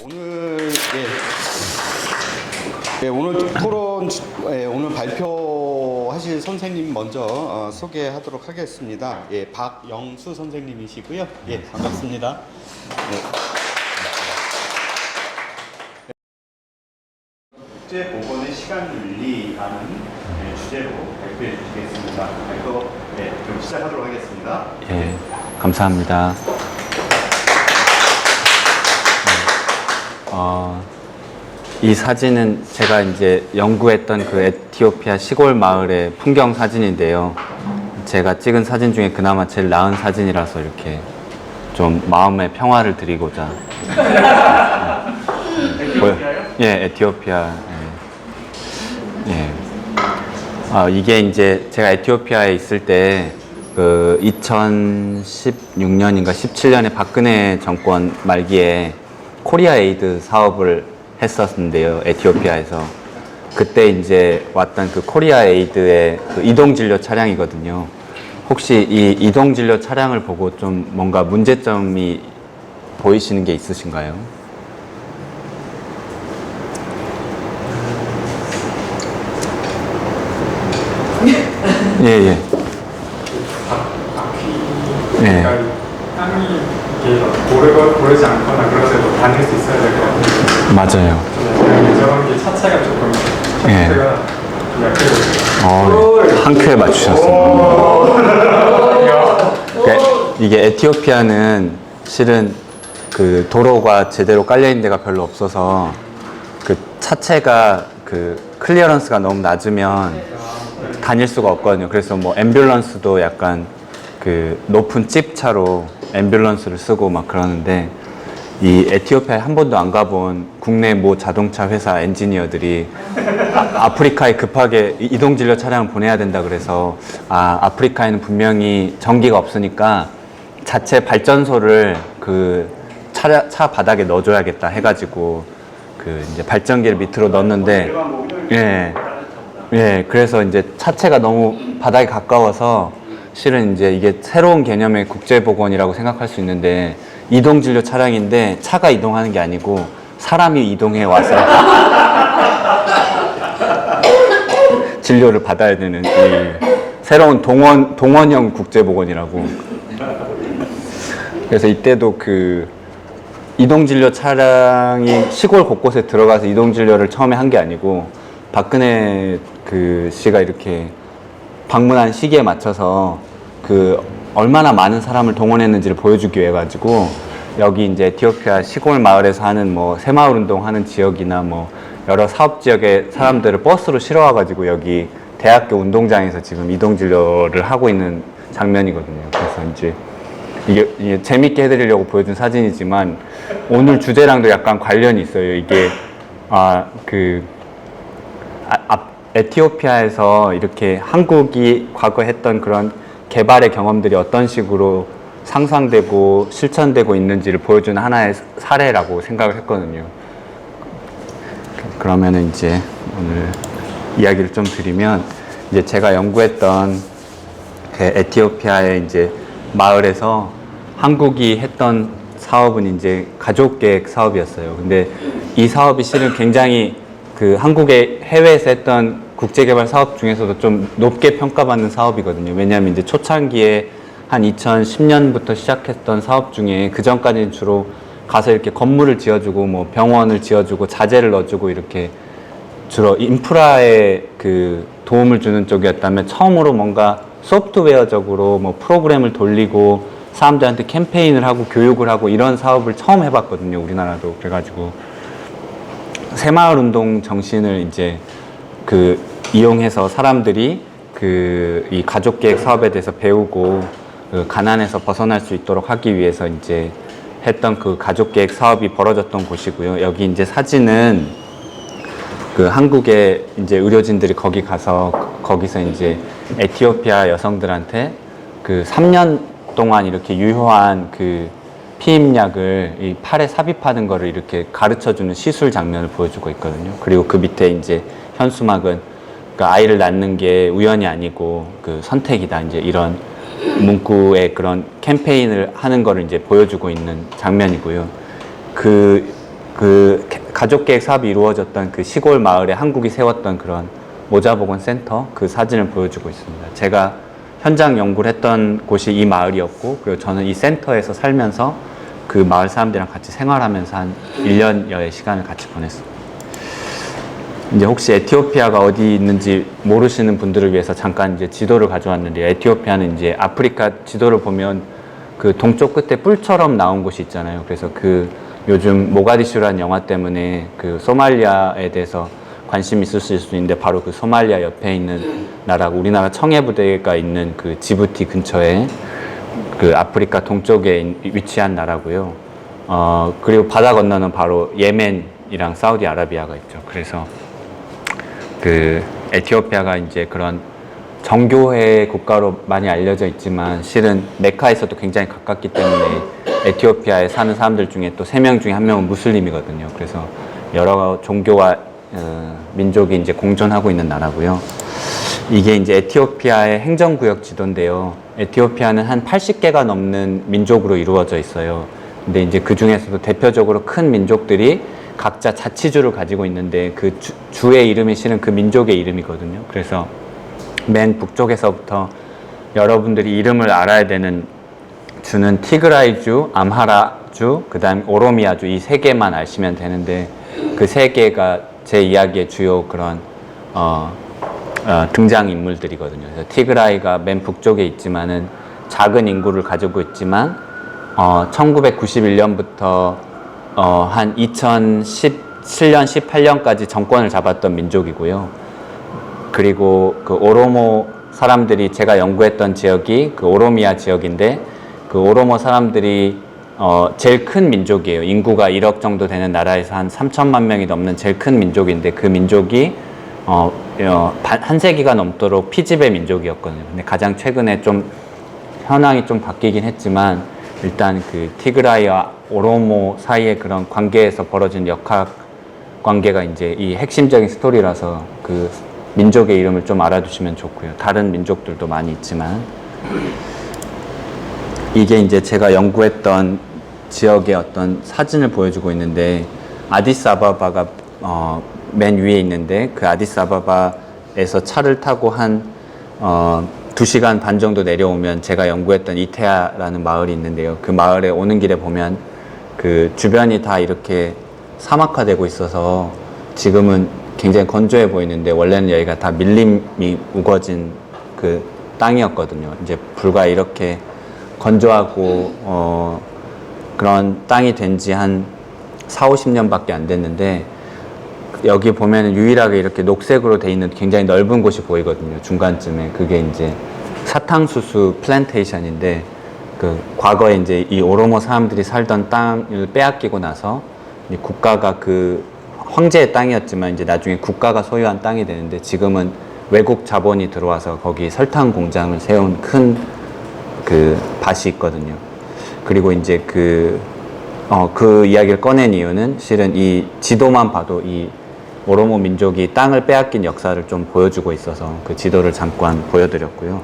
오늘 오늘 토론 오늘 발표하실 선생님 먼저 소개하도록 하겠습니다. 박영수 선생님이시고요. 반갑습니다. 국제보건의 시간윤리라는 주제로 발표해 주시겠습니다. 발표 좀 시작하도록 하겠습니다. 감사합니다. 이 사진은 제가 이제 연구했던 그 에티오피아 시골 마을의 풍경 사진인데요. 제가 찍은 사진 중에 그나마 제일 나은 사진이라서 이렇게 좀 마음의 평화를 드리고자. 에티오피아요? 에티오피아. 이게 이제 제가 에티오피아에 있을 때 그 2016년인가 17년에 박근혜 정권 말기에 코리아 에이드 사업을 했었는데요. 에티오피아에서. 그때 이제 왔던 그 코리아 에이드의 그 이동진료 차량이거든요. 혹시 이 이동진료 차량을 보고 좀 뭔가 문제점이 보이시는 게 있으신가요? 땅이 고르지 않거나 그럴 때도 다닐 수 있어야 될 것 같아요. 맞아요. 저런 게 차체가 조금 차체가 좀 약해 보여요. 한 큐에 맞추셨습니다. 그러니까 이게 에티오피아는 실은 그 도로가 제대로 깔려있는 데가 별로 없어서 그 차체가 그 클리어런스가 너무 낮으면 다닐 수가 없거든요. 그래서 뭐 앰뷸런스도 약간 그 높은 찝차로 앰뷸런스를 쓰고 막 그러는데, 이 에티오피아에 한 번도 안 가본 국내 모 자동차 회사 엔지니어들이 아프리카에 급하게 이동진료 차량을 보내야 된다 그래서 아프리카에는 분명히 전기가 없으니까 자체 발전소를 그 차 바닥에 넣어줘야겠다 해가지고 그 이제 발전기를 밑으로 넣었는데, 그래서 이제 차체가 너무 바닥에 가까워서 실은 이제 이게 새로운 개념의 국제보건이라고 생각할 수 있는데, 이동진료 차량인데 차가 이동하는 게 아니고 사람이 이동해 와서 진료를 받아야 되는 이 새로운 동원형 국제보건이라고. 그래서 이때도 그 이동진료 차량이 시골 곳곳에 들어가서 이동진료를 처음에 한 게 아니고, 박근혜 그 씨가 이렇게 방문한 시기에 맞춰서 그 얼마나 많은 사람을 동원했는지를 보여주기 위해 가지고, 여기 이제 에티오피아 시골 마을에서 하는 뭐 새마을 운동 하는 지역이나 뭐 여러 사업 지역의 사람들을 버스로 실어와 가지고 여기 대학교 운동장에서 지금 이동진료를 하고 있는 장면이거든요. 그래서 이제 이게 재밌게 해드리려고 보여준 사진이지만 오늘 주제랑도 약간 관련이 있어요. 이게 에티오피아에서 이렇게 한국이 과거에 했던 그런 개발의 경험들이 어떤 식으로 상상되고 실천되고 있는지를 보여주는 하나의 사례라고 생각을 했거든요. 그러면은 이제 오늘 이야기를 좀 드리면, 이제 제가 연구했던 그 에티오피아의 이제 마을에서 한국이 했던 사업은 이제 가족계획 사업이었어요. 근데 이 사업이 실은 굉장히 그 한국의 해외에서 했던 국제개발 사업 중에서도 좀 높게 평가받는 사업이거든요. 왜냐하면 이제 초창기에 한 2010년부터 시작했던 사업 중에 그 전까지는 주로 가서 이렇게 건물을 지어주고 뭐 병원을 지어주고 자재를 넣어주고 이렇게 주로 인프라에 그 도움을 주는 쪽이었다면, 처음으로 뭔가 소프트웨어적으로 뭐 프로그램을 돌리고 사람들한테 캠페인을 하고 교육을 하고 이런 사업을 처음 해봤거든요, 우리나라도. 그래가지고 새마을 운동 정신을 이제 그 이용해서 사람들이 그 이 가족 계획 사업에 대해서 배우고 그 가난에서 벗어날 수 있도록 하기 위해서 이제 했던 그 가족 계획 사업이 벌어졌던 곳이고요. 여기 이제 사진은 그 한국의 이제 의료진들이 거기 가서 거기서 이제 에티오피아 여성들한테 그 3년 동안 이렇게 유효한 그 피임약을 이 팔에 삽입하는 거를 이렇게 가르쳐주는 시술 장면을 보여주고 있거든요. 그리고 그 밑에 이제 현수막은 그 아이를 낳는 게 우연이 아니고 그 선택이다, 이제 이런 문구의 그런 캠페인을 하는 거를 이제 보여주고 있는 장면이고요. 그 그 가족계획 사업이 이루어졌던 그 시골 마을에 한국이 세웠던 그런 모자보건센터 그 사진을 보여주고 있습니다. 제가 현장 연구를 했던 곳이 이 마을이었고, 그리고 저는 이 센터에서 살면서 그 마을 사람들이랑 같이 생활하면서 한 1년여의 시간을 같이 보냈습니다. 이제 혹시 에티오피아가 어디 있는지 모르시는 분들을 위해서 잠깐 이제 지도를 가져왔는데요. 에티오피아는 이제 아프리카 지도를 보면 그 동쪽 끝에 뿔처럼 나온 곳이 있잖아요. 그래서 그 요즘 모가디슈라는 영화 때문에 그 소말리아에 대해서 관심이 있으실 수 있는데, 바로 그 소말리아 옆에 있는 나라고, 우리나라 청해부대가 있는 그 지부티 근처에 그 아프리카 동쪽에 위치한 나라고요. 그리고 바다 건너는 바로 예멘이랑 사우디아라비아가 있죠. 그래서 그 에티오피아가 이제 그런 정교회 국가로 많이 알려져 있지만, 실은 메카에서도 굉장히 가깝기 때문에 에티오피아에 사는 사람들 중에 또 3명 중에 1명은 무슬림이거든요. 그래서 여러 종교와 민족이 이제 공존하고 있는 나라고요. 이게 이제 에티오피아의 행정구역 지도인데요. 에티오피아는 한 80개가 넘는 민족으로 이루어져 있어요. 근데 이제 그 중에서도 대표적으로 큰 민족들이 각자 자치주를 가지고 있는데, 그 주의 이름이 실은 그 민족의 이름이거든요. 그래서 맨 북쪽에서부터 여러분들이 이름을 알아야 되는 주는 티그라이주, 암하라주, 그 다음 오로미아주, 이 3개만 아시면 되는데, 그 3개가 제 이야기의 주요 그런 등장인물들이거든요. 그래서 티그라이가 맨 북쪽에 있지만은 작은 인구를 가지고 있지만 1991년부터 한 2017년, 18년까지 정권을 잡았던 민족이고요. 그리고 그 오로모 사람들이, 제가 연구했던 지역이 그 오로미아 지역인데, 그 오로모 사람들이 제일 큰 민족이에요. 인구가 1억 정도 되는 나라에서 한 3천만 명이 넘는 제일 큰 민족인데, 그 민족이 한 세기가 넘도록 피지배 민족이었거든요. 근데 가장 최근에 좀 현황이 좀 바뀌긴 했지만, 일단 그 티그라이와 오로모 사이의 그런 관계에서 벌어진 역학 관계가 이제 이 핵심적인 스토리라서 그 민족의 이름을 좀 알아두시면 좋고요. 다른 민족들도 많이 있지만, 이게 이제 제가 연구했던 지역의 어떤 사진을 보여주고 있는데, 아디스아바바가 맨 위에 있는데, 그 아디스아바바에서 차를 타고 한 2시간 반 정도 내려오면 제가 연구했던 이테아라는 마을이 있는데요. 그 마을에 오는 길에 보면 그 주변이 다 이렇게 사막화되고 있어서 지금은 굉장히 건조해 보이는데, 원래는 여기가 다 밀림이 우거진 그 땅이었거든요. 이제 불과 이렇게 건조하고 그런 땅이 된 지 한 40-50년밖에 안 됐는데, 여기 보면 유일하게 이렇게 녹색으로 돼 있는 굉장히 넓은 곳이 보이거든요. 중간쯤에. 그게 이제 사탕수수 플랜테이션인데, 그 과거에 이제 이 오로모 사람들이 살던 땅을 빼앗기고 나서 국가가, 그 황제의 땅이었지만 이제 나중에 국가가 소유한 땅이 되는데, 지금은 외국 자본이 들어와서 거기 설탕 공장을 세운 큰 그 밭이 있거든요. 그리고 이제 그 이야기를 꺼낸 이유는, 실은 이 지도만 봐도 이 오로모 민족이 땅을 빼앗긴 역사를 좀 보여주고 있어서 그 지도를 잠깐 보여드렸고요.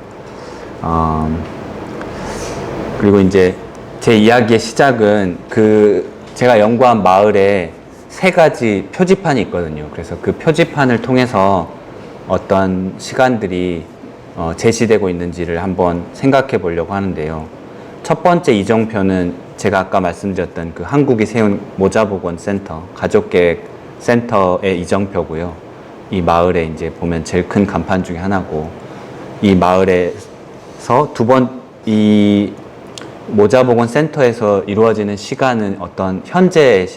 그리고 이제 제 이야기의 시작은 그 제가 연구한 마을에 3가지 표지판이 있거든요. 그래서 그 표지판을 통해서 어떤 시간들이 제시되고 있는지를 한번 생각해 보려고 하는데요. 첫 번째 이정표는 제가 아까 말씀드렸던 그 한국이 세운 모자보건센터, 가족계획 센터의 이정표고요. 이 마을에 이제 보면 제일 큰 간판 중에 하나고, 이 마을에서 이 모자보건센터에서 이루어지는 시간은 어떤 현재의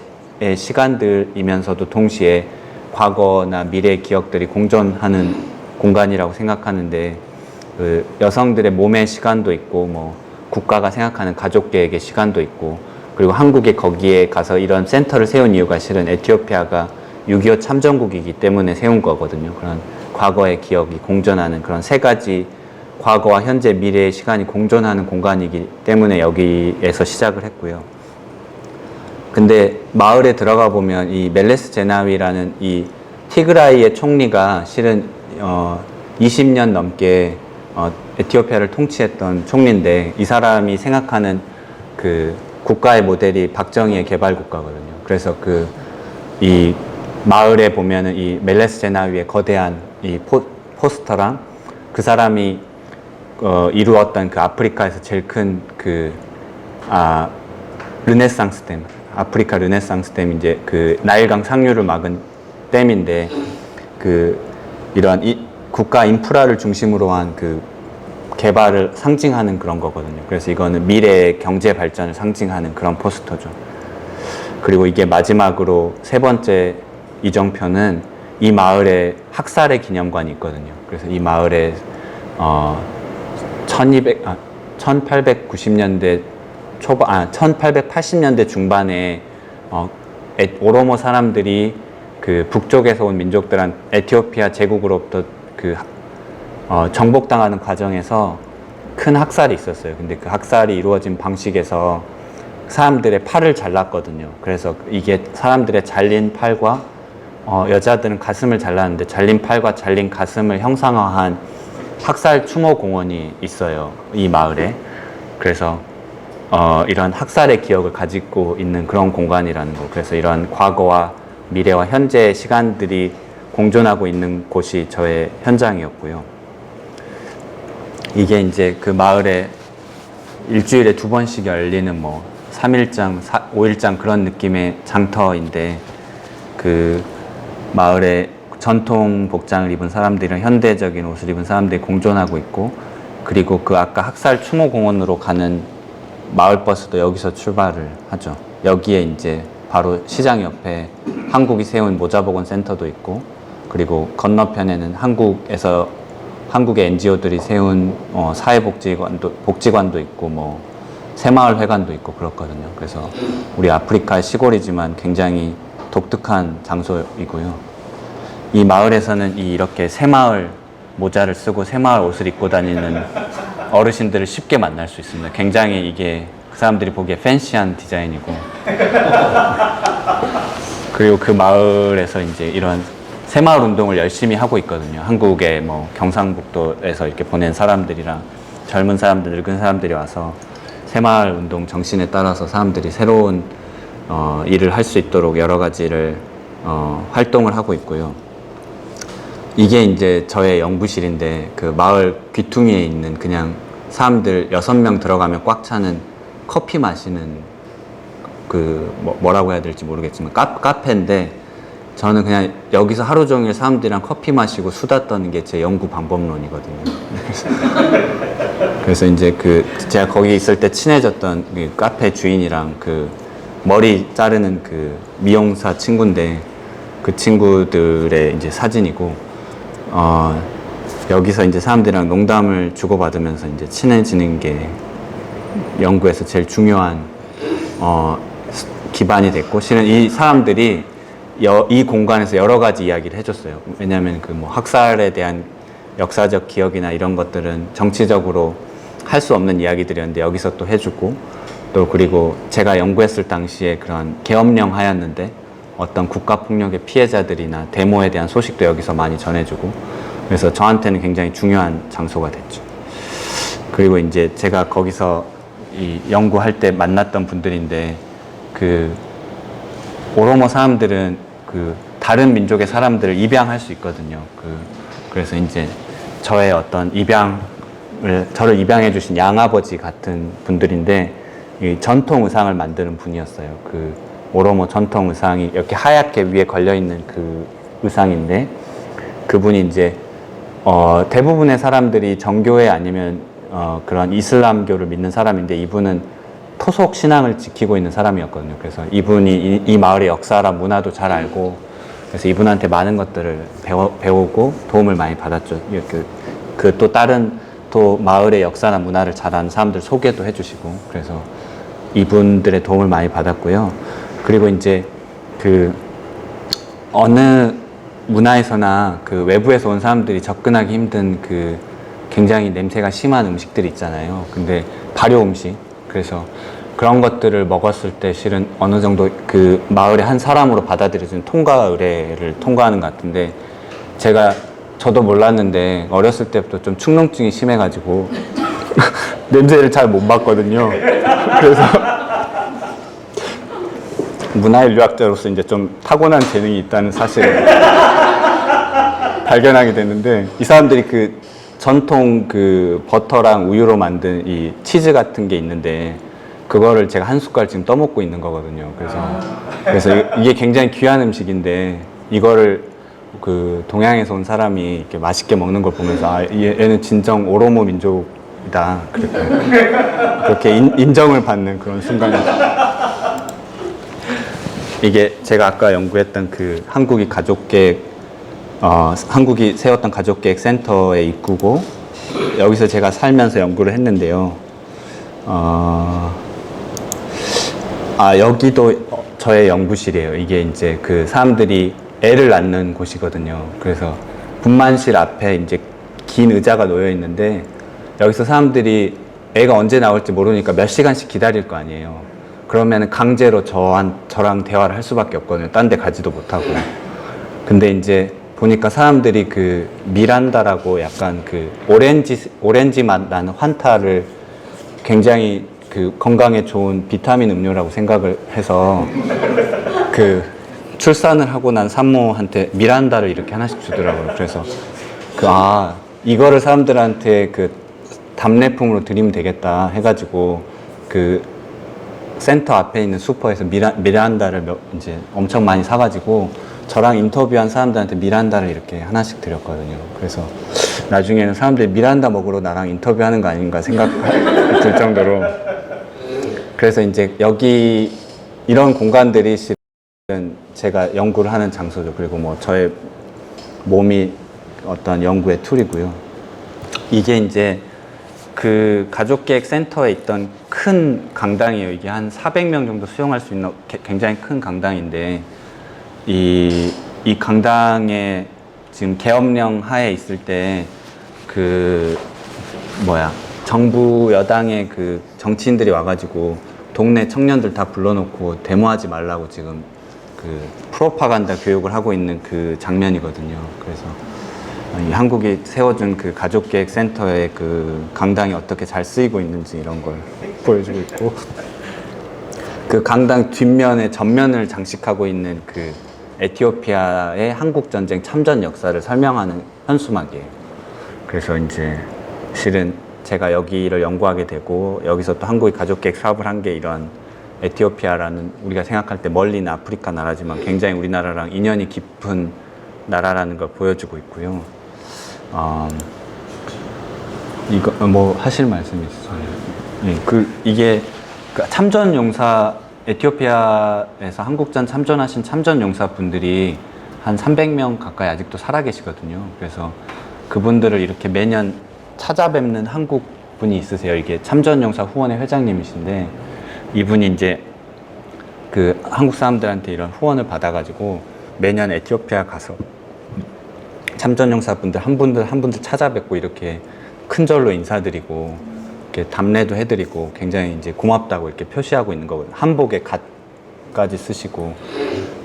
시간들이면서도 동시에 과거나 미래의 기억들이 공존하는 공간이라고 생각하는데, 그 여성들의 몸의 시간도 있고, 뭐 국가가 생각하는 가족계획의 시간도 있고, 그리고 한국이 거기에 가서 이런 센터를 세운 이유가 실은 에티오피아가 6.25 참전국이기 때문에 세운 거거든요. 그런 과거의 기억이 공존하는 그런 3가지 과거와 현재, 미래의 시간이 공존하는 공간이기 때문에 여기에서 시작을 했고요. 근데 마을에 들어가 보면 이 멜레스 제나위라는 이 티그라이의 총리가 실은 20년 넘게 에티오피아를 통치했던 총리인데, 이 사람이 생각하는 그 국가의 모델이 박정희의 개발 국가거든요. 그래서 그 이 마을에 보면은 이 멜레스 제나위의 거대한 이 포스터랑 그 사람이 이루었던 그 아프리카에서 제일 큰 그 르네상스 댐, 아프리카 르네상스 댐, 이제 그 나일강 상류를 막은 댐인데 그 이러한 국가 인프라를 중심으로 한 그 개발을 상징하는 그런 거거든요. 그래서 이거는 미래의 경제 발전을 상징하는 그런 포스터죠. 그리고 이게 마지막으로 세 번째 이정표는 이 마을에 학살의 기념관이 있거든요. 그래서 이 마을에 1890년대 초반, 1880년대 중반에 오로모 사람들이 그 북쪽에서 온 민족들한 에티오피아 제국으로부터 그 정복당하는 과정에서 큰 학살이 있었어요. 근데 그 학살이 이루어진 방식에서 사람들의 팔을 잘랐거든요. 그래서 이게 사람들의 잘린 팔과 여자들은 가슴을 잘랐는데 잘린 팔과 잘린 가슴을 형상화한 학살 추모 공원이 있어요. 이 마을에. 그래서 이런 학살의 기억을 가지고 있는 그런 공간이라는 거. 그래서 이런 과거와 미래와 현재의 시간들이 공존하고 있는 곳이 저의 현장이었고요. 이게 이제 그 마을에 일주일에 2번씩 열리는 뭐 3일장, 5일장 그런 느낌의 장터인데 그 마을에 전통 복장을 입은 사람들이랑 현대적인 옷을 입은 사람들이 공존하고 있고, 그리고 그 아까 학살 추모 공원으로 가는 마을버스도 여기서 출발을 하죠. 여기에 이제 바로 시장 옆에 한국이 세운 모자보건 센터도 있고, 그리고 건너편에는 한국의 NGO들이 세운 복지관도 있고, 뭐 새마을회관도 있고 그렇거든요. 그래서 우리 아프리카의 시골이지만 굉장히 독특한 장소이고요. 이 마을에서는 이렇게 새마을 모자를 쓰고 새마을 옷을 입고 다니는 어르신들을 쉽게 만날 수 있습니다. 굉장히 이게 그 사람들이 보기에 팬시한 디자인이고, 그리고 그 마을에서 이제 이런 새마을 운동을 열심히 하고 있거든요. 한국의 뭐 경상북도에서 이렇게 보낸 사람들이랑 젊은 사람들, 늙은 사람들이 와서 새마을 운동 정신에 따라서 사람들이 새로운 일을 할 수 있도록 여러 가지를 활동을 하고 있고요. 이게 이제 저의 연구실인데, 그 마을 귀퉁이에 있는 그냥 사람들 6명 들어가면 꽉 차는 커피 마시는 그 뭐라고 해야 될지 모르겠지만 카페인데, 저는 그냥 여기서 하루 종일 사람들이랑 커피 마시고 수다 떠는 게 제 연구 방법론이거든요. 그래서 이제 제가 거기 있을 때 친해졌던 그 카페 주인이랑 그 머리 자르는 그 미용사 친구인데, 그 친구들의 이제 사진이고, 여기서 이제 사람들이랑 농담을 주고받으면서 이제 친해지는 게 연구에서 제일 중요한 기반이 됐고, 실은 이 사람들이 이 공간에서 여러 가지 이야기를 해줬어요. 왜냐하면 그 뭐 학살에 대한 역사적 기억이나 이런 것들은 정치적으로 할 수 없는 이야기들이었는데 여기서 또 해주고, 또 그리고 제가 연구했을 당시에 그런 계엄령 하였는데 어떤 국가폭력의 피해자들이나 데모에 대한 소식도 여기서 많이 전해주고, 그래서 저한테는 굉장히 중요한 장소가 됐죠. 그리고 이제 제가 거기서 이 연구할 때 만났던 분들인데, 그 오로모 사람들은 그 다른 민족의 사람들을 입양할 수 있거든요. 그래서 이제 저의 어떤 저를 입양해 주신 양아버지 같은 분들인데, 이 전통 의상을 만드는 분이었어요. 그 오로모 전통 의상이 이렇게 하얗게 위에 걸려 있는 그 의상인데, 그분이 이제 대부분의 사람들이 정교회 아니면 그런 이슬람교를 믿는 사람인데, 이분은 토속 신앙을 지키고 있는 사람이었거든요. 그래서 이분이 이 마을의 역사랑 문화도 잘 알고, 그래서 이분한테 많은 것들을 배우고 도움을 많이 받았죠. 또 다른 또 마을의 역사나 문화를 잘 아는 사람들 소개도 해주시고, 그래서 이분들의 도움을 많이 받았고요. 그리고 이제 그 어느 문화에서나 그 외부에서 온 사람들이 접근하기 힘든 그 굉장히 냄새가 심한 음식들이 있잖아요. 근데 발효 음식. 그래서 그런 것들을 먹었을 때 실은 어느 정도 그 마을의 한 사람으로 받아들여지는 통과 의례를 통과하는 것 같은데, 저도 몰랐는데 어렸을 때부터 좀 축농증이 심해가지고 냄새를 잘 못 맡거든요. 문화인류학자로서 이제 좀 타고난 재능이 있다는 사실을 발견하게 됐는데, 이 사람들이 그 전통 그 버터랑 우유로 만든 이 치즈 같은 게 있는데, 그거를 제가 한 숟갈 지금 떠먹고 있는 거거든요. 그래서 이게 굉장히 귀한 음식인데, 이거를 그 동양에서 온 사람이 이렇게 맛있게 먹는 걸 보면서, 아, 얘는 진정 오로모 민족이다. 그렇게 인정을 받는 그런 순간이었어요. 이게 제가 아까 연구했던 그 한국이 세웠던 가족계획 센터의 입구고, 여기서 제가 살면서 연구를 했는데요. 여기도 저의 연구실이에요. 이게 이제 그 사람들이 애를 낳는 곳이거든요. 그래서 분만실 앞에 이제 긴 의자가 놓여 있는데, 여기서 사람들이 애가 언제 나올지 모르니까 몇 시간씩 기다릴 거 아니에요. 그러면 강제로 저랑 대화를 할 수밖에 없거든요. 딴 데 가지도 못하고. 근데 이제 보니까 사람들이 그 미란다라고 약간 그 오렌지 맛 나는 환타를 굉장히 그 건강에 좋은 비타민 음료라고 생각을 해서 그 출산을 하고 난 산모한테 미란다를 이렇게 하나씩 주더라고요. 그래서 이거를 사람들한테 그 답례품으로 드리면 되겠다 해가지고 그 센터 앞에 있는 슈퍼에서 미란다를 이제 엄청 많이 사가지고 저랑 인터뷰한 사람들한테 미란다를 이렇게 하나씩 드렸거든요. 그래서 나중에는 사람들이 미란다 먹으러 나랑 인터뷰하는 거 아닌가 생각이 들 정도로. 그래서 이제 여기 이런 공간들이 실은 제가 연구를 하는 장소죠. 그리고 뭐 저의 몸이 어떤 연구의 툴이고요. 이게 이제 그 가족계획 센터에 있던 큰 강당이에요. 이게 한 400명 정도 수용할 수 있는 굉장히 큰 강당인데, 이 강당에 지금 계엄령 하에 있을 때 정부 여당의 그 정치인들이 와가지고 동네 청년들 다 불러놓고 데모하지 말라고 지금 그 프로파간다 교육을 하고 있는 그 장면이거든요. 그래서 이 한국이 세워준 그 가족계획 센터의 그 강당이 어떻게 잘 쓰이고 있는지 이런 걸 보여주고 있고, 그 강당 뒷면에 전면을 장식하고 있는 그 에티오피아의 한국전쟁 참전 역사를 설명하는 현수막이에요. 그래서 이제 실은 제가 여기를 연구하게 되고, 여기서 또 한국이 가족계획 사업을 한 게 이런 에티오피아라는, 우리가 생각할 때 멀리 있는 아프리카 나라지만 굉장히 우리나라랑 인연이 깊은 나라라는 걸 보여주고 있고요. 이거 뭐 하실 말씀이 있으세요? 예, 이게 참전 용사, 에티오피아에서 한국전 참전하신 참전 용사 분들이 한 300명 가까이 아직도 살아 계시거든요. 그래서 그분들을 이렇게 매년 찾아뵙는 한국 분이 있으세요. 이게 참전 용사 후원회 회장님이신데, 이분이 이제 그 한국 사람들한테 이런 후원을 받아가지고 매년 에티오피아 가서 참전 용사분들 한 분들 찾아뵙고 이렇게 큰 절로 인사드리고 이렇게 답례도 해드리고 굉장히 이제 고맙다고 이렇게 표시하고 있는 거거든요. 한복에 갓까지 쓰시고,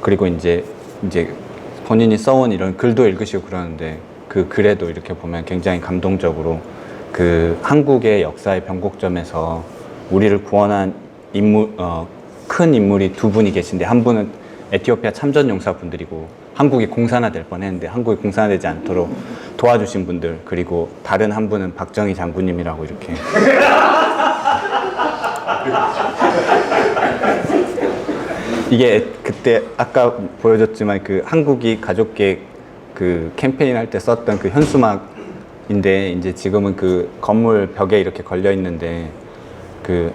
그리고 이제 본인이 써온 이런 글도 읽으시고 그러는데, 그 글에도 이렇게 보면 굉장히 감동적으로 그 한국의 역사의 변곡점에서 우리를 구원한 큰 인물이 두 분이 계신데, 한 분은 에티오피아 참전 용사분들이고 한국이 공산화될 뻔했는데 한국이 공산화되지 않도록 도와주신 분들, 그리고 다른 한 분은 박정희 장군님이라고 이렇게 이게 그때 아까 보여줬지만 그 한국이 가족계획 그 캠페인 할 때 썼던 그 현수막인데, 이제 지금은 그 건물 벽에 이렇게 걸려 있는데, 그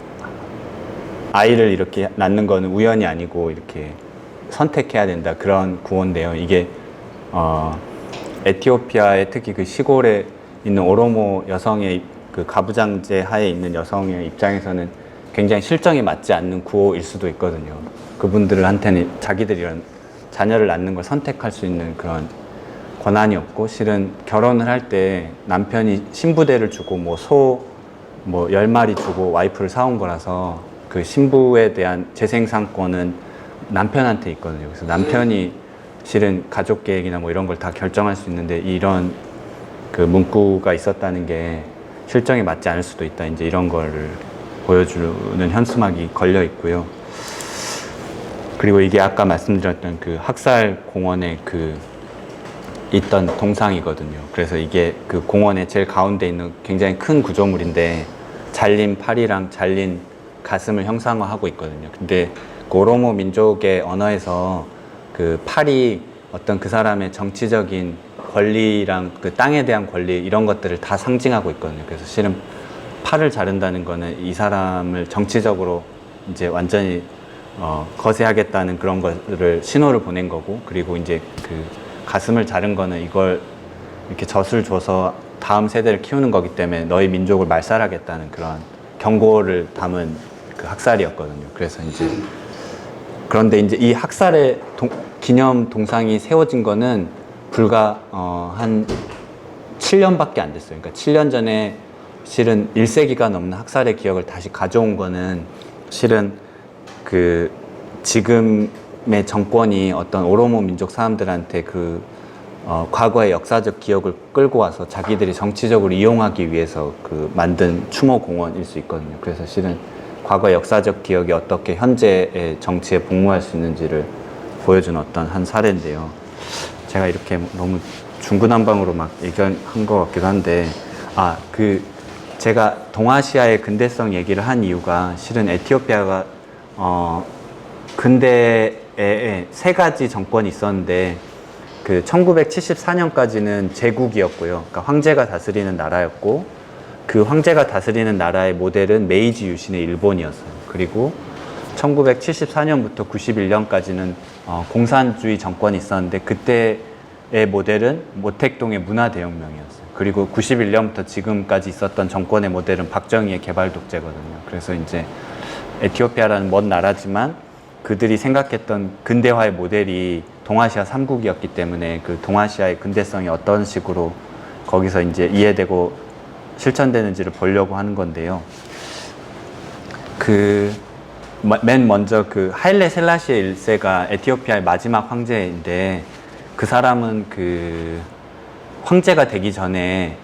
아이를 이렇게 낳는 거는 우연이 아니고 이렇게 선택해야 된다, 그런 구호인데요. 이게 에티오피아의 특히 그 시골에 있는 오로모 여성의 그 가부장제 하에 있는 여성의 입장에서는 굉장히 실정에 맞지 않는 구호일 수도 있거든요. 그분들한테는 자기들이 이런 자녀를 낳는 걸 선택할 수 있는 그런 권한이 없고, 실은 결혼을 할 때 남편이 신부대를 주고 뭐 10마리 주고 와이프를 사온 거라서 그 신부에 대한 재생산권은 남편한테 있거든요. 그래서 남편이 실은 가족 계획이나 뭐 이런 걸 다 결정할 수 있는데, 이런 그 문구가 있었다는 게 실정에 맞지 않을 수도 있다, 이제 이런 거를 보여주는 현수막이 걸려 있고요. 그리고 이게 아까 말씀드렸던 그 학살 공원에 그 있던 동상이거든요. 그래서 이게 그 공원의 제일 가운데 있는 굉장히 큰 구조물인데 잘린 팔이랑 잘린 가슴을 형상화하고 있거든요. 근데 그 오로모 민족의 언어에서 그 팔이 어떤 그 사람의 정치적인 권리랑 그 땅에 대한 권리 이런 것들을 다 상징하고 있거든요. 그래서 실은 팔을 자른다는 거는 이 사람을 정치적으로 이제 완전히 거세하겠다는 그런 거를 신호를 보낸 거고, 그리고 이제 그 가슴을 자른 거는 이걸 이렇게 젖을 줘서 다음 세대를 키우는 거기 때문에 너희 민족을 말살하겠다는 그런 경고를 담은 그 학살이었거든요. 그래서 이제 그런데 이제 이 학살의 기념 동상이 세워진 거는 불과 한 7년밖에 안 됐어요. 그러니까 7년 전에 실은 1세기가 넘는 학살의 기억을 다시 가져온 거는 실은 그 지금의 정권이 어떤 오로모 민족 사람들한테 그 과거의 역사적 기억을 끌고 와서 자기들이 정치적으로 이용하기 위해서 그 만든 추모 공원일 수 있거든요. 그래서 실은 과거의 역사적 기억이 어떻게 현재의 정치에 복무할 수 있는지를 보여준 어떤 한 사례인데요. 제가 이렇게 너무 중구난방으로 막 얘기한 것 같기도 한데, 제가 동아시아의 근대성 얘기를 한 이유가 실은 에티오피아가 근대에 세 가지 정권이 있었는데 그 1974년까지는 제국이었고요. 그러니까 황제가 다스리는 나라였고, 그 황제가 다스리는 나라의 모델은 메이지 유신의 일본이었어요. 그리고 1974년부터 91년까지는 공산주의 정권이 있었는데 그때의 모델은 모택동의 문화대혁명이었어요. 그리고 91년부터 지금까지 있었던 정권의 모델은 박정희의 개발 독재거든요. 그래서 이제 에티오피아라는 먼 나라지만 그들이 생각했던 근대화의 모델이 동아시아 3국이었기 때문에 그 동아시아의 근대성이 어떤 식으로 거기서 이제 이해되고 실천되는지를 보려고 하는 건데요. 맨 먼저 그 하일레 셀라시에 1세가 에티오피아의 마지막 황제인데, 그 사람은 그 황제가 되기 전에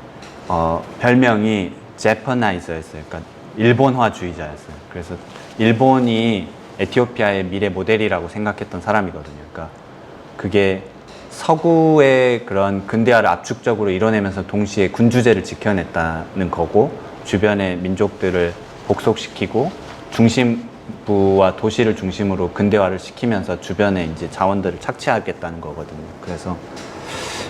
별명이 제퍼나이저였어요. 그러니까 일본화주의자였어요. 그래서 일본이 에티오피아의 미래 모델이라고 생각했던 사람이거든요. 그러니까 그게 서구의 그런 근대화를 압축적으로 이뤄내면서 동시에 군주제를 지켜냈다는 거고, 주변의 민족들을 복속시키고 중심부와 도시를 중심으로 근대화를 시키면서 주변에 이제 자원들을 착취하겠다는 거거든요. 그래서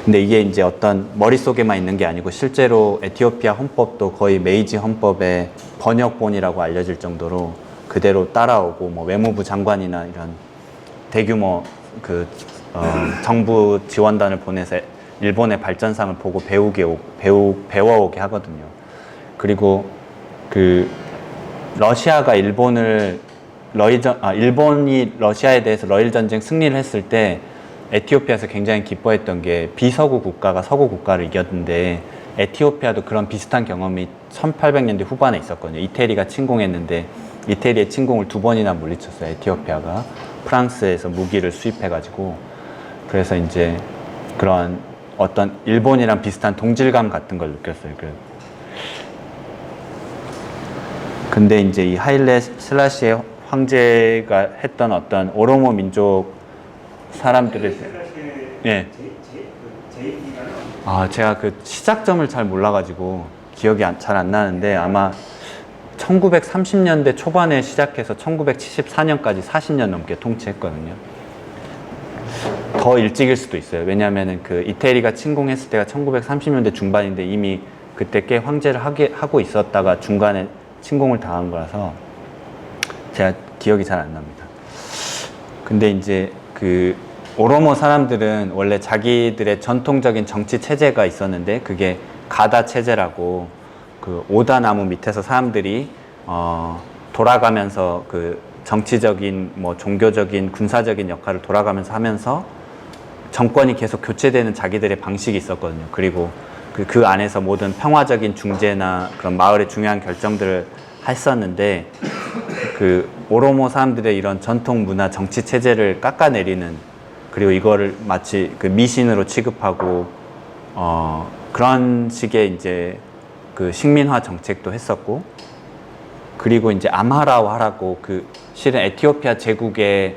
근데 이게 이제 어떤 머릿속에만 있는 게 아니고 실제로 에티오피아 헌법도 거의 메이지 헌법의 번역본이라고 알려질 정도로 그대로 따라오고, 뭐 외무부 장관이나 이런 대규모 정부 지원단을 보내서 일본의 발전상을 보고 배워오게 하거든요. 그리고 그 러시아가 일본이 러시아에 대해서 러일 전쟁 승리를 했을 때 에티오피아에서 굉장히 기뻐했던 게 비서구 국가가 서구 국가를 이겼는데, 에티오피아도 그런 비슷한 경험이 1800년대 후반에 있었거든요. 이태리가 침공했는데 이태리의 침공을 2번이나 물리쳤어요. 에티오피아가 프랑스에서 무기를 수입해가지고. 그래서 이제 그런 어떤 일본이랑 비슷한 동질감 같은 걸 느꼈어요. 근데 이제 이 하일레 셀라시의 황제가 했던 어떤 오로모 민족 사람들의 제가 그 시작점을 잘 몰라가지고 기억이 잘 안 나는데, 아마 1930년대 초반에 시작해서 1974년까지 40년 넘게 통치했거든요. 더 일찍일 수도 있어요. 왜냐하면은 그 이태리가 침공했을 때가 1930년대 중반인데 이미 그때 꽤 황제를 하고 있었다가 중간에 침공을 당한 거라서 제가 기억이 잘 안 납니다. 근데 이제 그 오로모 사람들은 원래 자기들의 전통적인 정치 체제가 있었는데, 그게 가다 체제라고, 그 오다나무 밑에서 사람들이 돌아가면서 그 정치적인, 뭐 종교적인, 군사적인 역할을 돌아가면서 하면서 정권이 계속 교체되는 자기들의 방식이 있었거든요. 그리고 그 안에서 모든 평화적인 중재나 그런 마을의 중요한 결정들을 했었는데, 그 오로모 사람들의 이런 전통 문화 정치 체제를 깎아내리는, 그리고 이거를 마치 그 미신으로 취급하고 그런 식의 이제 그 식민화 정책도 했었고, 그리고 이제 암하라화라고, 그 실은 에티오피아 제국의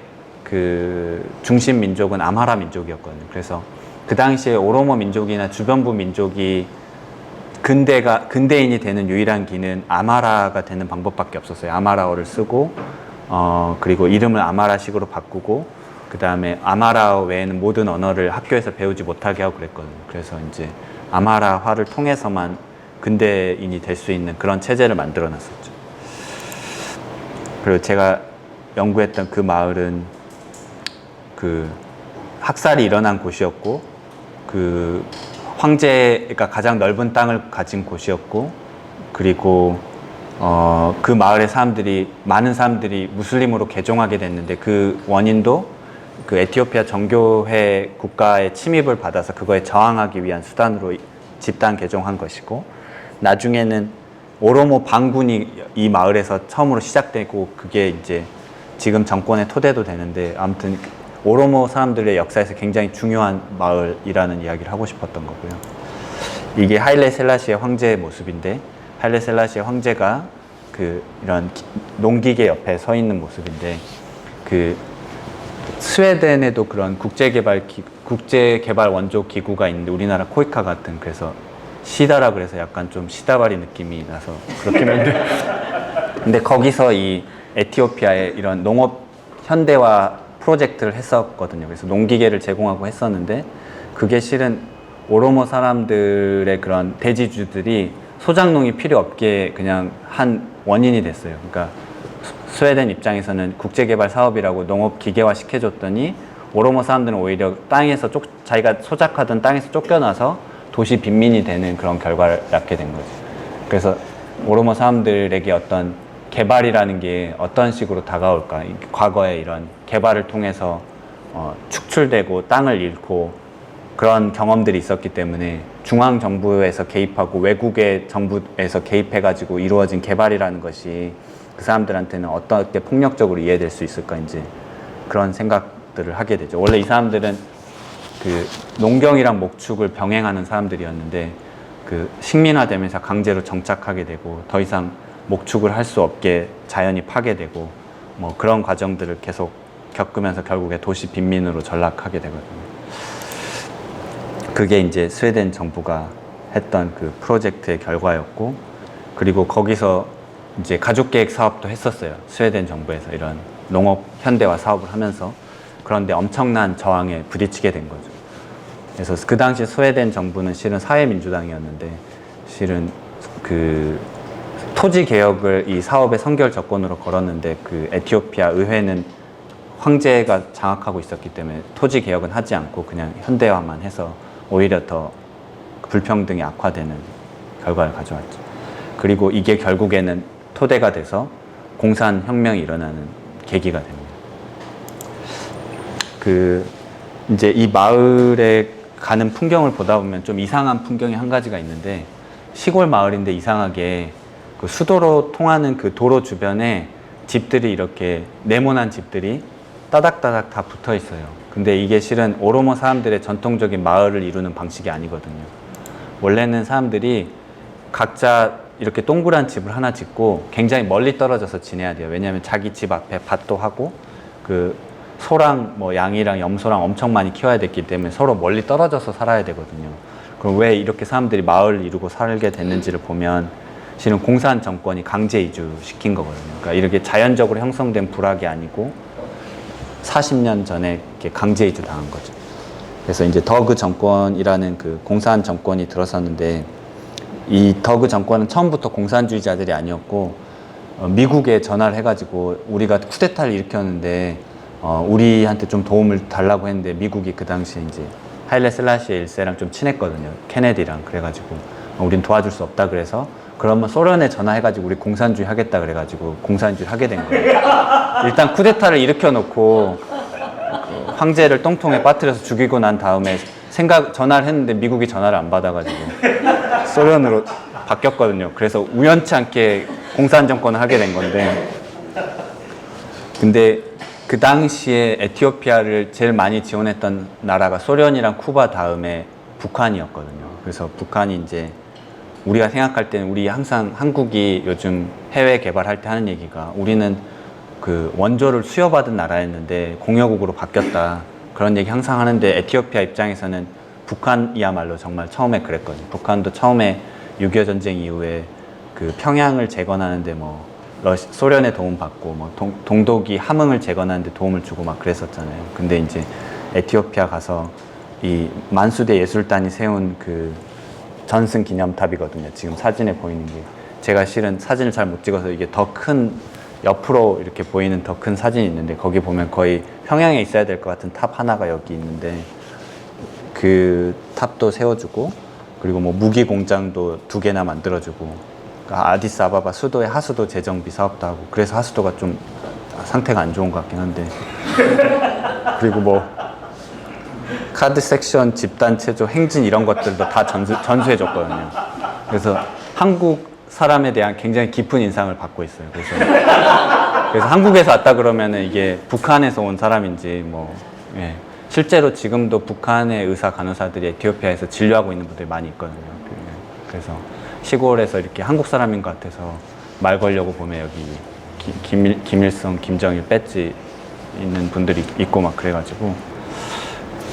그 중심 민족은 암하라 민족이었거든요. 그래서 그 당시에 오로모 민족이나 주변부 민족이 근대인이 되는 유일한 길은 아마라가 되는 방법밖에 없었어요. 아마라어를 쓰고 그리고 이름을 아마라식으로 바꾸고 그 다음에 아마라어 외에는 모든 언어를 학교에서 배우지 못하게 하고 그랬거든요. 그래서 이제 아마라화를 통해서만 근대인이 될 수 있는 그런 체제를 만들어 놨었죠. 그리고 제가 연구했던 그 마을은 그 학살이 일어난 곳이었고 그 황제가 가장 넓은 땅을 가진 곳이었고 그리고 그 마을의 사람들이 많은 사람들이 무슬림으로 개종하게 됐는데 그 원인도 그 에티오피아 정교회 국가의 침입을 받아서 그거에 저항하기 위한 수단으로 집단 개종한 것이고 나중에는 오로모 반군이 이 마을에서 처음으로 시작되고 그게 이제 지금 정권의 토대도 되는데 아무튼 오로모 사람들의 역사에서 굉장히 중요한 마을이라는 이야기를 하고 싶었던 거고요. 이게 하일레 셀라시의 황제의 모습인데 하일레 셀라시의 황제가 그 이런 농기계 옆에 서 있는 모습인데 그 스웨덴에도 그런 국제개발 원조 기구가 있는데 우리나라 코이카 같은 그래서 시다라 그래서 약간 좀 시다바리 느낌이 나서 그렇긴 한데 근데 거기서 이 에티오피아의 이런 농업 현대화 프로젝트를 했었거든요. 그래서 농기계를 제공하고 했었는데 그게 실은 오로모 사람들의 그런 대지주들이 소작농이 필요 없게 그냥 한 원인이 됐어요. 그러니까 스웨덴 입장에서는 국제개발 사업이라고 농업 기계화 시켜줬더니 오로모 사람들은 오히려 땅에서 자기가 소작하던 땅에서 쫓겨나서 도시 빈민이 되는 그런 결과를 낳게 된 거죠. 그래서 오로모 사람들에게 어떤 개발이라는 게 어떤 식으로 다가올까? 과거에 이런 개발을 통해서 축출되고 땅을 잃고 그런 경험들이 있었기 때문에 중앙 정부에서 개입하고 외국의 정부에서 개입해가지고 이루어진 개발이라는 것이 그 사람들한테는 어떻게 폭력적으로 이해될 수 있을까 이제 그런 생각들을 하게 되죠. 원래 이 사람들은 그 농경이랑 목축을 병행하는 사람들이었는데 그 식민화되면서 강제로 정착하게 되고 더 이상 목축을 할 수 없게 자연이 파괴되고 뭐 그런 과정들을 계속 겪으면서 결국에 도시 빈민으로 전락하게 되거든요. 그게 이제 스웨덴 정부가 했던 그 프로젝트의 결과였고 그리고 거기서 이제 가족계획 사업도 했었어요. 스웨덴 정부에서 이런 농업 현대화 사업을 하면서 그런데 엄청난 저항에 부딪히게 된 거죠. 그래서 그 당시 스웨덴 정부는 실은 사회민주당이었는데 실은 그 토지 개혁을 이 사업의 선결 조건으로 걸었는데 그 에티오피아 의회는 황제가 장악하고 있었기 때문에 토지 개혁은 하지 않고 그냥 현대화만 해서 오히려 더 불평등이 악화되는 결과를 가져왔죠. 그리고 이게 결국에는 토대가 돼서 공산혁명이 일어나는 계기가 됩니다. 그 이제 이 마을에 가는 풍경을 보다 보면 좀 이상한 풍경이 한 가지가 있는데 시골 마을인데 이상하게 그 수도로 통하는 그 도로 주변에 집들이 이렇게 네모난 집들이 따닥따닥 다 붙어 있어요. 근데 이게 실은 오로모 사람들의 전통적인 마을을 이루는 방식이 아니거든요. 원래는 사람들이 각자 이렇게 동그란 집을 하나 짓고 굉장히 멀리 떨어져서 지내야 돼요. 왜냐하면 자기 집 앞에 밭도 하고 그 소랑 뭐 양이랑 염소랑 엄청 많이 키워야 됐기 때문에 서로 멀리 떨어져서 살아야 되거든요. 그럼 왜 이렇게 사람들이 마을을 이루고 살게 됐는지를 보면 실은 공산 정권이 강제 이주시킨 거거든요. 그러니까 이렇게 자연적으로 형성된 부락이 아니고 40년 전에 이렇게 강제 이주 당한 거죠. 그래서 이제 더그 정권이라는 그 공산 정권이 들어섰는데 이 더그 정권은 처음부터 공산주의자들이 아니었고 미국에 전화를 해가지고 우리가 쿠데타를 일으켰는데 우리한테 좀 도움을 달라고 했는데 미국이 그 당시에 이제 하일레 셀라시의 1세랑 좀 친했거든요. 케네디랑. 그래가지고 우린 도와줄 수 없다 그래서 그러면 소련에 전화해가지고 우리 공산주의 하겠다 그래가지고 공산주의 하게 된 거예요. 일단 쿠데타를 일으켜놓고 그 황제를 똥통에 빠뜨려서 죽이고 난 다음에 전화를 했는데 미국이 전화를 안 받아가지고 소련으로 바뀌었거든요. 그래서 우연치 않게 공산 정권을 하게 된 건데 근데 그 당시에 에티오피아를 제일 많이 지원했던 나라가 소련이랑 쿠바 다음에 북한이었거든요. 그래서 북한이 이제 우리가 생각할 때는 우리 항상 한국이 요즘 해외 개발할 때 하는 얘기가 우리는 그 원조를 수여받은 나라였는데 공여국으로 바뀌었다. 그런 얘기 항상 하는데 에티오피아 입장에서는 북한이야말로 정말 처음에 그랬거든요. 북한도 처음에 6.25 전쟁 이후에 그 평양을 재건하는데 뭐 소련의 도움 받고 뭐 동독이 함흥을 재건하는데 도움을 주고 막 그랬었잖아요. 근데 이제 에티오피아 가서 이 만수대 예술단이 세운 그 전승 기념탑이거든요. 지금 사진에 보이는 게 제가 실은 사진을 잘 못 찍어서 이게 더 큰 옆으로 이렇게 보이는 더 큰 사진이 있는데 거기 보면 거의 평양에 있어야 될 것 같은 탑 하나가 여기 있는데 그 탑도 세워주고 그리고 뭐 무기 공장도 2개나 만들어주고 그러니까 아디스아바바 수도의 하수도 재정비 사업도 하고 그래서 하수도가 좀 상태가 안 좋은 것 같긴 한데 그리고 뭐 카드 섹션, 집단 체조, 행진 이런 것들도 다 전수해줬거든요. 그래서 한국 사람에 대한 굉장히 깊은 인상을 받고 있어요. 그래서 한국에서 왔다 그러면은 이게 북한에서 온 사람인지 뭐 예. 실제로 지금도 북한의 의사 간호사들이 에티오피아에서 진료하고 있는 분들이 많이 있거든요. 그래서 시골에서 이렇게 한국 사람인 것 같아서 말 걸려고 보면 여기 김일성, 김정일 배지 있는 분들이 있고 막 그래가지고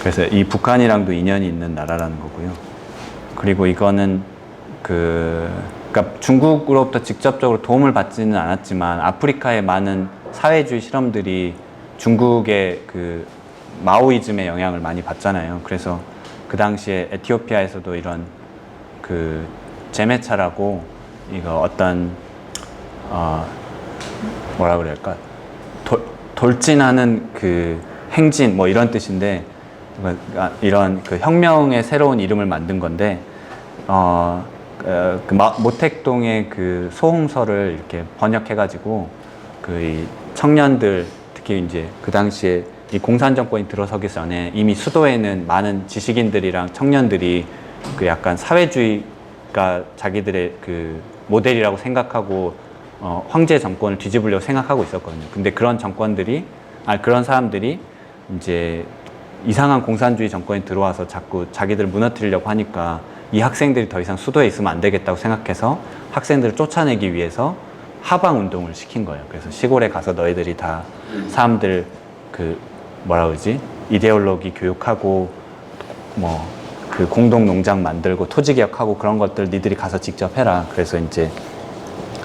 그래서 이 북한이랑도 인연이 있는 나라라는 거고요. 그리고 이거는 그러니까 중국으로부터 직접적으로 도움을 받지는 않았지만 아프리카의 많은 사회주의 실험들이 중국의 그 마오이즘의 영향을 많이 받잖아요. 그래서 그 당시에 에티오피아에서도 이런 그 제메차라고 이거 어떤 뭐라 그럴까 돌진하는 그 행진 뭐 이런 뜻인데 이런 그 혁명의 새로운 이름을 만든 건데 그 모택동의 그 소홍서를 이렇게 번역해가지고 그 청년들 특히 이제 그 당시에 이 공산 정권이 들어서기 전에 이미 수도에는 많은 지식인들이랑 청년들이 그 약간 사회주의가 자기들의 그 모델이라고 생각하고 황제 정권을 뒤집으려고 생각하고 있었거든요. 근데 그런 그런 사람들이 이제 이상한 공산주의 정권이 들어와서 자꾸 자기들을 무너뜨리려고 하니까 이 학생들이 더 이상 수도에 있으면 안 되겠다고 생각해서 학생들을 쫓아내기 위해서 하방 운동을 시킨 거예요. 그래서 시골에 가서 너희들이 다 사람들 그 뭐라 그러지? 이데올로기 교육하고 뭐 그 공동 농장 만들고 토지 개혁하고 그런 것들 니들이 가서 직접 해라. 그래서 이제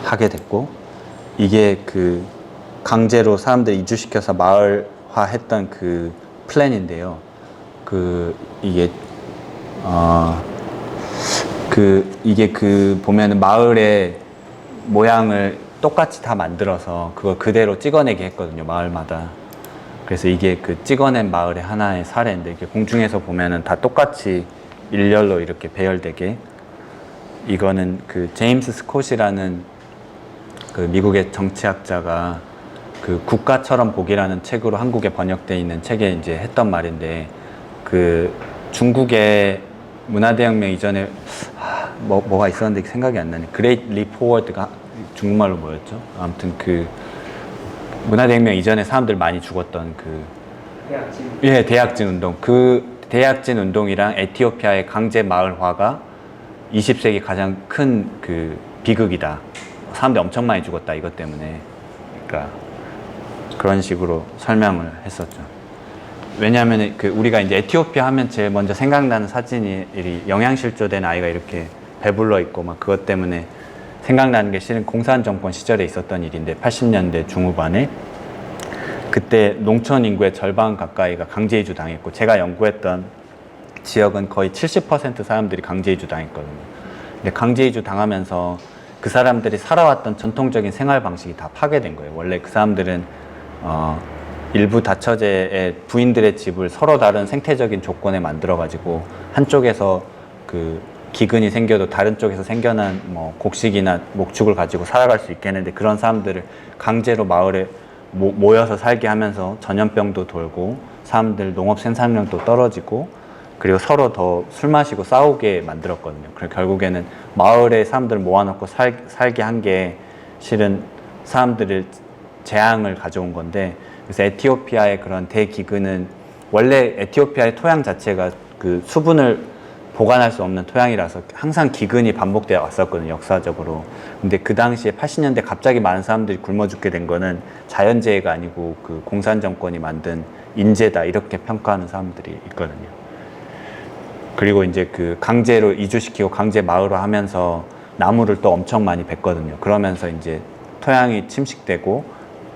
하게 됐고 이게 그 강제로 사람들 이주시켜서 마을화 했던 그 플랜인데요. 이게 보면은 마을의 모양을 똑같이 다 만들어서 그걸 그대로 찍어내게 했거든요. 마을마다. 그래서 이게 그 찍어낸 마을의 하나의 사례인데 이게 공중에서 보면은 다 똑같이 일렬로 이렇게 배열되게 이거는 그 제임스 스콧이라는 그 미국의 정치학자가 그 국가처럼 보기라는 책으로 한국에 번역되어 있는 책에 이제 했던 말인데 그 중국의 문화대혁명 이전에 뭐가 있었는데 생각이 안 나네. 그레이트 리포워드가 중국말로 뭐였죠? 아무튼 그 문화대혁명 이전에 사람들 많이 죽었던 대약진 운동. 그 대약진 운동이랑 에티오피아의 강제 마을화가 20세기 가장 큰 그 비극이다. 사람들이 엄청 많이 죽었다 이것 때문에. 그러니까 그런 식으로 설명을 했었죠. 왜냐하면 우리가 이제 에티오피아 하면 제일 먼저 생각나는 사진이 영양실조된 아이가 이렇게 배불러 있고 막 그것 때문에 생각나는 게 실은 공산 정권 시절에 있었던 일인데 80년대 중후반에 그때 농촌 인구의 절반 가까이가 강제 이주 당했고 제가 연구했던 지역은 거의 70% 사람들이 강제 이주 당했거든요. 근데 강제 이주 당하면서 그 사람들이 살아왔던 전통적인 생활 방식이 다 파괴된 거예요. 원래 그 사람들은 일부 다처제의 부인들의 집을 서로 다른 생태적인 조건에 만들어가지고 한쪽에서 그 기근이 생겨도 다른 쪽에서 생겨난 뭐 곡식이나 목축을 가지고 살아갈 수 있겠는데 그런 사람들을 강제로 마을에 모여서 살게 하면서 전염병도 돌고 사람들 농업 생산량도 떨어지고 그리고 서로 더 술 마시고 싸우게 만들었거든요. 그래서 결국에는 마을에 사람들을 모아놓고 살게 한 게 실은 사람들을 재앙을 가져온 건데 그래서 에티오피아의 그런 대기근은 원래 에티오피아의 토양 자체가 그 수분을 보관할 수 없는 토양이라서 항상 기근이 반복되어 왔었거든요, 역사적으로. 근데 그 당시에 80년대 갑자기 많은 사람들이 굶어 죽게 된 거는 자연재해가 아니고 그 공산 정권이 만든 인재다, 이렇게 평가하는 사람들이 있거든요. 그리고 이제 그 강제로 이주시키고 강제 마을화 하면서 나무를 또 엄청 많이 뱄거든요. 그러면서 이제 토양이 침식되고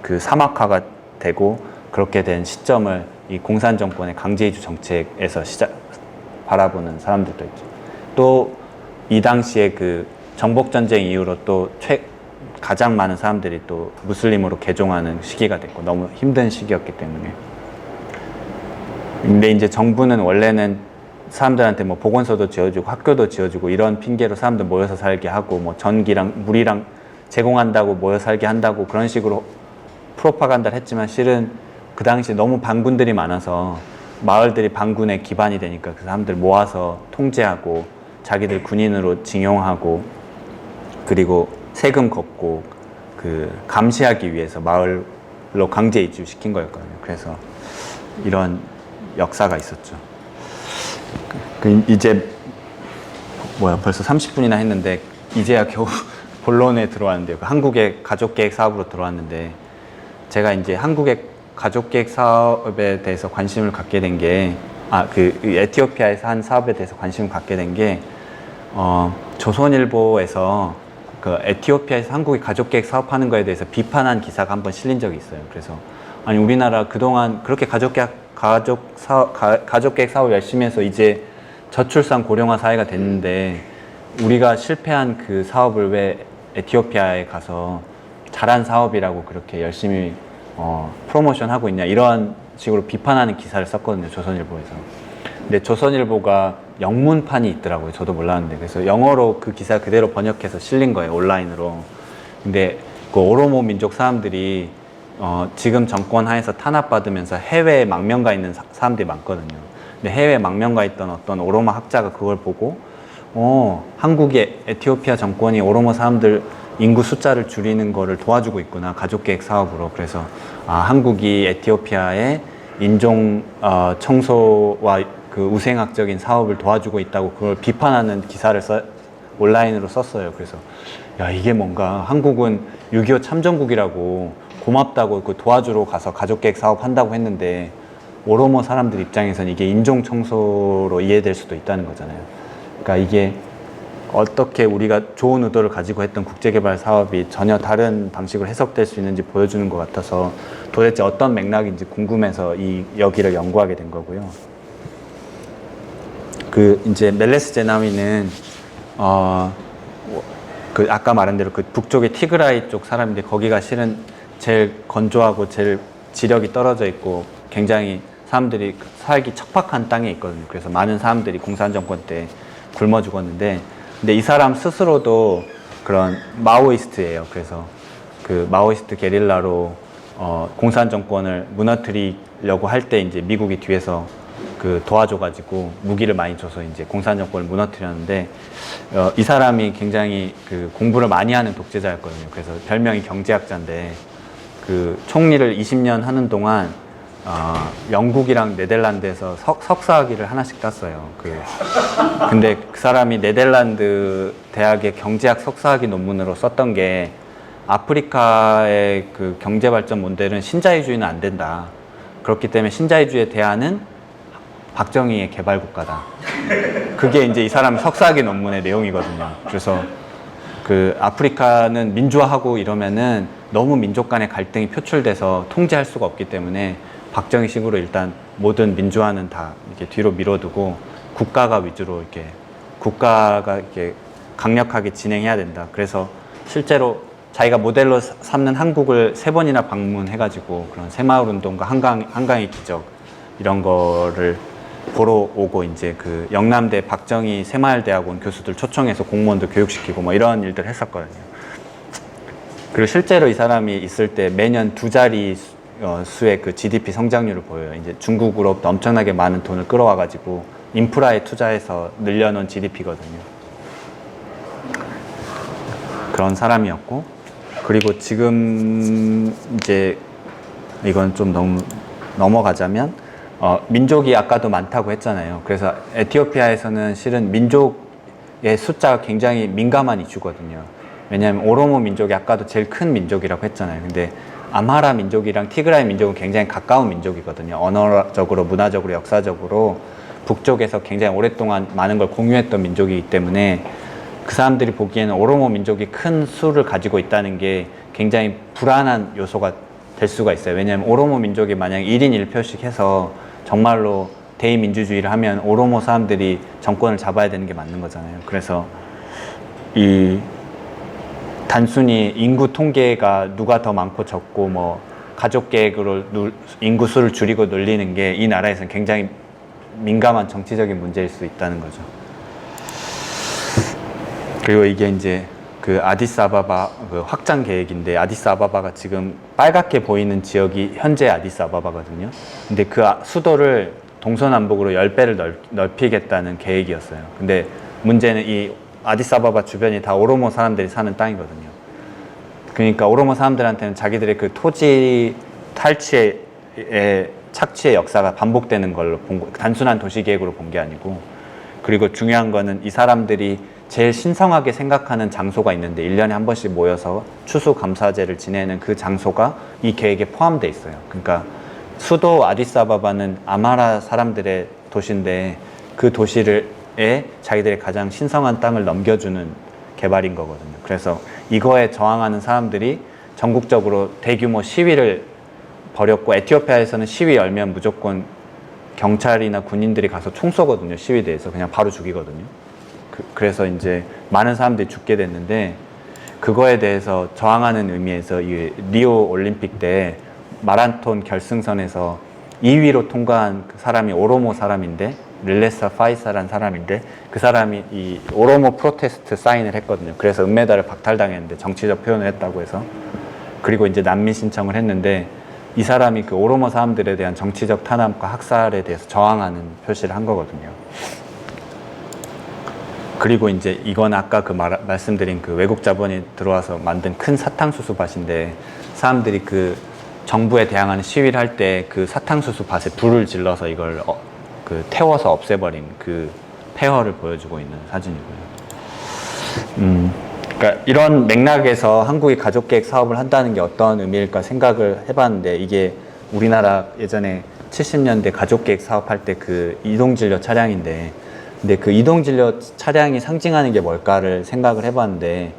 그 사막화가 되고, 그렇게 된 시점을 이 공산 정권의 강제 이주 정책에서 바라보는 사람들도 있죠. 또 이 당시에 그 정복 전쟁 이후로 또 가장 많은 사람들이 또 무슬림으로 개종하는 시기가 됐고, 너무 힘든 시기였기 때문에. 근데 이제 정부는 원래는 사람들한테 뭐 보건소도 지어주고 학교도 지어주고 이런 핑계로 사람들 모여서 살게 하고, 뭐 전기랑 물이랑 제공한다고 모여 살게 한다고 그런 식으로 프로파간다를 했지만, 실은 그 당시에 너무 반군들이 많아서 마을들이 반군의 기반이 되니까 그 사람들 모아서 통제하고 자기들 군인으로 징용하고, 그리고 세금 걷고 그 감시하기 위해서 마을로 강제 이주시킨 거였거든요. 그래서 이런 역사가 있었죠. 이제 벌써 30분이나 했는데 이제야 겨우 본론에 들어왔는데요. 한국의 가족계획 사업으로 들어왔는데, 제가 이제 한국의 가족계획 사업에 대해서 관심을 갖게 된 게, 그 에티오피아에서 한 사업에 대해서 관심을 갖게 된 게, 조선일보에서 그 에티오피아에서 한국이 가족계획 사업하는 거에 대해서 비판한 기사가 한번 실린 적이 있어요. 그래서 아니, 우리나라 그동안 그렇게 가족계획 사업 열심히 해서 이제 저출산 고령화 사회가 됐는데, 우리가 실패한 그 사업을 왜 에티오피아에 가서 잘한 사업이라고 그렇게 열심히 프로모션 하고 있냐, 이런 식으로 비판하는 기사를 썼거든요, 조선일보에서. 근데 조선일보가 영문판이 있더라고요. 저도 몰랐는데. 그래서 영어로 그 기사 그대로 번역해서 실린 거예요, 온라인으로. 근데 그 오로모 민족 사람들이 지금 정권 하에서 탄압받으면서 해외에 망명가 있는 사람들이 많거든요. 근데 해외에 망명가 있던 어떤 오로모 학자가 그걸 보고, 한국의 에티오피아 정권이 오로모 사람들 인구 숫자를 줄이는 거를 도와주고 있구나, 가족계획 사업으로. 그래서 한국이 에티오피아의 인종 청소와 그 우생학적인 사업을 도와주고 있다고 그걸 비판하는 기사를 온라인으로 썼어요. 그래서 야, 이게 뭔가, 한국은 6.25 참전국이라고 고맙다고 그 도와주러 가서 가족계획 사업 한다고 했는데, 오로모 사람들 입장에서는 이게 인종 청소로 이해될 수도 있다는 거잖아요. 그러니까 이게 어떻게 우리가 좋은 의도를 가지고 했던 국제개발 사업이 전혀 다른 방식으로 해석될 수 있는지 보여주는 것 같아서, 도대체 어떤 맥락인지 궁금해서 여기를 연구하게 된 거고요. 이제 멜레스 제나위는 그 아까 말한 대로 그 북쪽의 티그라이 쪽 사람인데, 거기가 실은 제일 건조하고 제일 지력이 떨어져 있고 굉장히 사람들이 살기 척박한 땅에 있거든요. 그래서 많은 사람들이 공산 정권 때 굶어 죽었는데, 근데 이 사람 스스로도 그런 마오이스트예요. 그래서 그 마오이스트 게릴라로 공산 정권을 무너뜨리려고 할 때 이제 미국이 뒤에서 그 도와줘가지고 무기를 많이 줘서 이제 공산 정권을 무너뜨렸는데, 이 사람이 굉장히 그 공부를 많이 하는 독재자였거든요. 그래서 별명이 경제학자인데, 그 총리를 20년 하는 동안 영국이랑 네덜란드에서 석사학위를 하나씩 땄어요. 근데 그 사람이 네덜란드 대학의 경제학 석사학위 논문으로 썼던 게, 아프리카의 그 경제 발전 모델은 신자유주의는 안 된다. 그렇기 때문에 신자유주의의 대안은 박정희의 개발 국가다. 그게 이제 이 사람 석사학위 논문의 내용이거든요. 그래서 그 아프리카는 민주화하고 이러면은 너무 민족 간의 갈등이 표출돼서 통제할 수가 없기 때문에 박정희식으로 일단 모든 민주화는 다 이렇게 뒤로 밀어두고 국가가 위주로 국가가 이렇게 강력하게 진행해야 된다. 그래서 실제로 자기가 모델로 삼는 한국을 3번이나 방문해가지고 그런 새마을 운동과 한강의 기적 이런 거를 보러 오고, 이제 그 영남대 박정희 새마을대학원 교수들 초청해서 공무원들 교육시키고 뭐 이런 일들 했었거든요. 그리고 실제로 이 사람이 있을 때 매년 2자리 수의 그 GDP 성장률을 보여요. 이제 중국으로부터 엄청나게 많은 돈을 끌어와가지고 인프라에 투자해서 늘려놓은 GDP거든요. 그런 사람이었고, 그리고 지금 이제 이건 좀 너무 넘어가자면 민족이 아까도 많다고 했잖아요. 그래서 에티오피아에서는 실은 민족의 숫자가 굉장히 민감한 이슈거든요. 왜냐하면 오로모 민족이 아까도 제일 큰 민족이라고 했잖아요. 근데 암하라 민족이랑 티그라이 민족은 굉장히 가까운 민족이거든요. 언어적으로, 문화적으로, 역사적으로 북쪽에서 굉장히 오랫동안 많은 걸 공유했던 민족이기 때문에 그 사람들이 보기에는 오로모 민족이 큰 수를 가지고 있다는 게 굉장히 불안한 요소가 될 수가 있어요. 왜냐하면 오로모 민족이 만약 1인 1표씩 해서 정말로 대의민주주의를 하면 오로모 사람들이 정권을 잡아야 되는 게 맞는 거잖아요. 그래서 이 단순히 인구 통계가 누가 더 많고 적고 뭐 가족 계획으로 인구 수를 줄이고 늘리는 게 이 나라에서는 굉장히 민감한 정치적인 문제일 수 있다는 거죠. 그리고 이게 이제 그 아디스아바바 그 확장 계획인데, 아디스아바바가 지금 빨갛게 보이는 지역이 현재 아디스아바바거든요. 근데 그 수도를 동서남북으로 10배를 넓히겠다는 계획이었어요. 근데 문제는 이 아디스아바바 주변이 다 오로모 사람들이 사는 땅이거든요. 그러니까 오로모 사람들한테는 자기들의 그 토지 탈취의 착취의 역사가 반복되는 걸로 단순한 도시계획으로 본 게 아니고, 그리고 중요한 거는 이 사람들이 제일 신성하게 생각하는 장소가 있는데 1년에 한 번씩 모여서 추수감사제를 지내는 그 장소가 이 계획에 포함되어 있어요. 그러니까 수도 아디스아바바는 아마라 사람들의 도시인데 그 도시에 자기들의 가장 신성한 땅을 넘겨주는 개발인 거거든요. 그래서 이거에 저항하는 사람들이 전국적으로 대규모 시위를 벌였고, 에티오피아에서는 시위 열면 무조건 경찰이나 군인들이 가서 총 쏘거든요. 시위대에서 그냥 바로 죽이거든요. 그래서 이제 많은 사람들이 죽게 됐는데, 그거에 대해서 저항하는 의미에서 이 리오 올림픽 때 마라톤 결승선에서 2위로 통과한 그 사람이 오로모 사람인데, 릴레사 파이사라는 사람인데, 그 사람이 이 오로모 프로테스트 사인을 했거든요. 그래서 은메달을 박탈당했는데, 정치적 표현을 했다고 해서. 그리고 이제 난민 신청을 했는데, 이 사람이 그 오로모 사람들에 대한 정치적 탄압과 학살에 대해서 저항하는 표시를 한 거거든요. 그리고 이제 이건 아까 그 말씀드린 그 외국 자본이 들어와서 만든 큰 사탕수수 밭인데, 사람들이 그 정부에 대항하는 시위를 할 때 그 사탕수수 밭에 불을 질러서 이걸 그 태워서 없애버린 그 폐허를 보여주고 있는 사진이고요. 그러니까 이런 맥락에서 한국이 가족계획 사업을 한다는 게 어떤 의미일까 생각을 해봤는데, 이게 우리나라 예전에 70년대 가족계획 사업할 때 그 이동진료 차량인데, 근데 그 이동진료 차량이 상징하는 게 뭘까를 생각을 해봤는데,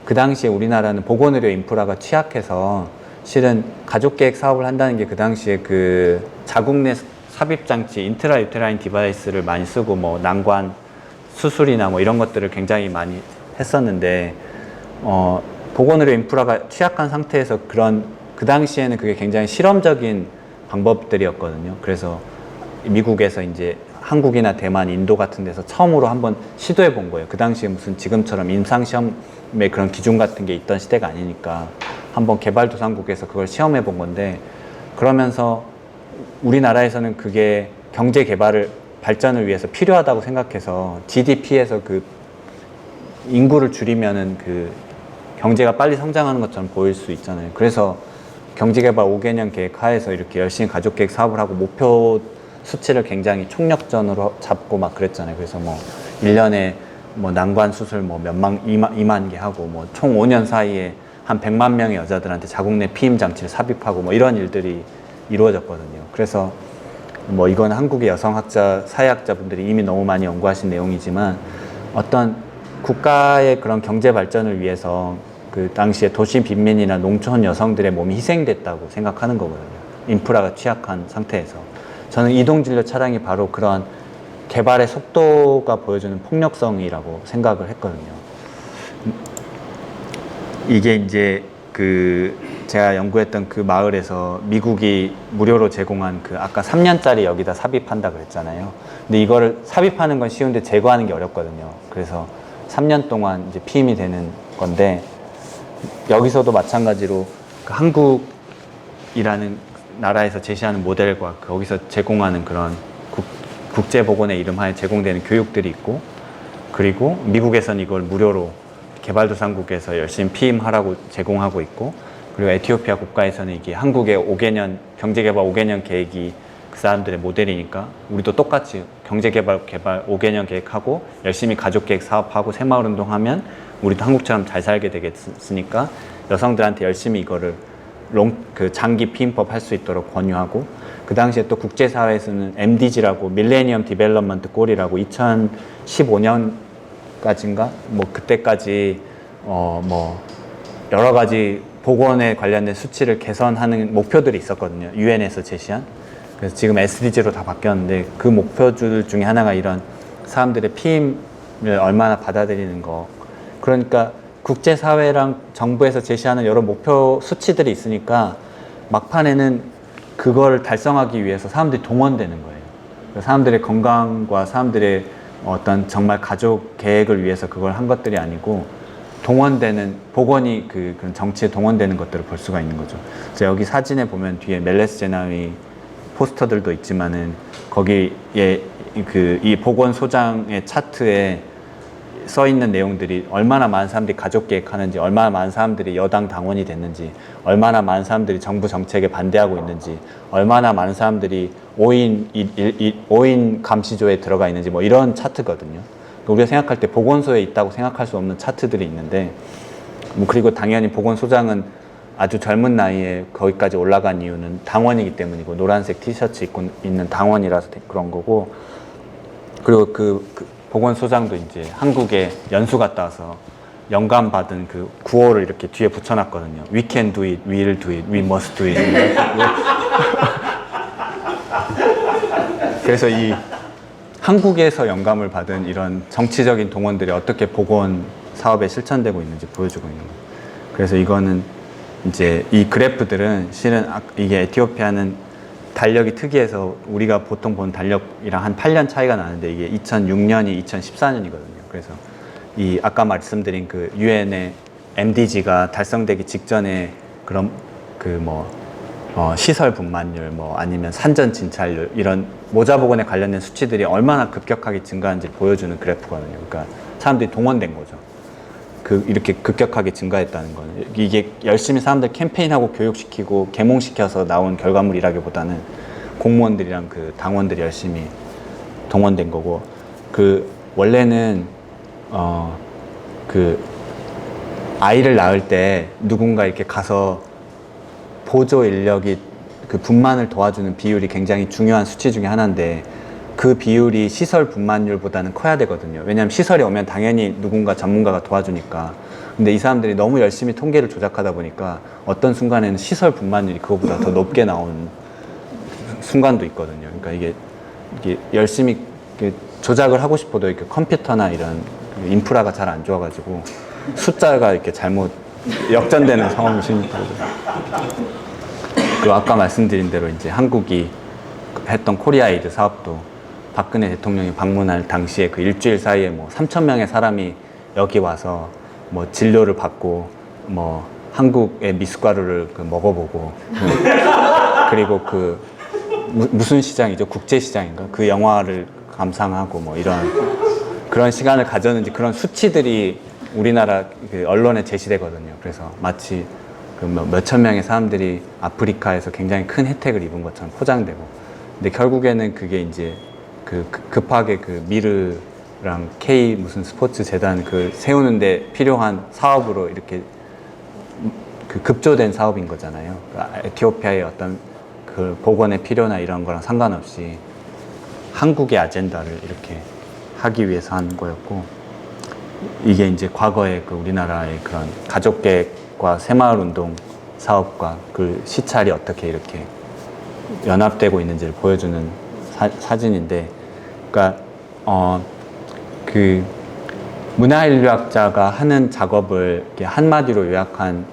그 당시에 우리나라는 보건의료 인프라가 취약해서 실은 가족계획 사업을 한다는 게 그 당시에 그 자궁 내 삽입장치, 인트라 유테라인 디바이스를 많이 쓰고 뭐 난관 수술이나 뭐 이런 것들을 굉장히 많이 했었는데, 보건의료 인프라가 취약한 상태에서 그 당시에는 그게 굉장히 실험적인 방법들이었거든요. 그래서 미국에서 이제 한국이나 대만, 인도 같은 데서 처음으로 한번 시도해 본 거예요. 그 당시에 무슨 지금처럼 임상시험의 그런 기준 같은 게 있던 시대가 아니니까 한번 개발도상국에서 그걸 시험해 본 건데, 그러면서 우리나라에서는 그게 경제 개발을 발전을 위해서 필요하다고 생각해서 GDP에서 그 인구를 줄이면은 그 경제가 빨리 성장하는 것처럼 보일 수 있잖아요. 그래서 경제개발 5개년 계획 하에서 이렇게 열심히 가족계획 사업을 하고 목표 수치를 굉장히 총력전으로 잡고 막 그랬잖아요. 그래서 뭐 1년에 뭐 난관 수술 뭐 몇만, 2만 개 하고 뭐 총 5년 사이에 한 100만 명의 여자들한테 자궁 내 피임 장치를 삽입하고 뭐 이런 일들이 이루어졌거든요. 그래서 뭐 이건 한국의 여성학자, 사회학자분들이 이미 너무 많이 연구하신 내용이지만, 어떤 국가의 그런 경제 발전을 위해서 그 당시에 도시 빈민이나 농촌 여성들의 몸이 희생됐다고 생각하는 거거든요. 인프라가 취약한 상태에서. 저는 이동진료 차량이 바로 그런 개발의 속도가 보여주는 폭력성이라고 생각을 했거든요. 이게 이제 그 제가 연구했던 그 마을에서 미국이 무료로 제공한 그 아까 3년짜리 여기다 삽입한다 그랬잖아요. 근데 이거를 삽입하는 건 쉬운데 제거하는 게 어렵거든요. 그래서 3년 동안 이제 피임이 되는 건데, 여기서도 마찬가지로 그 한국이라는 나라에서 제시하는 모델과 거기서 제공하는 그런 국제보건의 이름하에 제공되는 교육들이 있고, 그리고 미국에서는 이걸 무료로 개발도상국에서 열심히 피임하라고 제공하고 있고, 그리고 에티오피아 국가에서는 이게 한국의 5개년 경제개발 5개년 계획이 사람들의 모델이니까 우리도 똑같이 경제개발 5개년 계획하고 열심히 가족계획 사업하고 새마을운동하면 우리도 한국처럼 잘 살게 되겠으니까 여성들한테 열심히 이거를 장기 피임법 할 수 있도록 권유하고, 그 당시에 또 국제사회에서는 MDG라고 밀레니엄 디벨롭먼트 골이라고 2015년까지인가 뭐 그때까지 뭐 여러 가지 보건에 관련된 수치를 개선하는 목표들이 있었거든요. 유엔에서 제시한. 그래서 지금 SDG로 다 바뀌었는데 그 목표들 중에 하나가 이런 사람들의 피임을 얼마나 받아들이는 거. 그러니까 국제사회랑 정부에서 제시하는 여러 목표 수치들이 있으니까 막판에는 그걸 달성하기 위해서 사람들이 동원되는 거예요. 사람들의 건강과 사람들의 어떤 정말 가족 계획을 위해서 그걸 한 것들이 아니고 동원되는, 복원이 그런 정치에 동원되는 것들을 볼 수가 있는 거죠. 그래서 여기 사진에 보면 뒤에 멜레스 제나위 포스터들도 있지만은 거기에 이 보건소장의 차트에 써 있는 내용들이 얼마나 많은 사람들이 가족 계획하는지, 얼마나 많은 사람들이 여당 당원이 됐는지, 얼마나 많은 사람들이 정부 정책에 반대하고 있는지, 얼마나 많은 사람들이 5인 감시조에 들어가 있는지, 뭐 이런 차트거든요. 우리가 생각할 때 보건소에 있다고 생각할 수 없는 차트들이 있는데, 뭐 그리고 당연히 보건소장은 아주 젊은 나이에 거기까지 올라간 이유는 당원이기 때문이고, 노란색 티셔츠 입고 있는 당원이라서 그런 거고, 그리고 그 보건소장도 이제 한국에 연수 갔다 와서 영감 받은 그 구호를 이렇게 뒤에 붙여놨거든요. We can do it, we'll do it, we must do it. 그래서 이 한국에서 영감을 받은 이런 정치적인 동원들이 어떻게 보건 사업에 실천되고 있는지 보여주고 있는 거예요. 그래서 이거는 이제 이 그래프들은 실은 이게 에티오피아는 달력이 특이해서 우리가 보통 보는 달력이랑 한 8년 차이가 나는데 이게 2006년이 2014년이거든요. 그래서 이 아까 말씀드린 그 유엔의 MDG가 달성되기 직전에 그런 시설 분만율 뭐 아니면 산전 진찰률 이런 모자보건에 관련된 수치들이 얼마나 급격하게 증가한지 보여주는 그래프거든요. 그러니까 사람들이 동원된 거죠. 이렇게 급격하게 증가했다는 거는 이게 열심히 사람들 캠페인하고 교육시키고 계몽시켜서 나온 결과물이라기보다는 공무원들이랑 그 당원들이 열심히 동원된 거고, 원래는 아이를 낳을 때 누군가 이렇게 가서 보조 인력이 그 분만을 도와주는 비율이 굉장히 중요한 수치 중에 하나인데, 그 비율이 시설 분만율보다는 커야 되거든요. 왜냐하면 시설이 오면 당연히 누군가 전문가가 도와주니까. 근데 이 사람들이 너무 열심히 통계를 조작하다 보니까 어떤 순간에는 시설 분만율이 그거보다 더 높게 나오는 순간도 있거든요. 그러니까 이게 열심히 조작을 하고 싶어도 이렇게 컴퓨터나 이런 인프라가 잘 안 좋아가지고 숫자가 이렇게 잘못 역전되는 상황이 생기거든요. 그리고 아까 말씀드린 대로 이제 한국이 했던 코리아에이드 사업도 박근혜 대통령이 방문할 당시에 그 일주일 사이에 뭐 3,000명의 사람이 여기 와서 뭐 진료를 받고 뭐 한국의 미숫가루를 먹어보고 그리고 무슨 시장이죠? 국제시장인가? 그 영화를 감상하고 뭐 이런 그런 시간을 가졌는지 그런 수치들이 우리나라 그 언론에 제시되거든요. 그래서 마치 몇천 명의 사람들이 아프리카에서 굉장히 큰 혜택을 입은 것처럼 포장되고, 근데 결국에는 그게 이제 급하게 미르랑 K 무슨 스포츠 재단 세우는데 필요한 사업으로 이렇게 급조된 사업인 거잖아요. 그러니까 에티오피아의 어떤 보건의 필요나 이런 거랑 상관없이 한국의 아젠다를 이렇게 하기 위해서 한 거였고, 이게 이제 과거에 우리나라의 그런 가족계획과 새마을운동 사업과 시찰이 어떻게 이렇게 연합되고 있는지를 보여주는 사진인데, 그러니까 문화인류학자가 하는 작업을 이렇게 한마디로 요약한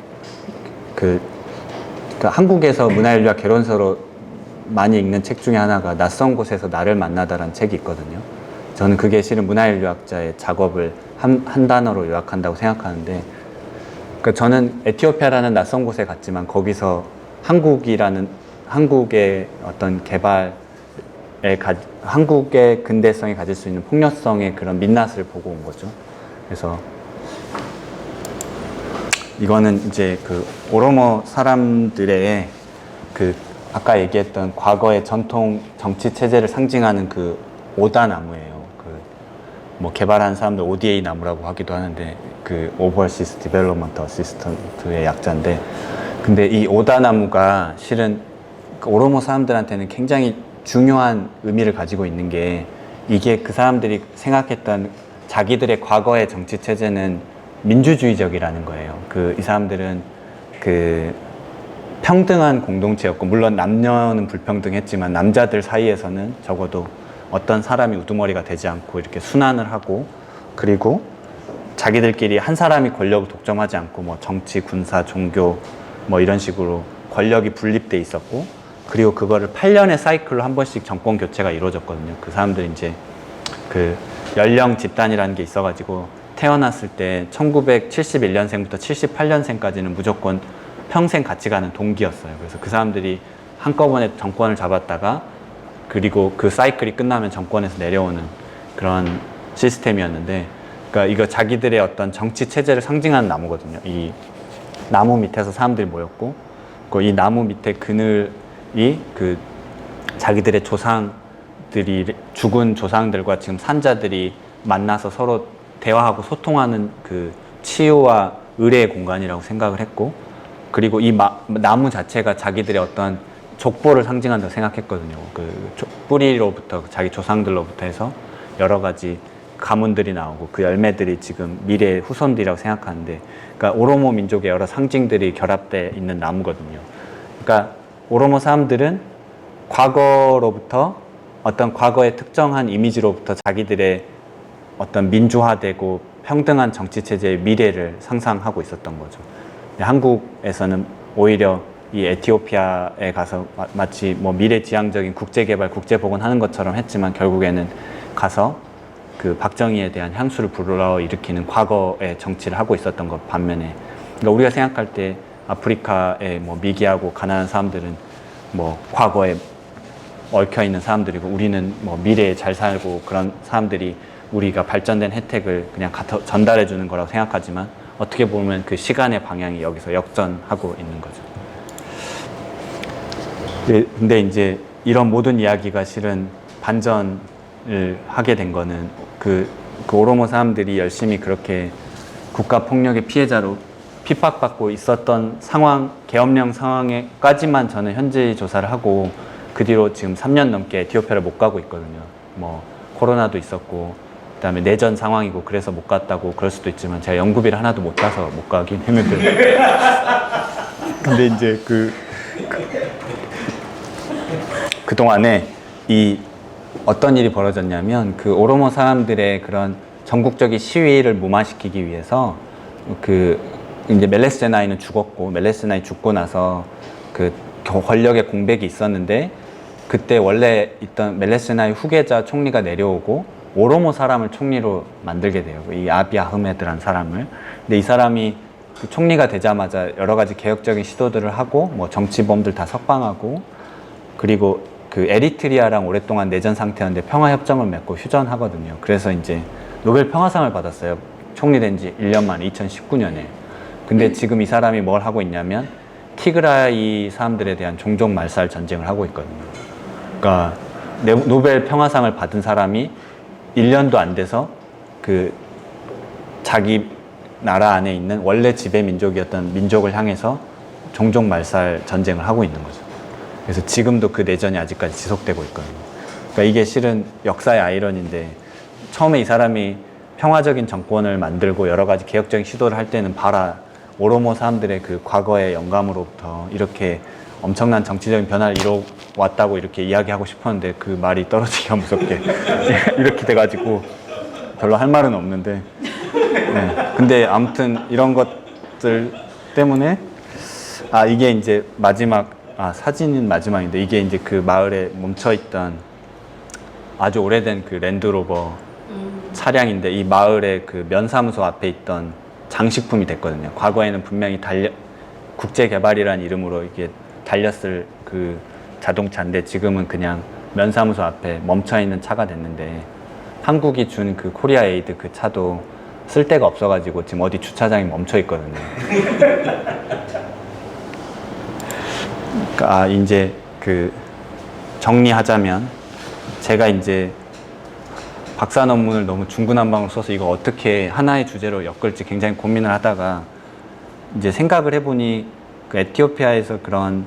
그러니까 한국에서 문화인류학 개론서로 많이 읽는 책 중에 하나가 낯선 곳에서 나를 만나다라는 책이 있거든요. 저는 그게 실은 문화인류학자의 작업을 한 단어로 요약한다고 생각하는데, 그러니까 저는 에티오피아라는 낯선 곳에 갔지만 거기서 한국의 어떤 한국의 근대성이 가질 수 있는 폭력성의 그런 민낯을 보고 온 거죠. 그래서 이거는 이제 오로모 사람들의 아까 얘기했던 과거의 전통 정치 체제를 상징하는 그 오다나무예요. 그 뭐 개발한 사람들 ODA 나무라고 하기도 하는데 그 Overseas Development Assistant의 약자인데, 근데 이 오다나무가 실은 그 오로모 사람들한테는 굉장히 중요한 의미를 가지고 있는 게, 이게 그 사람들이 생각했던 자기들의 과거의 정치 체제는 민주주의적이라는 거예요. 이 사람들은 그 평등한 공동체였고, 물론 남녀는 불평등했지만 남자들 사이에서는 적어도 어떤 사람이 우두머리가 되지 않고 이렇게 순환을 하고, 그리고 자기들끼리 한 사람이 권력을 독점하지 않고 뭐 정치, 군사, 종교 뭐 이런 식으로 권력이 분립돼 있었고, 그리고 그거를 8년의 사이클로 한 번씩 정권 교체가 이루어졌거든요. 그 사람들이 이제 그 연령 집단이라는 게 있어가지고 태어났을 때 1971년생부터 78년생까지는 무조건 평생 같이 가는 동기였어요. 그래서 그 사람들이 한꺼번에 정권을 잡았다가, 그리고 그 사이클이 끝나면 정권에서 내려오는 그런 시스템이었는데, 그러니까 이거 자기들의 어떤 정치 체제를 상징하는 나무거든요. 이 나무 밑에서 사람들이 모였고, 이 나무 밑에 그늘이 그 자기들의 조상들이, 죽은 조상들과 지금 산자들이 만나서 서로 대화하고 소통하는 그 치유와 의례의 공간이라고 생각을 했고, 그리고 이 나무 자체가 자기들의 어떤 족보를 상징한다고 생각했거든요. 그 뿌리로부터, 자기 조상들로부터 해서 여러 가지 가문들이 나오고, 그 열매들이 지금 미래의 후손들이라고 생각하는데, 그러니까 오로모 민족의 여러 상징들이 결합되어 있는 나무거든요. 그러니까 오로모 사람들은 과거로부터, 어떤 과거의 특정한 이미지로부터 자기들의 어떤 민주화되고 평등한 정치체제의 미래를 상상하고 있었던 거죠. 한국에서는 오히려 이 에티오피아에 가서 마치 뭐 미래지향적인 국제개발, 국제보건하는 것처럼 했지만, 결국에는 가서 그 박정희에 대한 향수를 불러일으키는 과거의 정치를 하고 있었던 것 반면에, 그러니까 우리가 생각할 때 아프리카의 뭐 미개하고 가난한 사람들은 뭐 과거에 얽혀 있는 사람들이고, 우리는 뭐 미래에 잘 살고 그런 사람들이 우리가 발전된 혜택을 그냥 전달해 주는 거라고 생각하지만, 어떻게 보면 그 시간의 방향이 여기서 역전하고 있는 거죠. 근데 이제 이런 모든 이야기가 실은 반전을 하게 된 거는 그 오로모 사람들이 열심히 그렇게 국가 폭력의 피해자로 핍박받고 있었던 상황, 계엄령 상황에까지만 저는 현지 조사를 하고, 그 뒤로 지금 3년 넘게 에티오피아를 못 가고 있거든요. 뭐 코로나도 있었고, 그다음에 내전 상황이고 그래서 못 갔다고 그럴 수도 있지만, 제가 연구비를 하나도 못 따서 못 가긴 했는데 근데 이제 그동안에 이 어떤 일이 벌어졌냐면, 그 오로모 사람들의 그런 전국적인 시위를 무마시키기 위해서 이제 멜레스 제나이는 죽었고, 멜레스 제나이 죽고 나서 그 권력의 공백이 있었는데, 그때 원래 있던 멜레스 제나이 후계자 총리가 내려오고 오로모 사람을 총리로 만들게 돼요. 이 아비 아흐메드라는 사람을. 근데 이 사람이 그 총리가 되자마자 여러 가지 개혁적인 시도들을 하고, 뭐 정치범들 다 석방하고, 그리고 그 에리트리아랑 오랫동안 내전 상태였는데 평화협정을 맺고 휴전하거든요. 그래서 이제 노벨 평화상을 받았어요. 총리 된 지 1년 만에 2019년에. 근데 지금 이 사람이 뭘 하고 있냐면, 티그라이 사람들에 대한 종족 말살 전쟁을 하고 있거든요. 그러니까 노벨 평화상을 받은 사람이 1년도 안 돼서 그 자기 나라 안에 있는 원래 지배 민족이었던 민족을 향해서 종족 말살 전쟁을 하고 있는 거죠. 그래서 지금도 그 내전이 아직까지 지속되고 있거든요. 그러니까 이게 실은 역사의 아이러니인데, 처음에 이 사람이 평화적인 정권을 만들고 여러 가지 개혁적인 시도를 할 때는 봐라, 오로모 사람들의 그 과거의 영감으로부터 이렇게 엄청난 정치적인 변화를 이뤄왔다고 이렇게 이야기하고 싶었는데, 그 말이 떨어지기가 무섭게 이렇게 돼가지고 별로 할 말은 없는데, 네. 근데 아무튼 이런 것들 때문에, 이게 이제 마지막, 사진은 마지막인데, 이게 이제 그 마을에 멈춰있던 아주 오래된 그 랜드로버 차량인데, 이 마을의 그 면사무소 앞에 있던 장식품이 됐거든요. 과거에는 분명히 국제개발이라는 이름으로 이게 달렸을 그 자동차인데, 지금은 그냥 면사무소 앞에 멈춰있는 차가 됐는데, 한국이 준 그 코리아 에이드 그 차도 쓸 데가 없어가지고 지금 어디 주차장에 멈춰있거든요. 그러니까 이제 그 정리하자면 제가 이제 박사 논문을 너무 중구난방으로 써서 이거 어떻게 하나의 주제로 엮을지 굉장히 고민을 하다가 이제 생각을 해보니 그 에티오피아에서 그런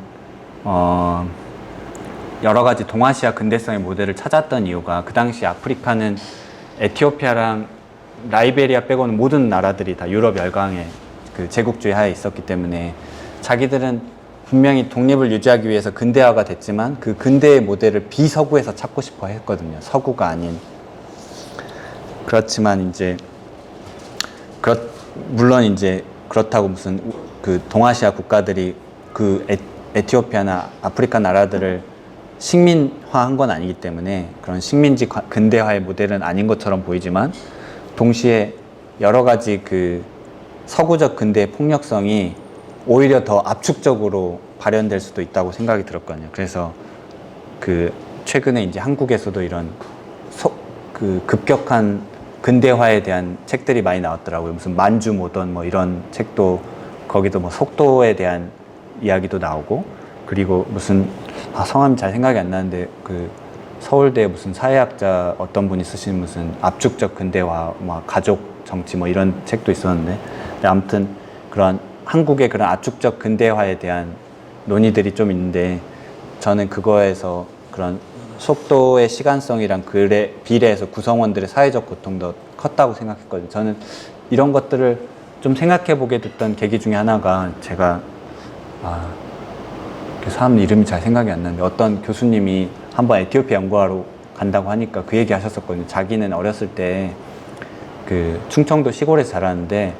여러 가지 동아시아 근대성의 모델을 찾았던 이유가 그 당시 아프리카는 에티오피아랑 라이베리아 빼고는 모든 나라들이 다 유럽 열강의 그 제국주의 하에 있었기 때문에 자기들은 분명히 독립을 유지하기 위해서 근대화가 됐지만 그 근대의 모델을 비서구에서 찾고 싶어 했거든요. 서구가 아닌. 그렇지만 이제 물론 이제 그렇다고 무슨 그 동아시아 국가들이 그 에티오피아나 아프리카 나라들을 식민화한 건 아니기 때문에 그런 식민지 근대화의 모델은 아닌 것처럼 보이지만 동시에 여러 가지 그 서구적 근대의 폭력성이 오히려 더 압축적으로 발현될 수도 있다고 생각이 들었거든요. 그래서 그 최근에 이제 한국에서도 이런 그 급격한 근대화에 대한 책들이 많이 나왔더라고요. 무슨 만주 모던 뭐 이런 책도 거기도 뭐 속도에 대한 이야기도 나오고 그리고 무슨 성함이 잘 생각이 안 나는데 그 서울대 무슨 사회학자 어떤 분이 쓰신 무슨 압축적 근대화 뭐 가족 정치 뭐 이런 책도 있었는데 근데 아무튼 그런 한국의 그런 압축적 근대화에 대한 논의들이 좀 있는데 저는 그거에서 그런 속도의 시간성이랑 글에 비례해서 구성원들의 사회적 고통도 컸다고 생각했거든요. 저는 이런 것들을 좀 생각해 보게 됐던 계기 중에 하나가 제가 그 사람 이름이 잘 생각이 안 나는데 어떤 교수님이 한번 에티오피아 연구하러 간다고 하니까 그 얘기 하셨었거든요. 자기는 어렸을 때 그 충청도 시골에서 자랐는데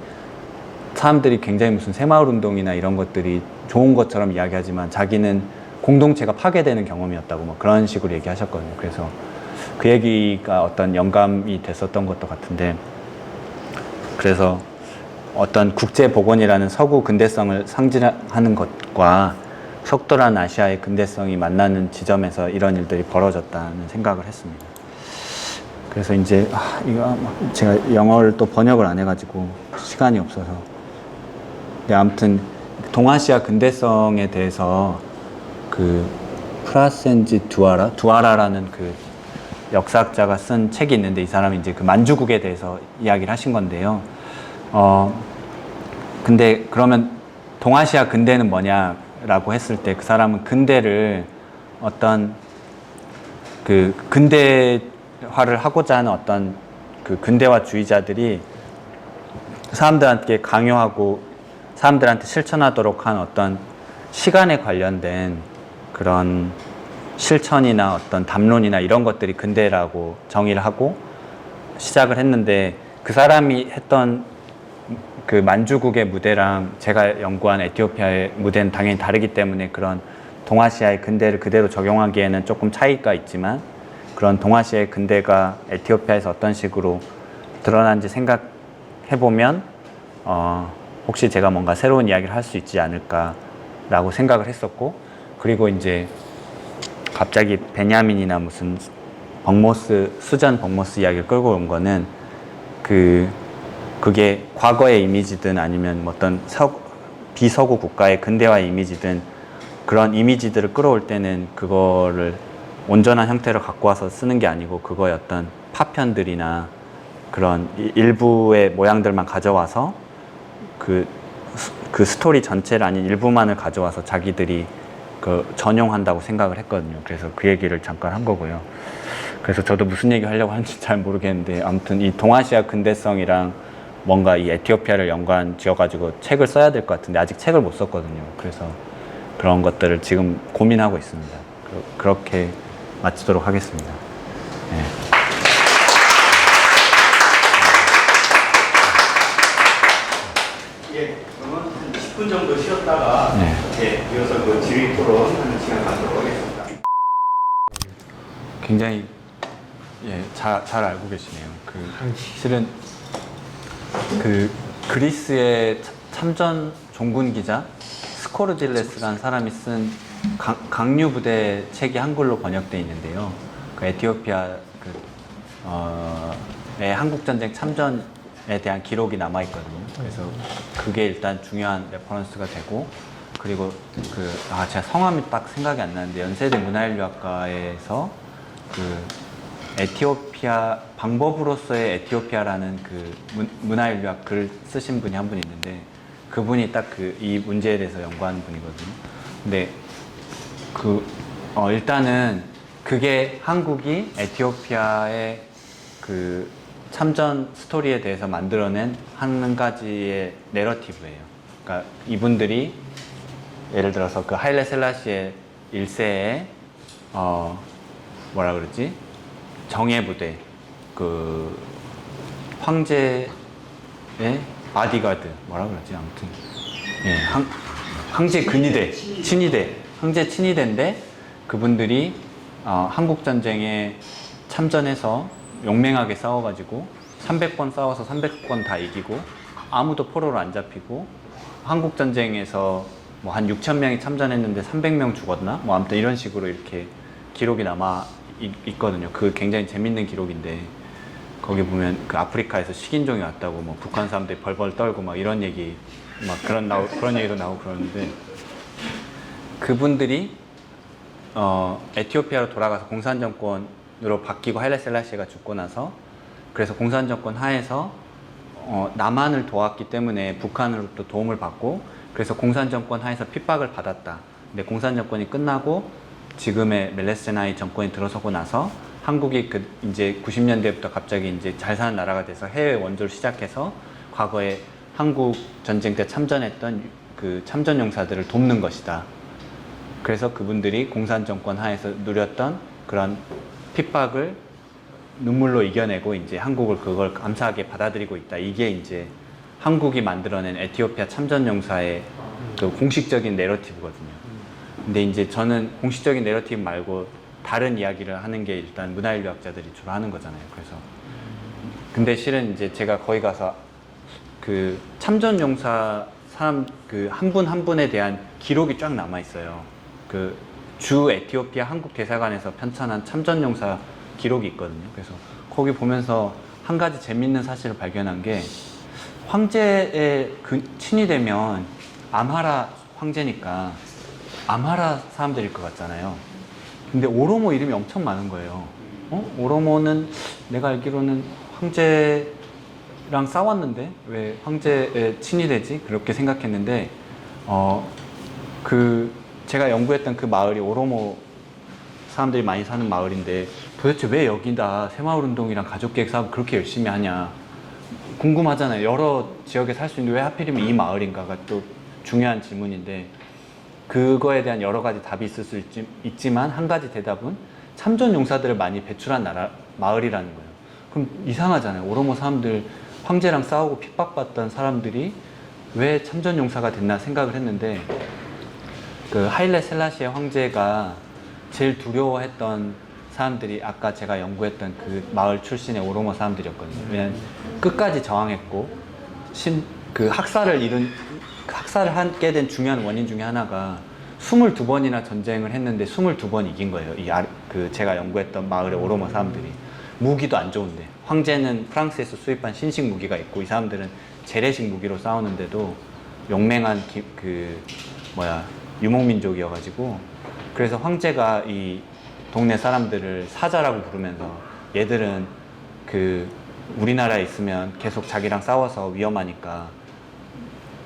사람들이 굉장히 무슨 새마을 운동이나 이런 것들이 좋은 것처럼 이야기하지만 자기는 공동체가 파괴되는 경험이었다고 뭐 그런 식으로 얘기하셨거든요. 그래서 그 얘기가 어떤 영감이 됐었던 것도 같은데 그래서 어떤 국제복원이라는 서구 근대성을 상징하는 것과 속도라는 아시아의 근대성이 만나는 지점에서 이런 일들이 벌어졌다는 생각을 했습니다. 그래서 이제 이거 제가 영어를 또 번역을 안 해가지고 시간이 없어서 근데 아무튼 동아시아 근대성에 대해서 그 프라센지 두아라라는 그 역사학자가 쓴 책이 있는데 이 사람이 이제 그 만주국에 대해서 이야기를 하신 건데요. 근데 그러면 동아시아 근대는 뭐냐라고 했을 때 그 사람은 근대를 어떤 그 근대화를 하고자 하는 어떤 그 근대화주의자들이 사람들한테 강요하고 사람들한테 실천하도록 한 어떤 시간에 관련된 그런 실천이나 어떤 담론이나 이런 것들이 근대라고 정의를 하고 시작을 했는데 그 사람이 했던 그 만주국의 무대랑 제가 연구한 에티오피아의 무대는 당연히 다르기 때문에 그런 동아시아의 근대를 그대로 적용하기에는 조금 차이가 있지만 그런 동아시아의 근대가 에티오피아에서 어떤 식으로 드러난지 생각해보면 혹시 제가 뭔가 새로운 이야기를 할 수 있지 않을까라고 생각을 했었고 그리고 이제 갑자기 베냐민이나 무슨 수전 벅모스 이야기를 끌고 온 거는 그게 과거의 이미지든 아니면 어떤 비서구 국가의 근대화의 이미지든 그런 이미지들을 끌어올 때는 그거를 온전한 형태로 갖고 와서 쓰는 게 아니고 그거의 어떤 파편들이나 그런 일부의 모양들만 가져와서 그 스토리 전체를 아닌 일부만을 가져와서 자기들이 그 전용한다고 생각을 했거든요. 그래서 그 얘기를 잠깐 한 거고요. 그래서 저도 무슨 얘기 하려고 하는지 잘 모르겠는데 아무튼 이 동아시아 근대성이랑 뭔가 이 에티오피아를 연관 지어가지고 책을 써야 될 것 같은데 아직 책을 못 썼거든요. 그래서 그런 것들을 지금 고민하고 있습니다. 그렇게 마치도록 하겠습니다. 네. 예, 그러면 한 10분 정도 쉬었다가 네. 이어서 그 질의 토론하는 시간 갖도록 하겠습니다. 굉장히 잘 알고 계시네요. 실은 그리스의 참전 종군 기자 스코르질레스라는 사람이 쓴 강류 부대 책이 한글로 번역되어 있는데요. 그 에티오피아 한국 전쟁 참전에 대한 기록이 남아 있거든요. 그래서 그게 일단 중요한 레퍼런스가 되고 그리고 제가 성함이 딱 생각이 안 나는데 연세대 문화인류학과에서 에티오피아 방법으로서의 에티오피아라는 문화인류학 글 쓰신 분이 한 분 있는데 그분이 딱 이 문제에 대해서 연구하는 분이거든요. 근데 일단은 그게 한국이 에티오피아의 참전 스토리에 대해서 만들어낸 한 가지의 내러티브예요. 그러니까 이분들이 예를 들어서 하일레 셀라시의 1세의 뭐라 그러지? 정예부대 황제의 바디가드 뭐라 그러지? 아무튼 예, 황제 근위대, 친위대, 황제 친위대인데 그분들이 한국 전쟁에 참전해서 용맹하게 싸워가지고 300번 싸워서 300번 다 이기고 아무도 포로로 안 잡히고 한국 전쟁에서 뭐 한 6천 명이 참전했는데 300명 죽었나? 뭐 아무튼 이런 식으로 이렇게 기록이 남아 있거든요. 굉장히 재밌는 기록인데 거기 보면 아프리카에서 식인종이 왔다고 뭐 북한 사람들이 벌벌 떨고 막 이런 얘기 막 그런 얘기도 나오고 그러는데 그분들이 에티오피아로 돌아가서 공산정권으로 바뀌고 하일레 셀라시가 죽고 나서 그래서 공산정권 하에서 남한을 도왔기 때문에 북한으로부터 도움을 받고 그래서 공산정권 하에서 핍박을 받았다. 근데 공산정권이 끝나고 지금의 멜레스 제나이 정권이 들어서고 나서 한국이 이제 90년대부터 갑자기 이제 잘 사는 나라가 돼서 해외 원조를 시작해서 과거에 한국 전쟁 때 참전했던 참전 용사들을 돕는 것이다. 그래서 그분들이 공산정권 하에서 누렸던 그런 핍박을 눈물로 이겨내고 이제 한국을 그걸 감사하게 받아들이고 있다. 이게 이제 한국이 만들어낸 에티오피아 참전 용사의 공식적인 내러티브거든요. 근데 이제 저는 공식적인 내러티브 말고 다른 이야기를 하는 게 일단 문화인류학자들이 주로 하는 거잖아요. 그래서 근데 실은 이제 제가 거기 가서 참전 용사 사람 한 분 한 분에 대한 기록이 쫙 남아 있어요. 주 에티오피아 한국 대사관에서 편찬한 참전 용사 기록이 있거든요. 그래서 거기 보면서 한 가지 재밌는 사실을 발견한 게 황제의 친이 되면 암하라 황제니까 암하라 사람들일 것 같잖아요. 근데 오로모 이름이 엄청 많은 거예요. 오로모는 내가 알기로는 황제랑 싸웠는데 왜 황제의 친이 되지? 그렇게 생각했는데 제가 연구했던 그 마을이 오로모 사람들이 많이 사는 마을인데 도대체 왜 여기다 새마을운동이랑 가족계획 사업 그렇게 열심히 하냐 궁금하잖아요. 여러 지역에 살 수 있는데 왜 하필이면 이 마을인가가 또 중요한 질문인데 그거에 대한 여러 가지 답이 있을 수 있지만 한 가지 대답은 참전 용사들을 많이 배출한 마을이라는 거예요. 그럼 이상하잖아요. 오로모 사람들 황제랑 싸우고 핍박받던 사람들이 왜 참전 용사가 됐나 생각을 했는데 하일레 셀라시의 황제가 제일 두려워했던 사람들이 아까 제가 연구했던 마을 출신의 오로모 사람들이었거든요. 왜냐면 끝까지 저항했고 학살을 하게 된 중요한 원인 중에 하나가 22번이나 전쟁을 했는데 22번 이긴 거예요. 제가 연구했던 마을의 오로모 사람들이. 무기도 안 좋은데. 황제는 프랑스에서 수입한 신식 무기가 있고 이 사람들은 재래식 무기로 싸우는데도 용맹한 유목민족이어가지고 그래서 황제가 이 동네 사람들을 사자라고 부르면서 얘들은 우리나라에 있으면 계속 자기랑 싸워서 위험하니까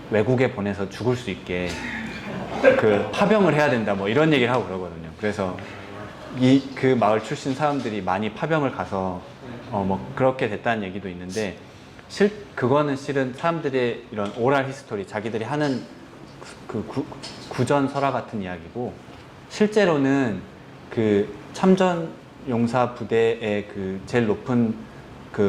외국에 보내서 죽을 수 있게 파병을 해야 된다 뭐 이런 얘기를 하고 그러거든요. 그래서 그 마을 출신 사람들이 많이 파병을 가서 뭐 그렇게 됐다는 얘기도 있는데 그거는 실은 사람들의 이런 오랄 히스토리 자기들이 하는 구전 설화 같은 이야기고 실제로는 참전 용사 부대의 제일 높은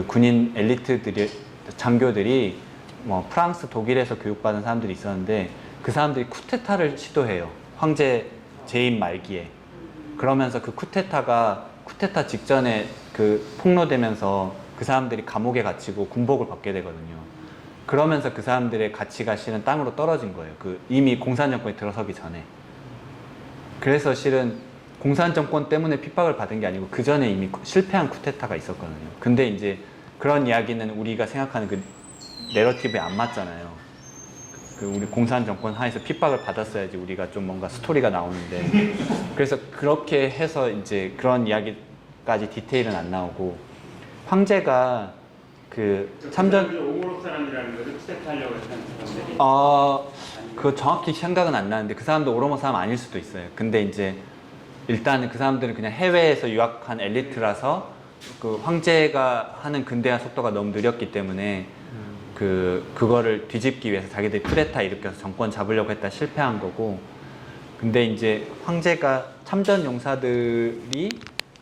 군인 엘리트들이 장교들이 뭐 프랑스, 독일에서 교육받은 사람들이 있었는데 그 사람들이 쿠데타를 시도해요. 황제 재임 말기에. 그러면서 쿠데타 직전에 폭로되면서 그 사람들이 감옥에 갇히고 군복을 벗게 되거든요. 그러면서 그 사람들의 가치가 실은 땅으로 떨어진 거예요. 이미 공산정권이 들어서기 전에. 그래서 실은 공산정권 때문에 핍박을 받은 게 아니고 그 전에 이미 실패한 쿠데타가 있었거든요. 근데 이제 그런 이야기는 우리가 생각하는 내러티브에 안 맞잖아요. 그 우리 공산 정권 하에서 핍박을 받았어야지 우리가 좀 뭔가 스토리가 나오는데 그래서 그렇게 해서 이제 그런 이야기까지 디테일은 안 나오고 황제가 그 참전 오모로 사람이라는 것을 추적하려고 했던 사람들이 그 정확히 생각은 안 나는데 그 사람도 오로모 사람 아닐 수도 있어요. 근데 이제 일단은 그 사람들은 그냥 해외에서 유학한 엘리트라서 그 황제가 하는 근대화 속도가 너무 느렸기 때문에 그거를 뒤집기 위해서 자기들이 쿠데타 일으켜서 정권 잡으려고 했다 실패한 거고, 근데 이제 황제가 참전 용사들이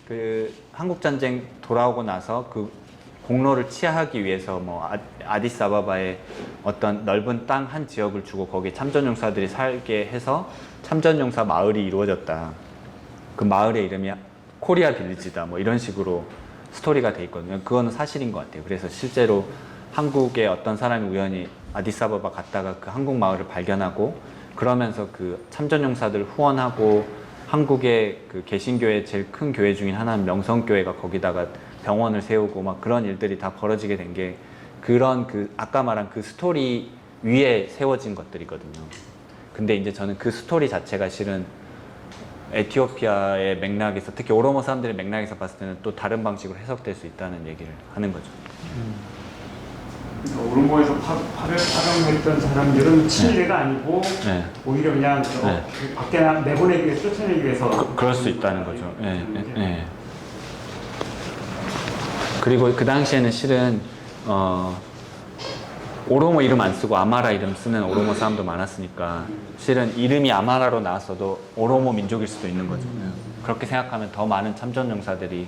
그 한국 전쟁 돌아오고 나서 그 공로를 치하하기 위해서 뭐 아디스아바바에 어떤 넓은 땅 한 지역을 주고 거기에 참전 용사들이 살게 해서 참전 용사 마을이 이루어졌다. 그 마을의 이름이 코리아 빌리지다. 뭐 이런 식으로 스토리가 돼 있거든요. 그거는 사실인 것 같아요. 그래서 실제로 한국에 어떤 사람이 우연히 아디스아바바 갔다가 그 한국 마을을 발견하고 그러면서 그 참전 용사들 후원하고 한국의 그 개신교의 제일 큰 교회 중인 하나는 명성교회가 거기다가 병원을 세우고 막 그런 일들이 다 벌어지게 된 게 그런 그 아까 말한 그 스토리 위에 세워진 것들이거든요. 근데 이제 저는 그 스토리 자체가 실은 에티오피아의 맥락에서 특히 오로모 사람들의 맥락에서 봤을 때는 또 다른 방식으로 해석될 수 있다는 얘기를 하는 거죠. 오르모에서 파병했던 사람들은 친일가 아니고 네. 오히려 그냥 네. 밖에 내보내기 위해서 쫓아내기 위해서 그럴 수 있다는 거죠. 예. 그리고 그 당시에는 실은 오로모 이름 안 쓰고 아마라 이름 쓰는 오로모 사람도 많았으니까 실은 이름이 아마라로 나왔어도 오로모 민족일 수도 있는 거죠. 그렇게 생각하면 더 많은 참전 용사들이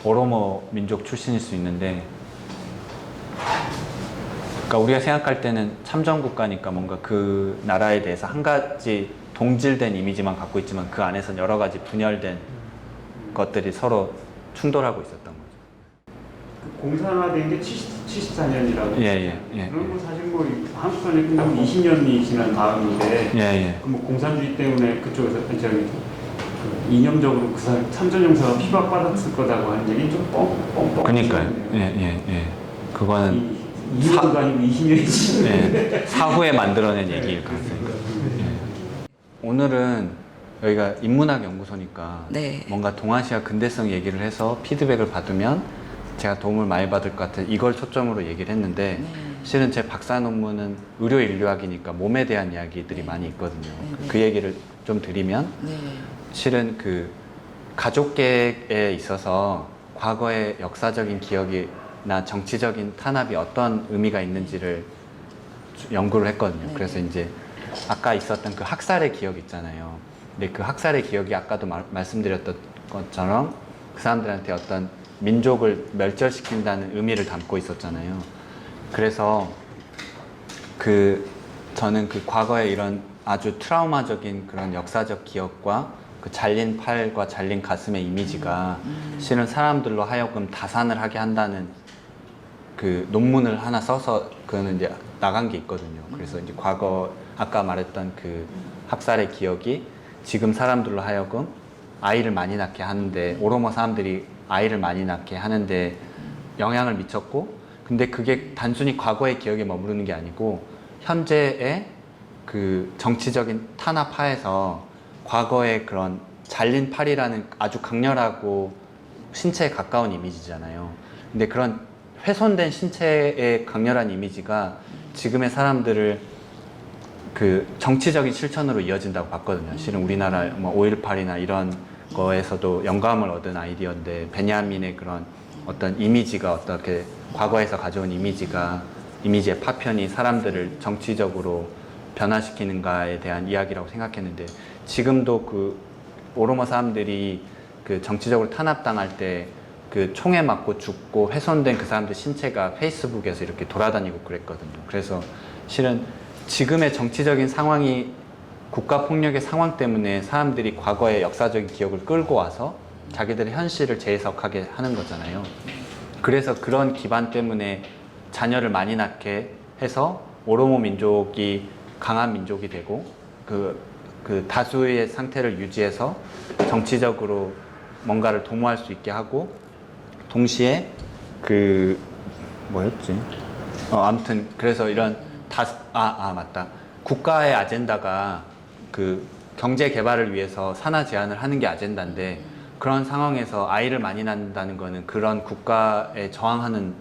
오로모 민족 출신일 수 있는데, 그러니까 우리가 생각할 때는 참전 국가니까 뭔가 그 나라에 대해서 한 가지 동질된 이미지만 갖고 있지만 그 안에서 여러 가지 분열된 것들이 서로 충돌하고 있었던 거죠. 공산화된 게 74년이라고. 예. 그리고 사실 뭐 한국전쟁 끝나고 20년이 지난 다음인데, 예. 뭐 공산주의 때문에 그쪽에서 저기 이념적으로 그 사람 참전용사가 피박받았을 거다고 하는 얘기는 좀 뻥뻥. 그니까요. 예. 그거는 2년도 아니고 20년이지. 예, 사후에 만들어낸 얘기일 가능성이 있어요. 오늘은 여기가 인문학 연구소니까 네. 뭔가 동아시아 근대성 얘기를 해서 피드백을 받으면 제가 도움을 많이 받을 것 같아요. 이걸 초점으로 얘기를 했는데 네. 실은 제 박사 논문은 의료 인류학이니까 몸에 대한 이야기들이 많이 있거든요. 네. 그 얘기를 좀 드리면 네. 실은 그 가족계에 있어서 과거의 역사적인 기억이나 정치적인 탄압이 어떤 의미가 있는지를 연구를 했거든요. 네. 그래서 이제 아까 있었던 그 학살의 기억 있잖아요. 근데 그 학살의 기억이 아까도 말씀드렸던 것처럼 그 사람들한테 어떤 민족을 멸절시킨다는 의미를 담고 있었잖아요. 그래서 저는 그 과거에 이런 아주 트라우마적인 그런 역사적 기억과 그 잘린 팔과 잘린 가슴의 이미지가 실은 사람들로 하여금 다산을 하게 한다는 그 논문을 하나 써서 그거는 이제 나간 게 있거든요. 그래서 이제 과거 아까 말했던 그 학살의 기억이 지금 사람들로 하여금 아이를 많이 낳게 하는데, 오로모 사람들이 아이를 많이 낳게 하는데 영향을 미쳤고, 근데 그게 단순히 과거의 기억에 머무르는 게 아니고 현재의 그 정치적인 탄압 하에서 과거의 그런 잘린 팔이라는 아주 강렬하고 신체에 가까운 이미지잖아요. 근데 그런 훼손된 신체의 강렬한 이미지가 지금의 사람들을 그 정치적인 실천으로 이어진다고 봤거든요. 실은 우리나라 뭐 5.18이나 이런 거에서도 영감을 얻은 아이디어인데, 베냐민의 그런 어떤 이미지가 어떻게 과거에서 가져온 이미지의 파편이 사람들을 정치적으로 변화시키는가에 대한 이야기라고 생각했는데, 지금도 그 오로모 사람들이 그 정치적으로 탄압당할 때 그 총에 맞고 죽고 훼손된 그 사람들 신체가 페이스북에서 이렇게 돌아다니고 그랬거든요. 그래서 실은 지금의 정치적인 상황이 국가폭력의 상황 때문에 사람들이 과거의 역사적인 기억을 끌고 와서 자기들의 현실을 재해석하게 하는 거잖아요. 그래서 그런 기반 때문에 자녀를 많이 낳게 해서 오로모 민족이 강한 민족이 되고 그 다수의 상태를 유지해서 정치적으로 뭔가를 도모할 수 있게 하고, 동시에 뭐였지? 아무튼 그래서 이런 맞다. 국가의 아젠다가 그 경제 개발을 위해서 산하 제한을 하는 게 아젠다인데 그런 상황에서 아이를 많이 낳는다는 거는 그런 국가에 저항하는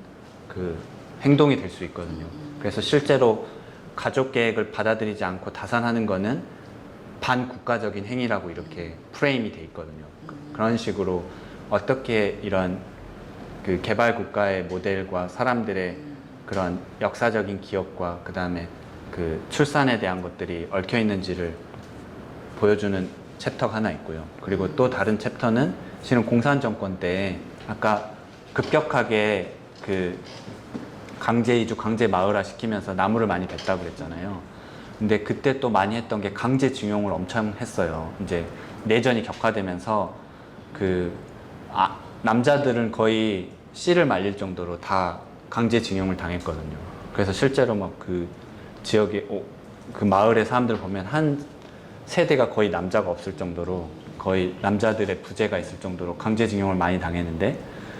그 행동이 될 수 있거든요. 그래서 실제로 가족 계획을 받아들이지 않고 다산하는 거는 반국가적인 행위라고 이렇게 프레임이 돼 있거든요. 그런 식으로 어떻게 이런 그 개발 국가의 모델과 사람들의 그런 역사적인 기억과 그 다음에 그 출산에 대한 것들이 얽혀 있는지를 보여주는 챕터가 하나 있고요. 그리고 또 다른 챕터는 실은 공산 정권 때 아까 급격하게 그 강제 이주, 강제 마을화 시키면서 나무를 많이 뱉다고 그랬잖아요. 근데 그때 또 많이 했던 게 강제징용을 엄청 했어요. 이제 내전이 격화되면서 남자들은 거의 씨를 말릴 정도로 다 강제징용을 당했거든요. 그래서 실제로 막 그 지역에 그 마을의 사람들 보면 한 세대가 거의 남자가 없을 정도로 거의 남자들의 부재가 있을 정도로 강제징용을 많이 당했는데,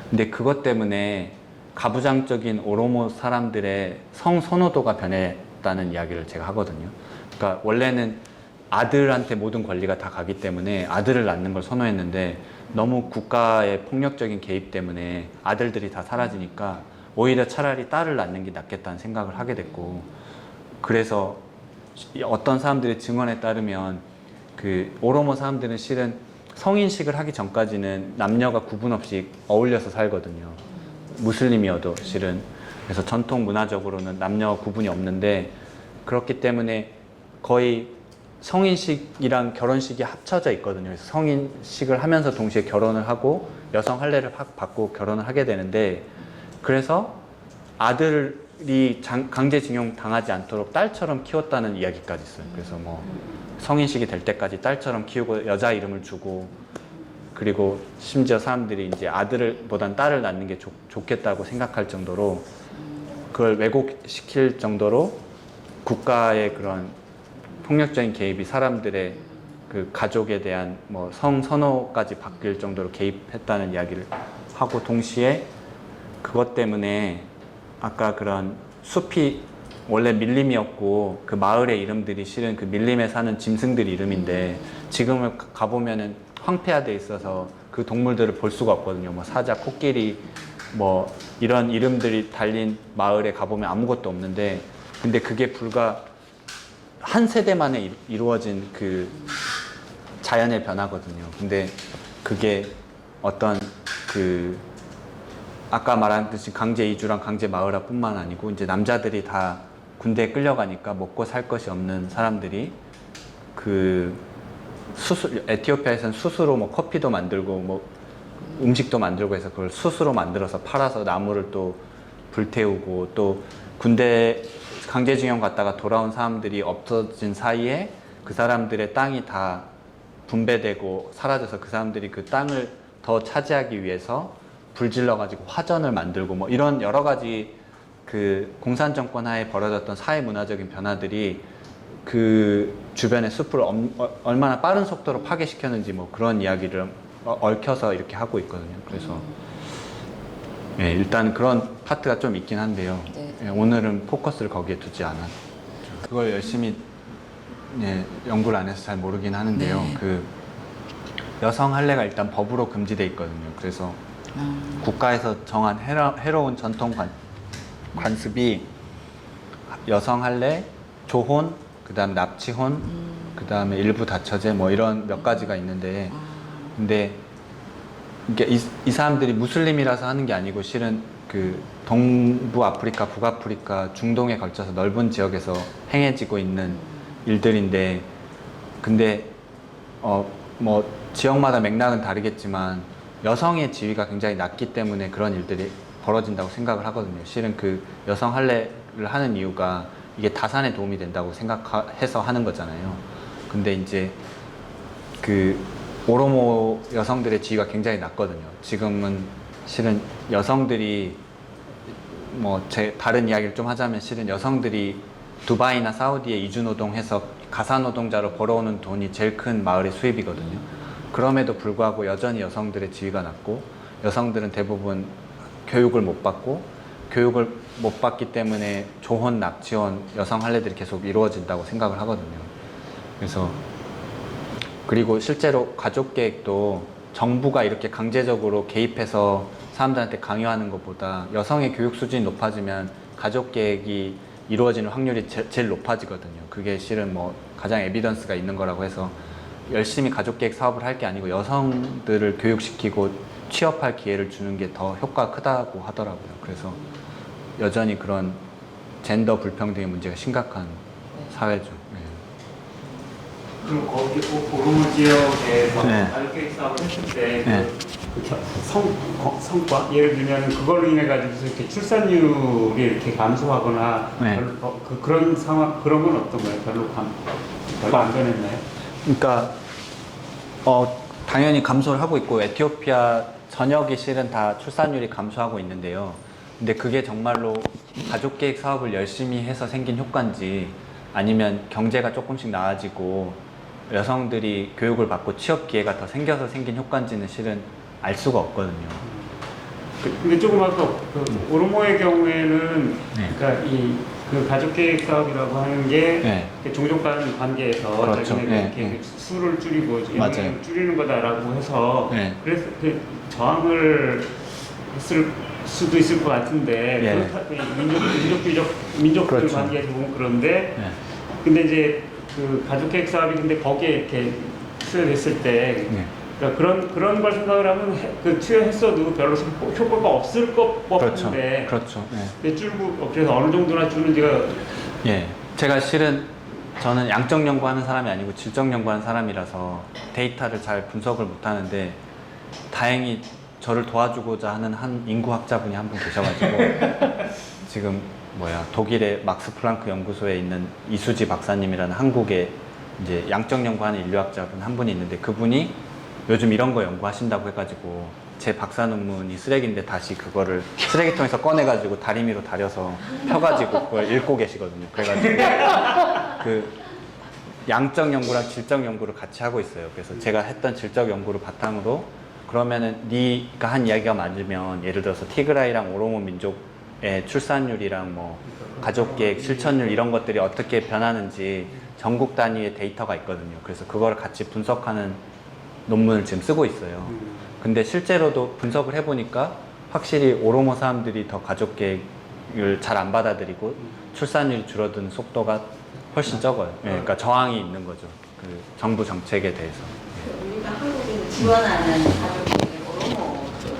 근데 그것 때문에 가부장적인 오로모 사람들의 성 선호도가 변했다는 이야기를 제가 하거든요. 그러니까 원래는 아들한테 모든 권리가 다 가기 때문에 아들을 낳는 걸 선호했는데 너무 국가의 폭력적인 개입 때문에 아들들이 다 사라지니까 오히려 차라리 딸을 낳는 게 낫겠다는 생각을 하게 됐고, 그래서 어떤 사람들의 증언에 따르면 그 오로모 사람들은 실은 성인식을 하기 전까지는 남녀가 구분 없이 어울려서 살거든요. 무슬림이어도 실은. 그래서 전통 문화적으로는 남녀 구분이 없는데, 그렇기 때문에 거의 성인식이랑 결혼식이 합쳐져 있거든요. 그래서 성인식을 하면서 동시에 결혼을 하고 여성 할례를 받고 결혼을 하게 되는데, 그래서 아들이 강제징용 당하지 않도록 딸처럼 키웠다는 이야기까지 있어요. 그래서 뭐 성인식이 될 때까지 딸처럼 키우고 여자 이름을 주고, 그리고 심지어 사람들이 이제 아들보단 딸을 낳는 게 좋겠다고 생각할 정도로, 그걸 왜곡시킬 정도로 국가의 그런 폭력적인 개입이 사람들의 그 가족에 대한 뭐 성 선호까지 바뀔 정도로 개입했다는 이야기를 하고, 동시에 그것 때문에 아까 그런 숲이 원래 밀림이었고 그 마을의 이름들이 실은 그 밀림에 사는 짐승들 이름인데, 지금은 가보면은 황폐화돼 있어서 그 동물들을 볼 수가 없거든요. 뭐 사자, 코끼리, 뭐 이런 이름들이 달린 마을에 가보면 아무것도 없는데, 근데 그게 불과 한 세대 만에 이루어진 그 자연의 변화거든요. 근데 그게 어떤 그 아까 말한 듯이 강제 이주랑 강제 마을화뿐만 아니고, 이제 남자들이 다 군대에 끌려가니까 먹고 살 것이 없는 사람들이 그 에티오피아에서는 숯으로 뭐 커피도 만들고 뭐 음식도 만들고 해서 그걸 숯으로 만들어서 팔아서 나무를 또 불태우고, 또 군대 강제징용 갔다가 돌아온 사람들이 없어진 사이에 그 사람들의 땅이 다 분배되고 사라져서 그 사람들이 그 땅을 더 차지하기 위해서 불질러 가지고 화전을 만들고 뭐 이런 여러 가지 그 공산 정권 하에 벌어졌던 사회 문화적인 변화들이 그 주변의 숲을 얼마나 빠른 속도로 파괴시켰는지 뭐 그런 이야기를 얽혀서 이렇게 하고 있거든요. 그래서 네, 일단 그런 파트가 좀 있긴 한데요. 네. 네, 오늘은 포커스를 거기에 두지 않았죠. 그걸 열심히 네, 연구를 안 해서 잘 모르긴 하는데요. 네. 그 여성 할례가 일단 법으로 금지돼 있거든요. 그래서 국가에서 정한 해로운 전통 관습이 여성 할례, 조혼, 그 다음 납치혼, 그 다음에 일부 다처제 뭐 이런 몇 가지가 있는데, 근데 이게 이 사람들이 무슬림이라서 하는 게 아니고 실은 그 동부 아프리카, 북아프리카, 중동에 걸쳐서 넓은 지역에서 행해지고 있는 일들인데, 근데 뭐 지역마다 맥락은 다르겠지만 여성의 지위가 굉장히 낮기 때문에 그런 일들이 벌어진다고 생각을 하거든요. 실은 그 여성 할례를 하는 이유가 이게 다산에 도움이 된다고 생각해서 하는 거잖아요. 근데 이제 그 오로모 여성들의 지위가 굉장히 낮거든요. 지금은 실은 여성들이 뭐 다른 이야기를 좀 하자면 실은 여성들이 두바이나 사우디에 이주노동해서 가사노동자로 벌어오는 돈이 제일 큰 마을의 수입이거든요. 그럼에도 불구하고 여전히 여성들의 지위가 낮고, 여성들은 대부분 교육을 못 받고, 교육을 못 받기 때문에 조혼, 납치혼, 여성 할례들이 계속 이루어진다고 생각을 하거든요. 그래서 그리고 실제로 가족 계획도 정부가 이렇게 강제적으로 개입해서 사람들한테 강요하는 것보다 여성의 교육 수준이 높아지면 가족 계획이 이루어지는 확률이 제일 높아지거든요. 그게 실은 뭐 가장 에비던스가 있는 거라고 해서 열심히 가족 계획 사업을 할 게 아니고 여성들을 교육시키고 취업할 기회를 주는 게 더 효과가 크다고 하더라고요. 그래서 여전히 그런 젠더 불평등의 문제가 심각한 사회죠. 네. 그럼 거기 오로모 지역에서 네. 가족계획 사업을 했을 때 네. 성과 예를 들면 그걸로 인해 가지고 이렇게 출산율이 이렇게 감소하거나 네. 그런 상황 그런 건 어떤가요? 별로 안 변했나요? 그러니까 당연히 감소를 하고 있고 에티오피아 전역이 실은 다 출산율이 감소하고 있는데요. 근데 그게 정말로 가족계획 사업을 열심히 해서 생긴 효과인지 아니면 경제가 조금씩 나아지고 여성들이 교육을 받고 취업 기회가 더 생겨서 생긴 효과인지는 실은 알 수가 없거든요. 근데 조금 아까 오로모의 경우에는 네. 그러니까 그 가족계획 사업이라고 하는 게 네. 종족 간 관계에서 그렇죠. 자기네가 네. 이렇게 네. 수를 줄이고 맞아요. 영향을 줄이는 거다라고 해서 네. 그래서 저항을 했을 수도 있을 것 같은데 네. 민족들 그렇죠. 관계에서 보면 그런데 네. 근데 이제 그 가족계획 사업이 근데 거기에 이렇게 투여됐을 때 네. 그러니까 그런 걸 생각을 하면 투여했어도 별로 효과가 없을 것 그렇죠. 같은데 그렇죠. 네. 근데 그래서 어느 정도나 주는지가 예, 제가 실은 저는 양적 연구하는 사람이 아니고 질적 연구하는 사람이라서 데이터를 잘 분석을 못하는데 다행히 저를 도와주고자 하는 한 인구학자분이 한 분 계셔가지고 지금 독일의 막스 플랑크 연구소에 있는 이수지 박사님이라는 한국의 이제 양적 연구하는 인류학자분 한 분이 있는데 그분이 요즘 이런 거 연구하신다고 해가지고 제 박사 논문이 쓰레기인데 다시 그거를 쓰레기통에서 꺼내가지고 다리미로 다려서 펴가지고 그걸 읽고 계시거든요. 그래가지고 그 양적 연구랑 질적 연구를 같이 하고 있어요. 그래서 제가 했던 질적 연구를 바탕으로 그러면은 네가 한 이야기가 맞으면 예를 들어서 티그라이랑 오로모 민족의 출산율이랑 뭐 가족계획 실천율 이런 것들이 어떻게 변하는지 전국 단위의 데이터가 있거든요. 그래서 그걸 같이 분석하는 논문을 지금 쓰고 있어요. 근데 실제로도 분석을 해보니까 확실히 오로모 사람들이 더 가족계획을 잘 안 받아들이고 출산율이 줄어드는 속도가 훨씬 적어요. 예, 그러니까 저항이 있는 거죠. 그 정부 정책에 대해서. 우리가 한국에서 지원하는 가족계획 오로모 쪽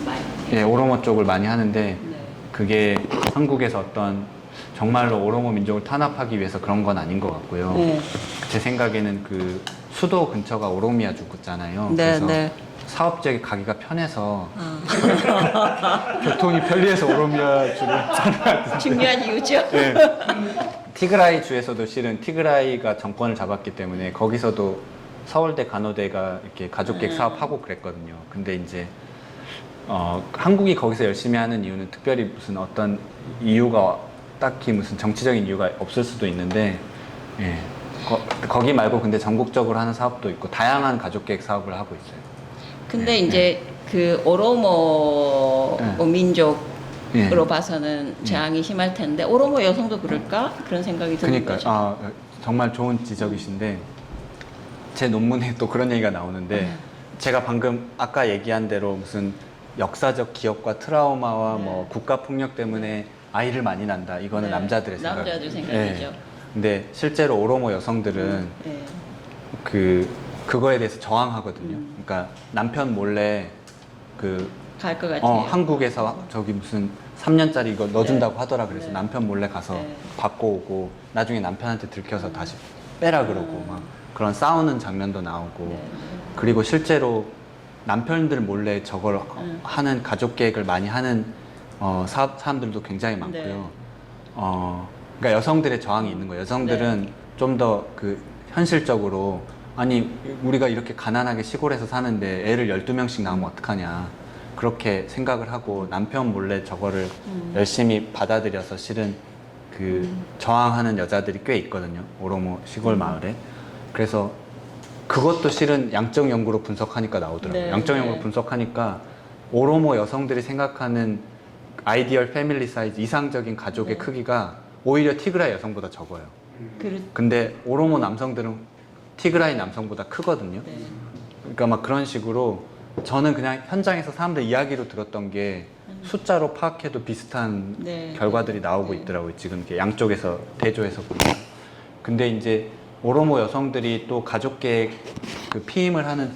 많이 예, 오로모 쪽을 많이 하는데 네. 그게 한국에서 어떤 정말로 오로모 민족을 탄압하기 위해서 그런 건 아닌 것 같고요. 네. 제 생각에는 그 수도 근처가 오로미아 주잖아요. 네, 그래서 네. 사업적이 가기가 편해서 교통이 편리해서 오로미아 주를 선택했는데 중요한 이유죠. 네. 티그라이 주에서도 실은 티그라이가 정권을 잡았기 때문에 거기서도 서울대 간호대가 이렇게 가족계획 사업하고 그랬거든요. 근데 이제 한국이 거기서 열심히 하는 이유는 특별히 무슨 어떤 이유가 딱히 무슨 정치적인 이유가 없을 수도 있는데 예. 거기 말고 근데 전국적으로 하는 사업도 있고 다양한 가족계획 사업을 하고 있어요. 근데 이제 그 오로모 네. 민족으로 예. 봐서는 저항이 심할 텐데 오로모 여성도 그럴까? 그런 생각이 드는 그러니까 거죠. 정말 좋은 지적이신데 제 논문에 또 그런 얘기가 나오는데 제가 방금 아까 얘기한 대로 무슨 역사적 기억과 트라우마와 뭐 국가 폭력 때문에 아이를 많이 난다. 이거는 네. 남자들의 생각. 남자들 생각이죠. 예. 근데 실제로 오로모 여성들은 네. 그거에 대해서 저항하거든요. 그러니까 남편 몰래 갈 것 같아요. 한국에서 저기 무슨 3년짜리 이거 넣어준다고 하더라. 그래서 네. 남편 몰래 가서 네. 받고 오고 나중에 남편한테 들켜서 다시 빼라 그러고 막 그런 싸우는 장면도 나오고 네. 그리고 실제로 남편들 몰래 저걸 하는 가족 계획을 많이 하는 사람들도 굉장히 많고요. 네. 그러니까 여성들의 저항이 있는 거예요. 여성들은 좀 더 현실적으로 아니 우리가 이렇게 가난하게 시골에서 사는데 애를 12명씩 낳으면 어떡하냐 그렇게 생각을 하고 남편 몰래 저거를 열심히 받아들여서 실은 저항하는 여자들이 꽤 있거든요. 오로모 시골 마을에. 그래서 그것도 실은 양적 연구로 분석하니까 나오더라고요. 네, 양적 네. 연구로 분석하니까 오로모 여성들이 생각하는 아이디얼 패밀리 사이즈 이상적인 가족의 네. 크기가 오히려 티그라이 여성보다 적어요. 그렇, 근데 오로모 남성들은 티그라이 남성보다 크거든요. 네. 그러니까 막 그런 식으로 저는 그냥 현장에서 사람들 이야기로 들었던 게 숫자로 파악해도 비슷한 네. 결과들이 나오고 네. 있더라고요. 지금 이렇게 양쪽에서 대조해서 보면. 근데 이제 오로모 여성들이 또 가족계획 그 피임을 하는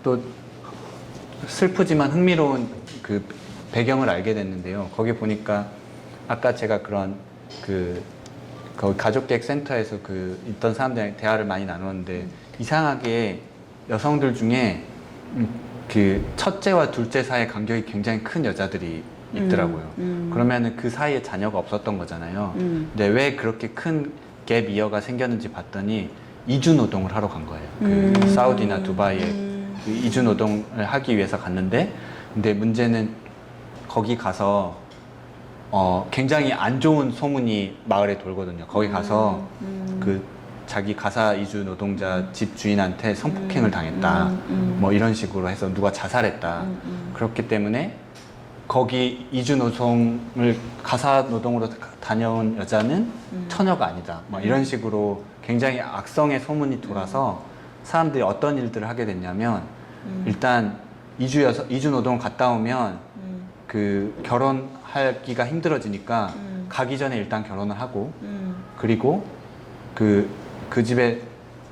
또 슬프지만 흥미로운 그 배경을 알게 됐는데요. 거기 보니까 아까 제가 그런 그 거기 가족계획 센터에서 그 있던 사람들이랑 대화를 많이 나눴는데 이상하게 여성들 중에 그 첫째와 둘째 사이의 간격이 굉장히 큰 여자들이 있더라고요. 그러면은 그 사이에 자녀가 없었던 거잖아요. 근데 왜 그렇게 큰 갭 이어가 생겼는지 봤더니 이주 노동을 하러 간 거예요. 그 사우디나 두바이에 그 이주 노동을 하기 위해서 갔는데, 근데 문제는 거기 가서 굉장히 안 좋은 소문이 마을에 돌거든요. 거기 가서 그 자기 가사 이주 노동자 집 주인한테 성폭행을 당했다. 뭐 이런 식으로 해서 누가 자살했다. 그렇기 때문에 거기 이주 노동을 가사 노동으로 다녀온 여자는 처녀가 아니다. 뭐 이런 식으로 굉장히 악성의 소문이 돌아서 사람들이 어떤 일들을 하게 됐냐면 일단 이주 노동 갔다 오면 그 결혼하기가 힘들어지니까 가기 전에 일단 결혼을 하고 그리고 그 집에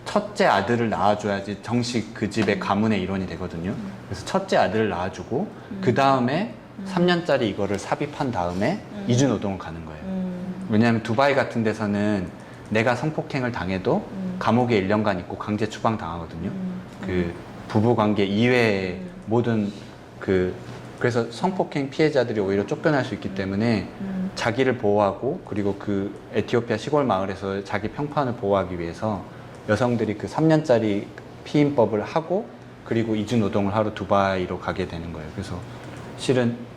첫째 아들을 낳아줘야지 정식 그 집의 가문의 일원이 되거든요. 그래서 첫째 아들을 낳아주고 그 다음에 3년짜리 이거를 삽입한 다음에 이주 노동을 가는 거예요. 왜냐하면 두바이 같은 데서는 내가 성폭행을 당해도 감옥에 1년간 있고 강제 추방 당하거든요. 그 부부관계 이외의 모든 그래서 성폭행 피해자들이 오히려 쫓겨날 수 있기 때문에 자기를 보호하고 그리고 그 에티오피아 시골 마을에서 자기 평판을 보호하기 위해서 여성들이 그 3년짜리 피임법을 하고 그리고 이주 노동을 하러 두바이로 가게 되는 거예요. 그래서 실은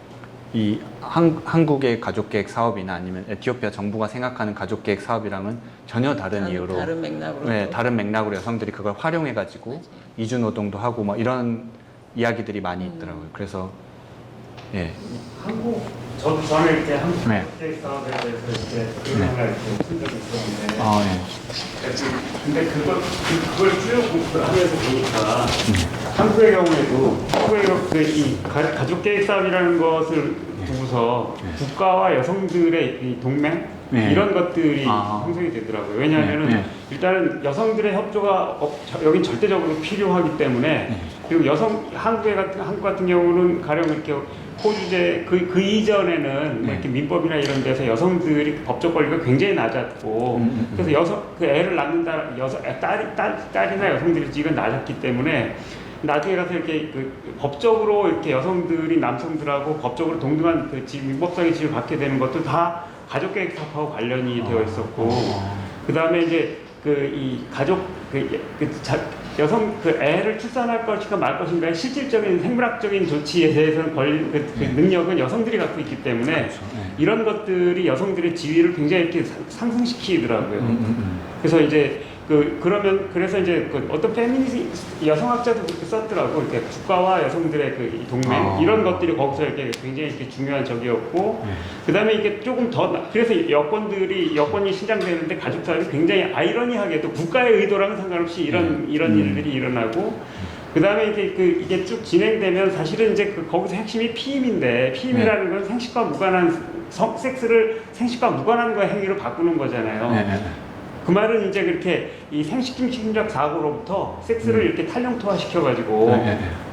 이 한국의 가족계획 사업이나 아니면 에티오피아 정부가 생각하는 가족계획 사업이랑은 전혀 다른 이유로 다른 맥락으로 네, 다른 맥락으로 여성들이 그걸 활용해 가지고 이주 노동도 하고 뭐 이런 이야기들이 많이 있더라고요. 그래서 예. 저도 전에 이렇게 한국 네. 가족계획 사업에 대해서 이렇게 의견을 이렇게 쓴 적이 있었는데 근데 그걸 쭉 하면서 보니까 한국의 경우에도 이 가족계획 사업이라는 것을 두고서 국가와 여성들의 이 동맹 이런 것들이 형성이 되더라고요. 왜냐하면은 일단은 여성들의 협조가 여긴 절대적으로 필요하기 때문에 그리고 한국 같은 경우는 가령 이렇게 호주제 그 이전에는 이렇게 민법이나 이런 데서 여성들이 법적 권리가 굉장히 낮았고 그래서 그 애를 낳는다 딸이나 여성들이 지금 낮았기 때문에 나중에 가서 이렇게 법적으로 이렇게 여성들이 남성들하고 법적으로 동등한 민법상의 지위를 갖게 되는 것도 다 가족계획 사업하고 관련이 되어 있었고 그 다음에 이제 이 가족 여성 애를 출산할 것인가 말 것인가의 실질적인 생물학적인 조치에 대해서는 능력은 여성들이 갖고 있기 때문에 그렇죠. 이런 것들이 여성들의 지위를 굉장히 이렇게 상승시키더라고요. 그래서 이제 그래서 이제 어떤 페미니스트 여성학자도 그렇게 썼더라고. 이렇게 국가와 여성들의 이 동맹 이런 것들이 거기서 이렇게 굉장히 이렇게 중요한 적이었고, 그 다음에 이게 조금 더 그래서 여권이 신장되는데 가족 사업이 굉장히 아이러니하게도 국가의 의도랑은 상관없이 이런 일들이 일어나고. 그 다음에 이게 쭉 진행되면 사실은 이제 거기서 핵심이 피임인데 피임이라는 건 생식과 무관한 섹스를 생식과 무관한 거 행위로 바꾸는 거잖아요. 그 말은 이제 그렇게 이 생식심리적 사고로부터 섹스를 이렇게 탄력토화 시켜가지고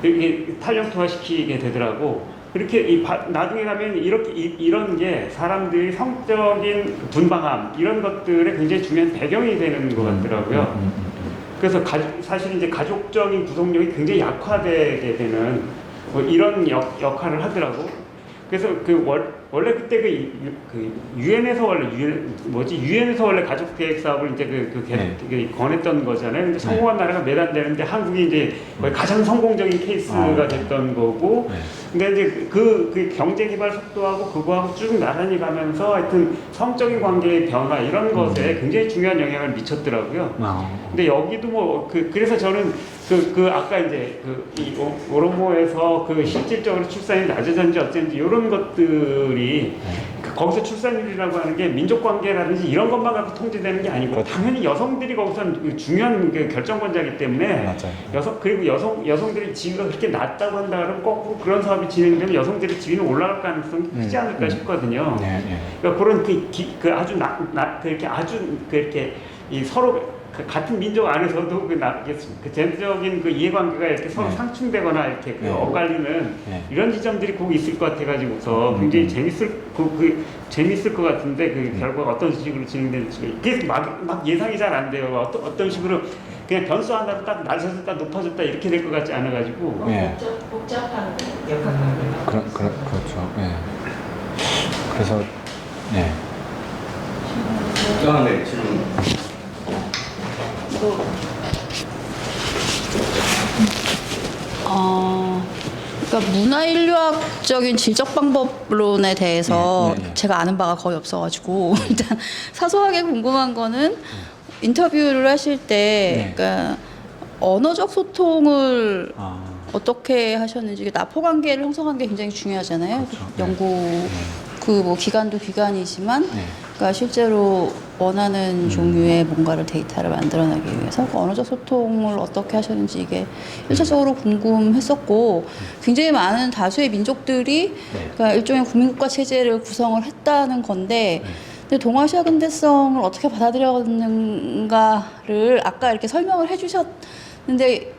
이렇게 탄력토화 시키게 되더라고. 그렇게 나중에 가면 이런 게 사람들이 성적인 분방함 이런 것들에 굉장히 중요한 배경이 되는 것 같더라고요. 그래서 사실 이제 가족적인 구성력이 굉장히 약화되게 되는 뭐 이런 역할을 하더라고. 그래서 원래 그때 유엔에서 유엔에서 원래 가족계획 사업을 이제 권했던 거잖아요. 근데 성공한 나라가 몇 안 되는데 한국이 이제 거의 가장 성공적인 케이스가 됐던 거고. 근데 이제 그 경제 개발 속도하고 그거하고 쭉 나란히 가면서 하여튼 성적인 관계의 변화 이런 것에 굉장히 중요한 영향을 미쳤더라고요. 근데 여기도 그래서 저는 아까 이제 이 오로모에서 실질적으로 출산이 낮아졌는지 어쩐지 이런 것들이 거기서 출산율이라고 하는 게 민족 관계라든지 이런 것만 갖고 통제되는 게 아니고 당연히 여성들이 거기서 중요한 결정권자이기 때문에 그리고 여성들의 지위가 그렇게 낮다고 한다 그러면 거꾸로 그런 사업이 진행되면 여성들의 지위는 올라갈 가능성이 크지 않을까 싶거든요. 그러니까 그런 아주 그렇게 아주 그렇게 이 서로 같은 민족 안에서도 젠더적인 이해관계가 이렇게 서로 상충되거나 이렇게 엇갈리는 이런 지점들이 꼭 있을 것 같아가지고서 굉장히 재밌을 것 같은데 결과가 어떤 식으로 진행될지 그게 막 예상이 잘 안 돼요. 어떤 식으로 그냥 변수 하나로 딱 낮아졌다 높아졌다 이렇게 될 것 같지 않아가지고 복잡한 역학관계가 그렇죠. 그래서 네, 질문. 그러니까 문화인류학적인 질적 방법론에 대해서 제가 아는 바가 거의 없어가지고 일단 사소하게 궁금한 거는 인터뷰를 하실 때 그러니까 언어적 소통을 어떻게 하셨는지 이게 나포 관계를 형성하는 게 굉장히 중요하잖아요. 연구 뭐 기관도 기관이지만 그러니까 실제로 원하는 종류의 뭔가를 데이터를 만들어내기 위해서 그 언어적 소통을 어떻게 하셨는지 이게 1차적으로 궁금했었고 굉장히 많은 다수의 민족들이 그러니까 일종의 국민국가 체제를 구성을 했다는 건데 근데 동아시아 근대성을 어떻게 받아들였는가를 아까 이렇게 설명을 해주셨는데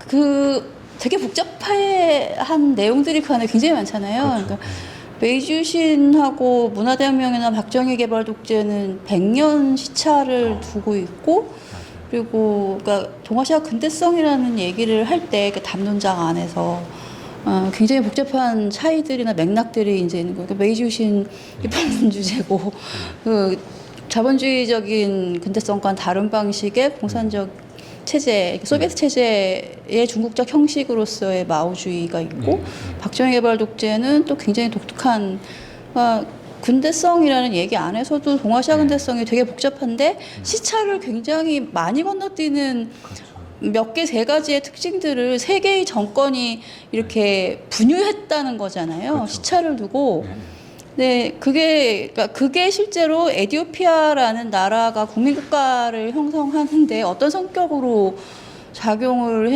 되게 복잡한 내용들이 그 안에 굉장히 많잖아요. 그러니까 메이주신하고 문화대혁명이나 박정희 개발 독재는 100년 시차를 두고 있고 그리고 그러니까 동아시아 근대성이라는 얘기를 할 때 그 담론장 안에서 굉장히 복잡한 차이들이나 맥락들이 이제 있는 거예요. 그러니까 메이주신 입헌 주제고 자본주의적인 근대성과는 다른 방식의 공산적 체제, 소비에트 체제의 중국적 형식으로서의 마오주의가 있고 박정희 개발 독재는 또 굉장히 독특한 근대성이라는 얘기 안에서도 동아시아 근대성이 되게 복잡한데 시차를 굉장히 많이 건너뛰는 몇 개 세 가지의 특징들을 세 개의 정권이 이렇게 분유했다는 거잖아요. 시차를 두고. 네, 그게 실제로 에티오피아라는 나라가 국민국가를 형성하는데 어떤 성격으로 작용을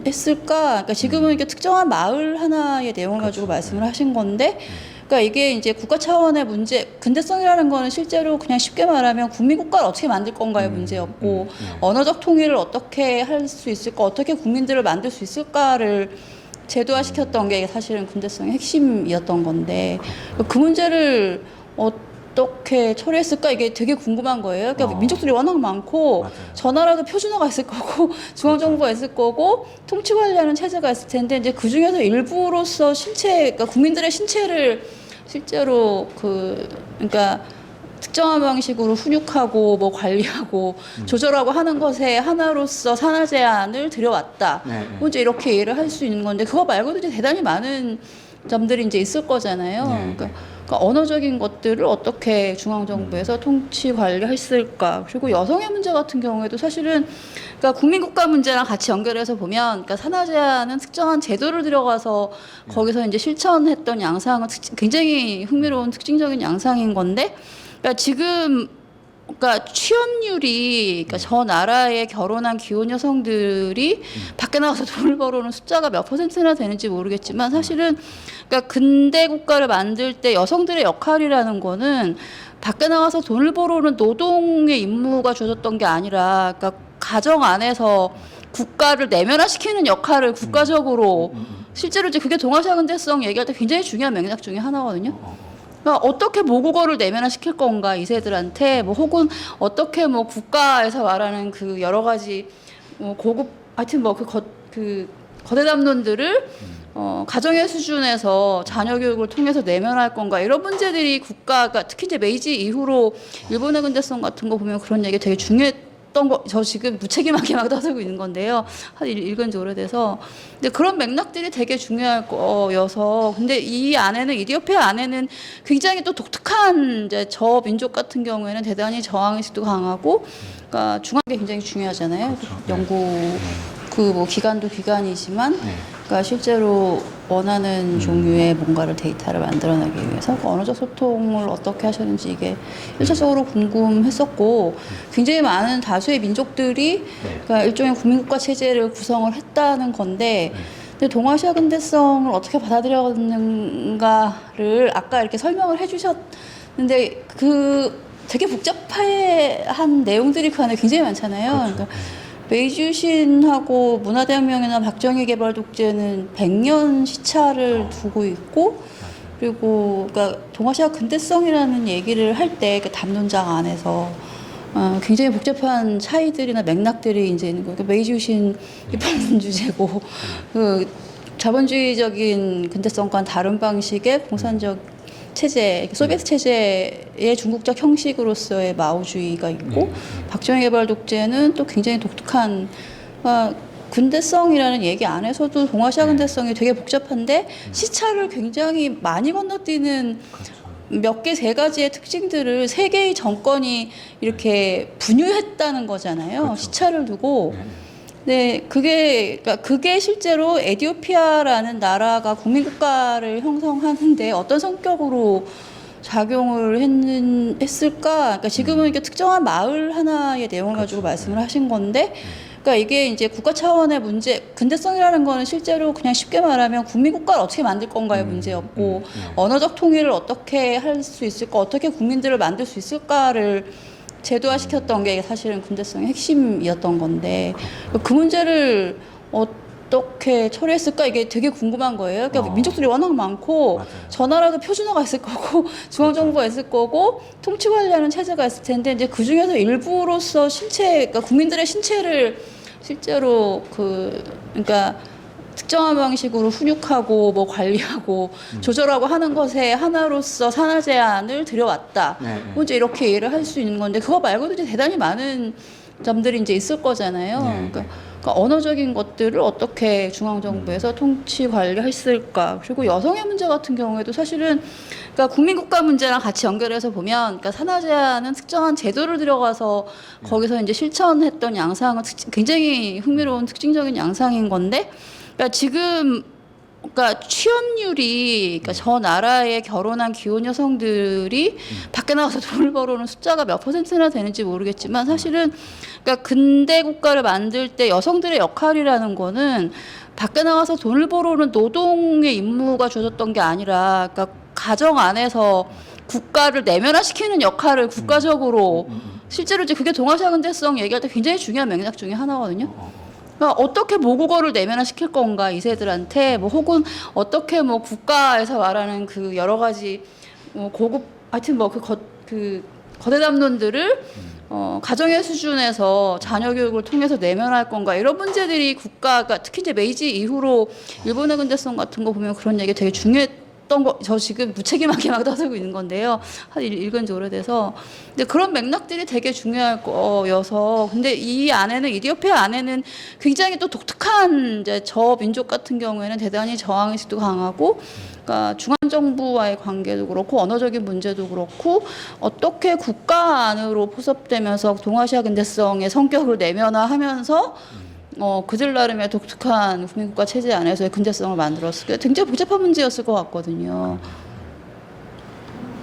했을까? 그러니까 지금은 이렇게 특정한 마을 하나의 내용을 가지고 말씀을 하신 건데, 그러니까 이게 이제 국가 차원의 문제, 근대성이라는 거는 실제로 그냥 쉽게 말하면 국민국가를 어떻게 만들 건가의 문제였고, 언어적 통일을 어떻게 할 수 있을까, 어떻게 국민들을 만들 수 있을까를 제도화시켰던 게 사실은 근대성의 핵심이었던 건데 그 문제를 어떻게 처리했을까 이게 되게 궁금한 거예요. 그러니까 민족들이 워낙 많고 저 나라도 표준어가 있을 거고 중앙정부가 있을 거고 통치 관리하는 체제가 있을 텐데 이제 그 중에서 일부로서 그러니까 국민들의 신체를 실제로 그러니까 특정한 방식으로 훈육하고 뭐 관리하고 조절하고 하는 것에 하나로서 산하 제한을 들여왔다. 뭐 이제 이렇게 이해를 할 수 있는 건데 그거 말고도 이제 대단히 많은 점들이 이제 있을 거잖아요. 그러니까 언어적인 것들을 어떻게 중앙정부에서 통치 관리했을까. 그리고 여성의 문제 같은 경우에도 사실은 그러니까 국민국가 문제랑 같이 연결해서 보면 그러니까 산하 제한은 특정한 제도를 들여가서 거기서 이제 실천했던 양상은 굉장히 흥미로운 특징적인 양상인 건데 그러니까 지금 그러니까 취업률이 그러니까 저 나라에 결혼한 기혼 여성들이 밖에 나가서 돈을 벌어오는 숫자가 몇 %나 되는지 모르겠지만 사실은 그러니까 근대 국가를 만들 때 여성들의 역할이라는 거는 밖에 나가서 돈을 벌어오는 노동의 임무가 주어졌던 게 아니라 그러니까 가정 안에서 국가를 내면화시키는 역할을 국가적으로 실제로 이제 그게 동아시아 근대성 얘기할 때 굉장히 중요한 맥락 중에 하나거든요. 그러니까 어떻게 모국어를 내면화시킬 건가 이 세들한테 뭐 혹은 어떻게 뭐 국가에서 말하는 그 여러 가지 뭐 고급 하여튼 뭐 그 거대 담론들을 가정의 수준에서 자녀 교육을 통해서 내면할 건가 이런 문제들이 국가가 특히 이제 메이지 이후로 일본의 근대성 같은 거 보면 그런 얘기 되게 중요했던 거 저 지금 무책임하게 막 떠들고 있는 건데요. 한 읽은 지 오래돼서 근데 그런 맥락들이 되게 중요할 거여서 근데 이 안에는 이디오피아 안에는 굉장히 또 독특한 이제 저 민족 같은 경우에는 대단히 저항의식도 강하고 그러니까 중앙이 굉장히 중요하잖아요. 연구 그 뭐 기간도 기간이지만 네. 그러니까 실제로 원하는 종류의 뭔가를 데이터를 만들어내기 위해서 그 언어적 소통을 어떻게 하셨는지 이게 1차적으로 궁금했었고 굉장히 많은 다수의 민족들이 그러니까 일종의 국민국가 체제를 구성을 했다는 건데 근데 동아시아 근대성을 어떻게 받아들였는가를 아까 이렇게 설명을 해주셨는데 그 되게 복잡한 내용들이 그 안에 굉장히 많잖아요. 그러니까 메이주신하고 문화대혁명이나 박정희 개발 독재는 100년 시차를 두고 있고 그리고 그러니까 동아시아 근대성이라는 얘기를 할 때 그 담론장 안에서 굉장히 복잡한 차이들이나 맥락들이 이제 있는 거예요. 그러니까 메이주신 입헌군 주제고 그 자본주의적인 근대성과는 다른 방식의 공산적 체제, 소비에트 체제의 중국적 형식으로서의 마오주의가 있고 박정희 개발 독재는 또 굉장히 독특한 근대성이라는 얘기 안에서도 동아시아 근대성이 되게 복잡한데 시차를 굉장히 많이 건너뛰는 몇 개 세 가지의 특징들을 세 개의 정권이 이렇게 분유했다는 거잖아요. 시차를 두고. 네, 그게 실제로 에티오피아라는 나라가 국민국가를 형성하는데 어떤 성격으로 작용을 했을까? 그러니까 지금은 이게 특정한 마을 하나의 내용을 가지고 말씀을 하신 건데, 그러니까 이게 이제 국가 차원의 문제, 근대성이라는 거는 실제로 그냥 쉽게 말하면 국민국가를 어떻게 만들 건가의 문제였고, 언어적 통일을 어떻게 할 수 있을까, 어떻게 국민들을 만들 수 있을까를 제도화시켰던 게 사실은 근대성의 핵심이었던 건데 그 문제를 어떻게 처리했을까 이게 되게 궁금한 거예요. 그러니까 민족들이 워낙 많고 저 나라도 표준어가 있을 거고 중앙정부가 있을 거고 통치 관리하는 체제가 있을 텐데 이제 그 중에서 일부로서 그러니까 국민들의 신체를 실제로 그러니까 특정한 방식으로 훈육하고 뭐 관리하고 조절하고 하는 것에 하나로서 산하 제한을 들여왔다. 뭐 이제 이렇게 이해를 할 수 있는 건데 그거 말고도 이제 대단히 많은 점들이 이제 있을 거잖아요. 그러니까 언어적인 것들을 어떻게 중앙정부에서 통치 관리했을까. 그리고 여성의 문제 같은 경우에도 사실은 그러니까 국민국가 문제랑 같이 연결해서 보면 그러니까 산하 제한은 특정한 제도를 들여가서 거기서 이제 실천했던 양상은 굉장히 흥미로운 특징적인 양상인 건데 그러니까 지금 그러니까 취업률이 그러니까 저 나라에 결혼한 기혼 여성들이 밖에 나가서 돈을 벌어오는 숫자가 몇 퍼센트나 되는지 모르겠지만 사실은 그러니까 근대 국가를 만들 때 여성들의 역할이라는 거는 밖에 나가서 돈을 벌어오는 노동의 임무가 주어졌던 게 아니라 그러니까 가정 안에서 국가를 내면화시키는 역할을 국가적으로 실제로 이제 그게 동아시아 근대성 얘기할 때 굉장히 중요한 맥락 중에 하나거든요. 그러니까 어떻게 모국어를 내면화시킬 건가 이세들한테 뭐 혹은 어떻게 뭐 국가에서 말하는 그 여러 가지 뭐 고급 하여튼 뭐 그 거대 담론들을 가정의 수준에서 자녀 교육을 통해서 내면화할 건가 이런 문제들이 국가가 특히 이제 메이지 이후로 일본의 근대성 같은 거 보면 그런 얘기 되게 중요했던 거 저 지금 무책임하게 막 떠들고 있는 건데요. 읽은 지 오래돼서 근데 그런 맥락들이 되게 중요할 거여서 근데 이 안에는 이디오피아 안에는 굉장히 또 독특한 이제 저 민족 같은 경우에는 대단히 저항의식도 강하고 그러니까 중앙 정부와의 관계도 그렇고 언어적인 문제도 그렇고 어떻게 국가 안으로 포섭되면서 동아시아 근대성의 성격을 내면화하면서 그들 나름의 독특한 국민국가 체제 안에서의 근대성을 만들었을 굉장히 복잡한 문제였을 것 같거든요.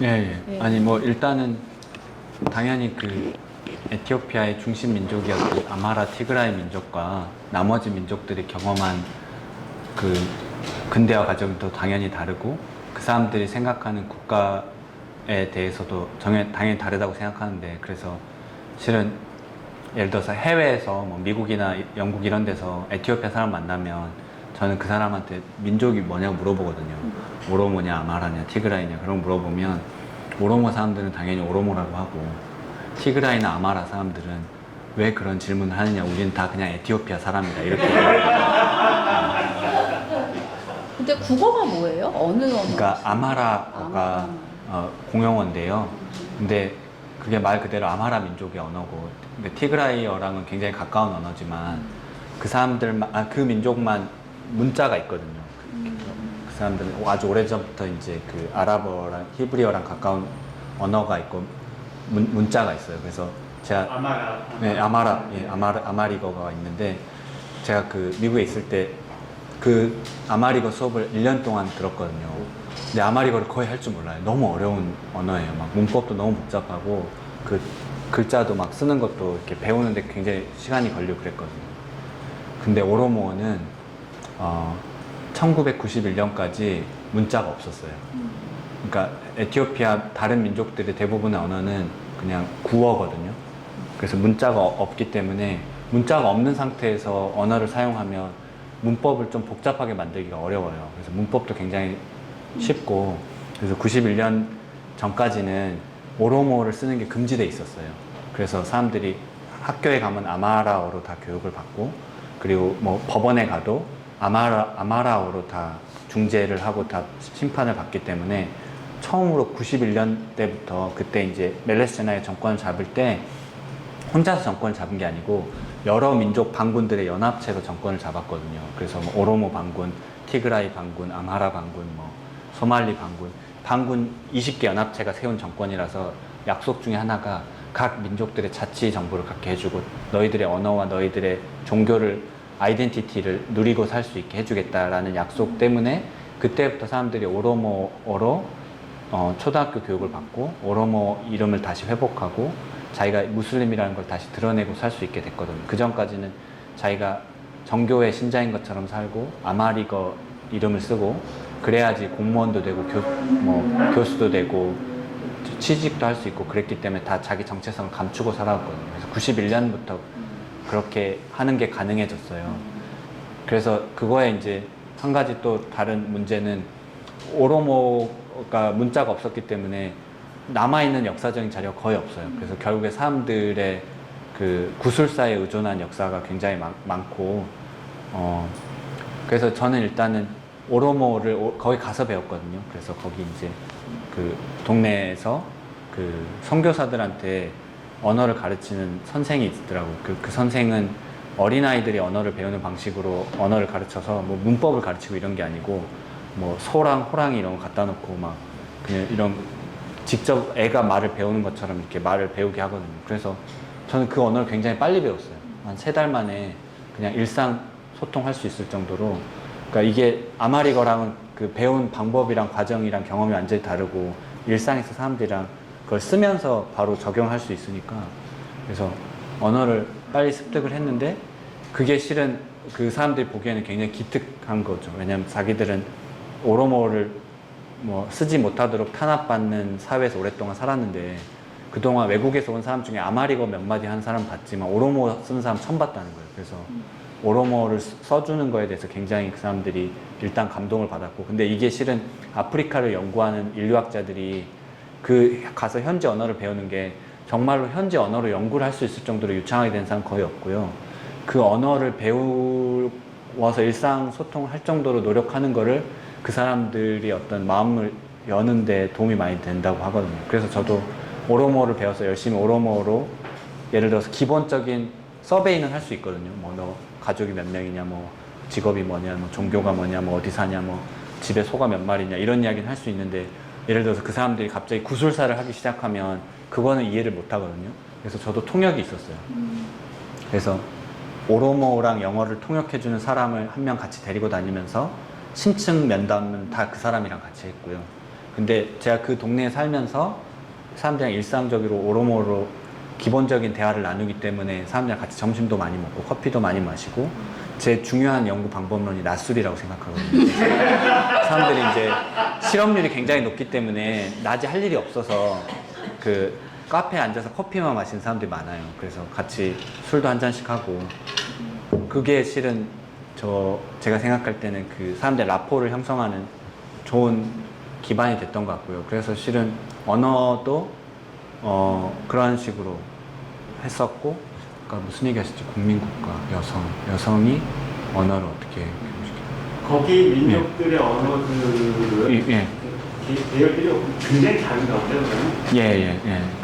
예. 아니 뭐 일단은 당연히 그 에티오피아의 중심 민족이었던 아마라 티그라이 민족과 나머지 민족들이 경험한 그 근대화 과정도 당연히 다르고 그 사람들이 생각하는 국가에 대해서도 당연히 다르다고 생각하는데 그래서 실은 예를 들어서 해외에서 뭐 미국이나 영국 이런 데서 에티오피아 사람 만나면 저는 그 사람한테 민족이 뭐냐고 물어보거든요. 오로모냐, 아마라냐, 티그라이냐 그런 거 물어보면 오로모 사람들은 당연히 오로모라고 하고 티그라이나 아마라 사람들은 왜 그런 질문을 하느냐 우리는 다 그냥 에티오피아 사람이다 이렇게 근데 국어가 뭐예요? 어느 언어? 그러니까 아마라가 공용어인데요. 근데 그게 말 그대로 아마라 민족의 언어고 티그라이어랑은 굉장히 가까운 언어지만 그 사람들만 그 민족만 문자가 있거든요. 그 사람들은 아주 오래전부터 이제 그 아랍어랑 히브리어랑 가까운 언어가 있고 문자가 있어요. 그래서 제가 아마리거가 있는데 제가 그 미국에 있을 때 그 아마리거 수업을 1년 동안 들었거든요. 근데 아마리거를 거의 할 줄 몰라요. 너무 어려운 언어예요. 막 문법도 너무 복잡하고 그 글자도 막 쓰는 것도 이렇게 배우는데 굉장히 시간이 걸리고 그랬거든요. 근데 오로모어는 1991년까지 문자가 없었어요. 그러니까 에티오피아 다른 민족들의 대부분의 언어는 그냥 구어거든요. 그래서 문자가 없기 때문에 문자가 없는 상태에서 언어를 사용하면 문법을 좀 복잡하게 만들기가 어려워요. 그래서 문법도 굉장히 쉽고, 그래서 91년 전까지는 오로모어를 쓰는 게 금지돼 있었어요. 그래서 사람들이 학교에 가면 아마라어로 다 교육을 받고, 그리고 뭐 법원에 가도 아마라어로 다 중재를 하고 다 심판을 받기 때문에 처음으로 91년 때부터 그때 이제 멜레스 제나의 정권을 잡을 때 혼자서 정권을 잡은 게 아니고 여러 민족 반군들의 연합체로 정권을 잡았거든요. 그래서 뭐 오로모 반군, 티그라이 반군, 암하라 반군, 뭐 소말리 반군 20개 연합체가 세운 정권이라서 약속 중에 하나가 각 민족들의 자치 정부를 갖게 해주고 너희들의 언어와 너희들의 종교를 아이덴티티를 누리고 살 수 있게 해주겠다라는 약속 때문에 그때부터 사람들이 오로모어로 초등학교 교육을 받고 오로모 이름을 다시 회복하고 자기가 무슬림이라는 걸 다시 드러내고 살 수 있게 됐거든요. 그 전까지는 자기가 정교의 신자인 것처럼 살고 아마리거 이름을 쓰고 그래야지 공무원도 되고 교수도 되고 취직도 할 수 있고 그랬기 때문에 다 자기 정체성을 감추고 살아왔거든요. 그래서 91년부터 그렇게 하는 게 가능해졌어요. 그래서 그거에 이제 한 가지 또 다른 문제는 오로모가 문자가 없었기 때문에 남아있는 역사적인 자료가 거의 없어요. 그래서 결국에 사람들의 그 구술사에 의존한 역사가 굉장히 많고, 그래서 저는 일단은 오로모를 거기 가서 배웠거든요. 그래서 거기 이제 그 동네에서 그 선교사들한테 언어를 가르치는 선생이 있더라고요. 그 선생은 어린아이들이 언어를 배우는 방식으로 언어를 가르쳐서 뭐 문법을 가르치고 이런 게 아니고 뭐 소랑 호랑이 이런 거 갖다 놓고 막 그냥 이런 직접 애가 말을 배우는 것처럼 이렇게 말을 배우게 하거든요. 그래서 저는 그 언어를 굉장히 빨리 배웠어요. 한 3달 만에 그냥 일상 소통할 수 있을 정도로. 그러니까 이게 아마리거랑은 그 배운 방법이랑 과정이랑 경험이 완전히 다르고 일상에서 사람들이랑 그걸 쓰면서 바로 적용할 수 있으니까. 그래서 언어를 빨리 습득을 했는데 그게 실은 그 사람들이 보기에는 굉장히 기특한 거죠. 왜냐하면 자기들은 오로모를 뭐 쓰지 못하도록 탄압받는 사회에서 오랫동안 살았는데 그동안 외국에서 온 사람 중에 아마리거 몇 마디 한 사람 봤지만 오로모 쓰는 사람 처음 봤다는 거예요. 그래서 오로모를 써주는 거에 대해서 굉장히 그 사람들이 일단 감동을 받았고, 근데 이게 실은 아프리카를 연구하는 인류학자들이 그 가서 현지 언어를 배우는 게 정말로 현지 언어로 연구를 할 수 있을 정도로 유창하게 된 사람 거의 없고요. 그 언어를 배워서 일상 소통을 할 정도로 노력하는 거를 그 사람들이 어떤 마음을 여는 데 도움이 많이 된다고 하거든요. 그래서 저도 오로모를 배워서 열심히 오로모로 예를 들어서 기본적인 서베이는 할 수 있거든요. 뭐 너 가족이 몇 명이냐, 뭐 직업이 뭐냐, 뭐 종교가 뭐냐, 뭐 어디 사냐, 뭐 집에 소가 몇 마리냐 이런 이야기는 할 수 있는데 예를 들어서 그 사람들이 갑자기 구술사를 하기 시작하면 그거는 이해를 못 하거든요. 그래서 저도 통역이 있었어요. 그래서 오로모랑 영어를 통역해주는 사람을 한 명 같이 데리고 다니면서 심층 면담은 다 그 사람이랑 같이 했고요. 근데 제가 그 동네에 살면서 사람들이랑 일상적으로 오로모로 기본적인 대화를 나누기 때문에 사람들이랑 같이 점심도 많이 먹고 커피도 많이 마시고 제 중요한 연구 방법론이 낮술이라고 생각하거든요. 사람들이 이제 실업률이 굉장히 높기 때문에 낮에 할 일이 없어서 그 카페에 앉아서 커피만 마시는 사람들이 많아요. 그래서 같이 술도 한 잔씩 하고 그게 실은 제가 생각할 때는 그 사람들의 라포를 형성하는 좋은 기반이 됐던 것 같고요. 그래서 실은 언어도 그런 식으로 했었고, 그러니까 무슨 얘기 하셨지? 국민국가, 여성이 언어를 어떻게 교육시켜요? 거기 민족들의 언어들은 계열들이 굉장히 다른가 보죠. 예.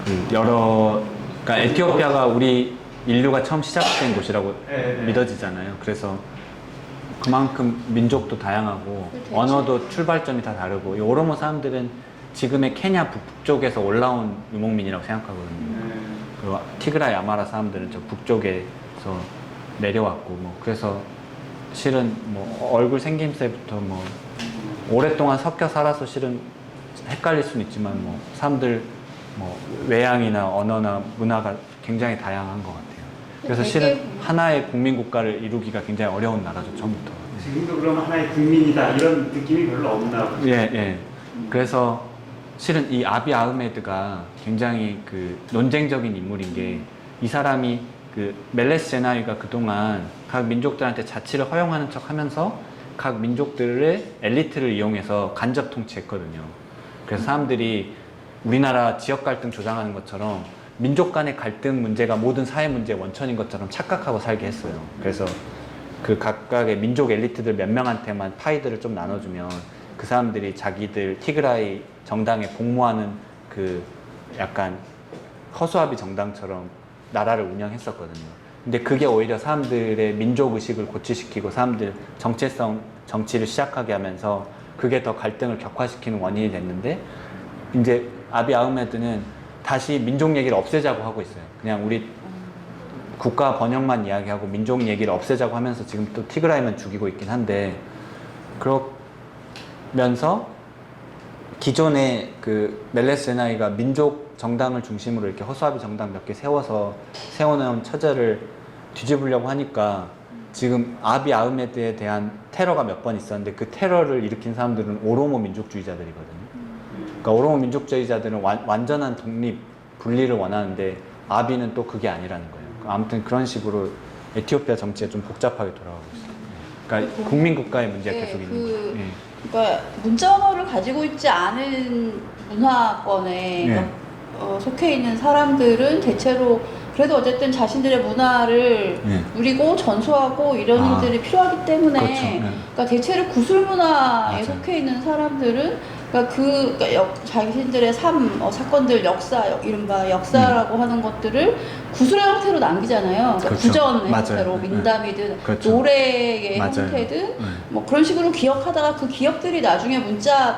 그 그러니까 에티오피아가 우리 인류가 처음 시작된 곳이라고 믿어지잖아요. 그래서 그만큼 민족도 다양하고 언어도 출발점이 다 다르고 이 오로모 사람들은 지금의 케냐 북쪽에서 올라온 유목민이라고 생각하거든요. 그리고 티그라이 아마라 사람들은 저 북쪽에서 내려왔고 뭐 그래서 실은 뭐 얼굴 생김새부터 뭐 오랫동안 섞여 살아서 실은 헷갈릴 수는 있지만 뭐 사람들 뭐 외향이나 언어나 문화가 굉장히 다양한 것 같아요. 그래서 실은 하나의 국민국가를 이루기가 굉장히 어려운 나라죠, 처음부터. 지금도 그럼 하나의 국민이다 이런 느낌이 별로 없나 보죠. 예, 예. 그래서 실은 이 아비 아흐메드가 굉장히 그 논쟁적인 인물인 게 이 사람이 그 멜레스 제나위가 그동안 각 민족들한테 자치를 허용하는 척 하면서 각 민족들의 엘리트를 이용해서 간접 통치했거든요. 그래서 사람들이 우리나라 지역 갈등 조장하는 것처럼 민족 간의 갈등 문제가 모든 사회 문제의 원천인 것처럼 착각하고 살게 했어요. 그래서 그 각각의 민족 엘리트들 몇 명한테만 파이들을 좀 나눠주면 그 사람들이 자기들 티그라이 정당에 복무하는 그 약간 허수아비 정당처럼 나라를 운영했었거든요. 근데 그게 오히려 사람들의 민족 의식을 고취시키고 사람들 정체성 정치를 시작하게 하면서 그게 더 갈등을 격화시키는 원인이 됐는데 이제 아비 아흐메드는 다시 민족 얘기를 없애자고 하고 있어요. 그냥 우리 국가 번영만 이야기하고 민족 얘기를 없애자고 하면서 지금 또 티그라이만 죽이고 있긴 한데 그러면서 기존의 그 멜레스 제나위가 민족 정당을 중심으로 이렇게 허수아비 정당 몇 개 세워서 세워놓은 처제를 뒤집으려고 하니까 지금 아비 아흐메드에 대한 테러가 몇 번 있었는데 그 테러를 일으킨 사람들은 오로모 민족주의자들이거든요. 그러니까 오로모 민족주의자들은 완전한 독립, 분리를 원하는데 아비는 또 그게 아니라는 거예요. 아무튼 그런 식으로 에티오피아 정치가 좀 복잡하게 돌아가고 있어요. 그러니까 국민국가의 문제가 계속 있는 거예요. 예. 그러니까 문자 언어를 가지고 있지 않은 문화권에 예. 속해 있는 사람들은 대체로 그래도 어쨌든 자신들의 문화를 예. 누리고 전수하고 이런 아. 일들이 필요하기 때문에 그렇죠. 예. 그러니까 대체로 구술 문화에 맞아요. 속해 있는 사람들은 그러니까 자신들의 삶, 사건들, 이른바 역사라고 하는 것들을 구술의 형태로 남기잖아요. 그러니까 그렇죠. 구전의 맞아요. 형태로 민담이든 그렇죠. 노래의 맞아요. 형태든 네. 뭐 그런 식으로 기억하다가 그 기억들이 나중에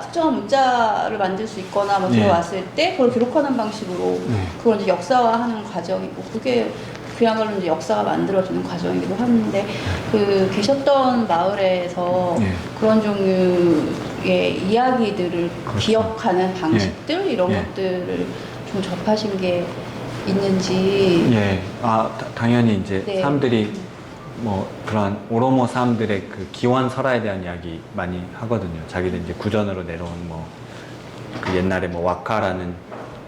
특정한 문자를 만들 수 있거나 뭐 네. 들어왔을 때 그걸 기록하는 방식으로 네. 그걸 이제 역사화하는 과정이고 그게 그야말로 이제 역사가 만들어지는 과정이기도 하는데 그 계셨던 마을에서 네. 그런 종류의 이야기들을 그렇죠. 기억하는 방식들 이런 네. 것들을 좀 접하신 게 있는지. 예, 당연히 이제 네. 사람들이 뭐 그런 오로모 사람들의 그 기원 설화에 대한 이야기 많이 하거든요. 자기들 이제 구전으로 내려온 뭐 그 옛날에 뭐 와카라는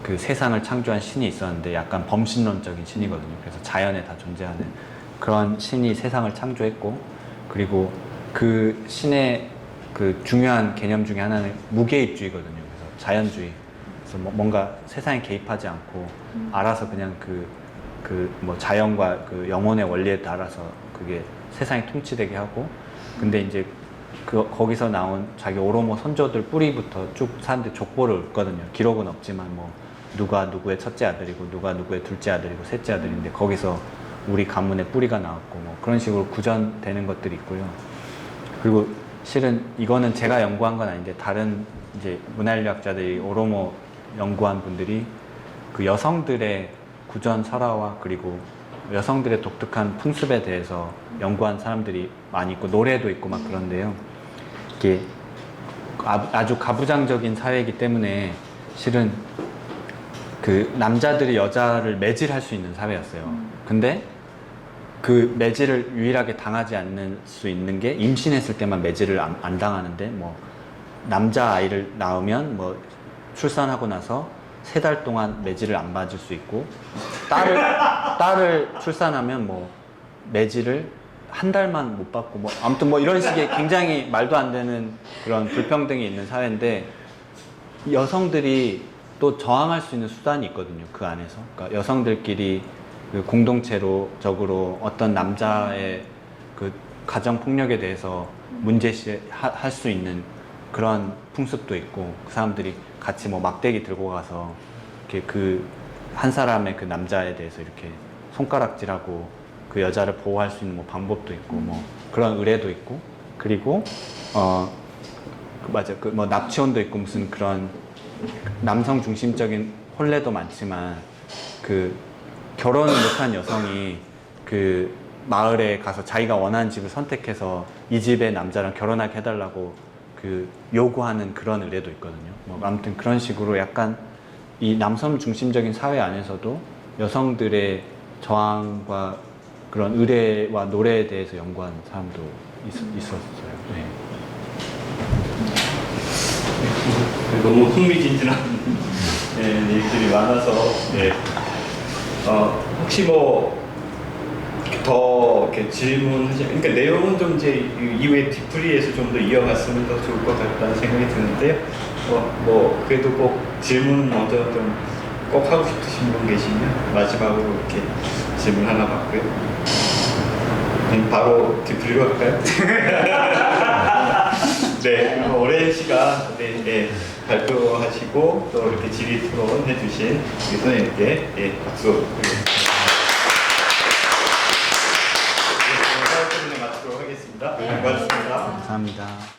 그 세상을 창조한 신이 있었는데 약간 범신론적인 신이거든요. 그래서 자연에 다 존재하는 그런 신이 세상을 창조했고 그리고 그 신의 그 중요한 개념 중에 하나는 무개입주의거든요. 그래서 자연주의. 그래서 뭔가 세상에 개입하지 않고 알아서 그냥 뭐 자연과 그 영혼의 원리에 따라서 그게 세상이 통치되게 하고 근데 이제 거기서 나온 자기 오로모 선조들 뿌리부터 쭉 사람들이 족보를 읊거든요. 기록은 없지만 뭐 누가 누구의 첫째 아들이고 누가 누구의 둘째 아들이고 셋째 아들인데 거기서 우리 가문의 뿌리가 나왔고 뭐 그런 식으로 구전되는 것들이 있고요. 그리고 실은 이거는 제가 연구한 건 아닌데 다른 이제 문화인류학자들이 오로모 연구한 분들이 그 여성들의 구전 설화와 그리고 여성들의 독특한 풍습에 대해서 연구한 사람들이 많이 있고 노래도 있고 막 그런데요. 이게 아주 가부장적인 사회이기 때문에 실은 그 남자들이 여자를 매질할 수 있는 사회였어요. 근데 그 매질을 유일하게 당하지 않을 수 있는 게 임신했을 때만 매질을 안 당하는데 뭐 남자 아이를 낳으면 뭐 출산하고 나서 3달 동안 매질을 안 맞을 수 있고 딸을 출산하면 뭐 매질을 1달만 못 받고 뭐 아무튼 뭐 이런 식의 굉장히 말도 안 되는 그런 불평등이 있는 사회인데 여성들이 또 저항할 수 있는 수단이 있거든요. 그 안에서. 그러니까 여성들끼리 그 공동체로적으로 어떤 남자의 그 가정 폭력에 대해서 문제시할 수 있는 그런 풍습도 있고 그 사람들이 같이 뭐 막대기 들고 가서 이렇게 그 한 사람의 그 남자에 대해서 이렇게 손가락질하고 그 여자를 보호할 수 있는 뭐 방법도 있고 뭐 그런 의례도 있고 그리고 맞아 그 뭐 납치혼도 있고 무슨 그런 남성 중심적인 혼례도 많지만 그 결혼을 못한 여성이 그 마을에 가서 자기가 원하는 집을 선택해서 이 집의 남자랑 결혼하게 해달라고 그 요구하는 그런 의뢰도 있거든요. 뭐 아무튼 그런 식으로 약간 이 남성 중심적인 사회 안에서도 여성들의 저항과 그런 의뢰와 노래에 대해서 연구하는 사람도 있었어요. 네. 너무 흥미진진한 얘기들이 많아서 혹시 뭐 더 이렇게 질문하시면, 그러니까 내용은 좀 이제 이후에 뒤풀이에서 좀 더 이어갔으면 더 좋을 것 같다는 생각이 드는데요. 뭐 그래도 꼭 질문 먼저 좀 꼭 하고 싶으신 분 계시면 마지막으로 이렇게 질문 하나 받고요. 바로 뒤풀이로 할까요? 네, 오랜 시간 발표하시고 또 이렇게 질의 토론 해주신 우리 선생님께 박수 드리겠습니다. 마치도록 하겠습니다. 고맙습니다. 감사합니다.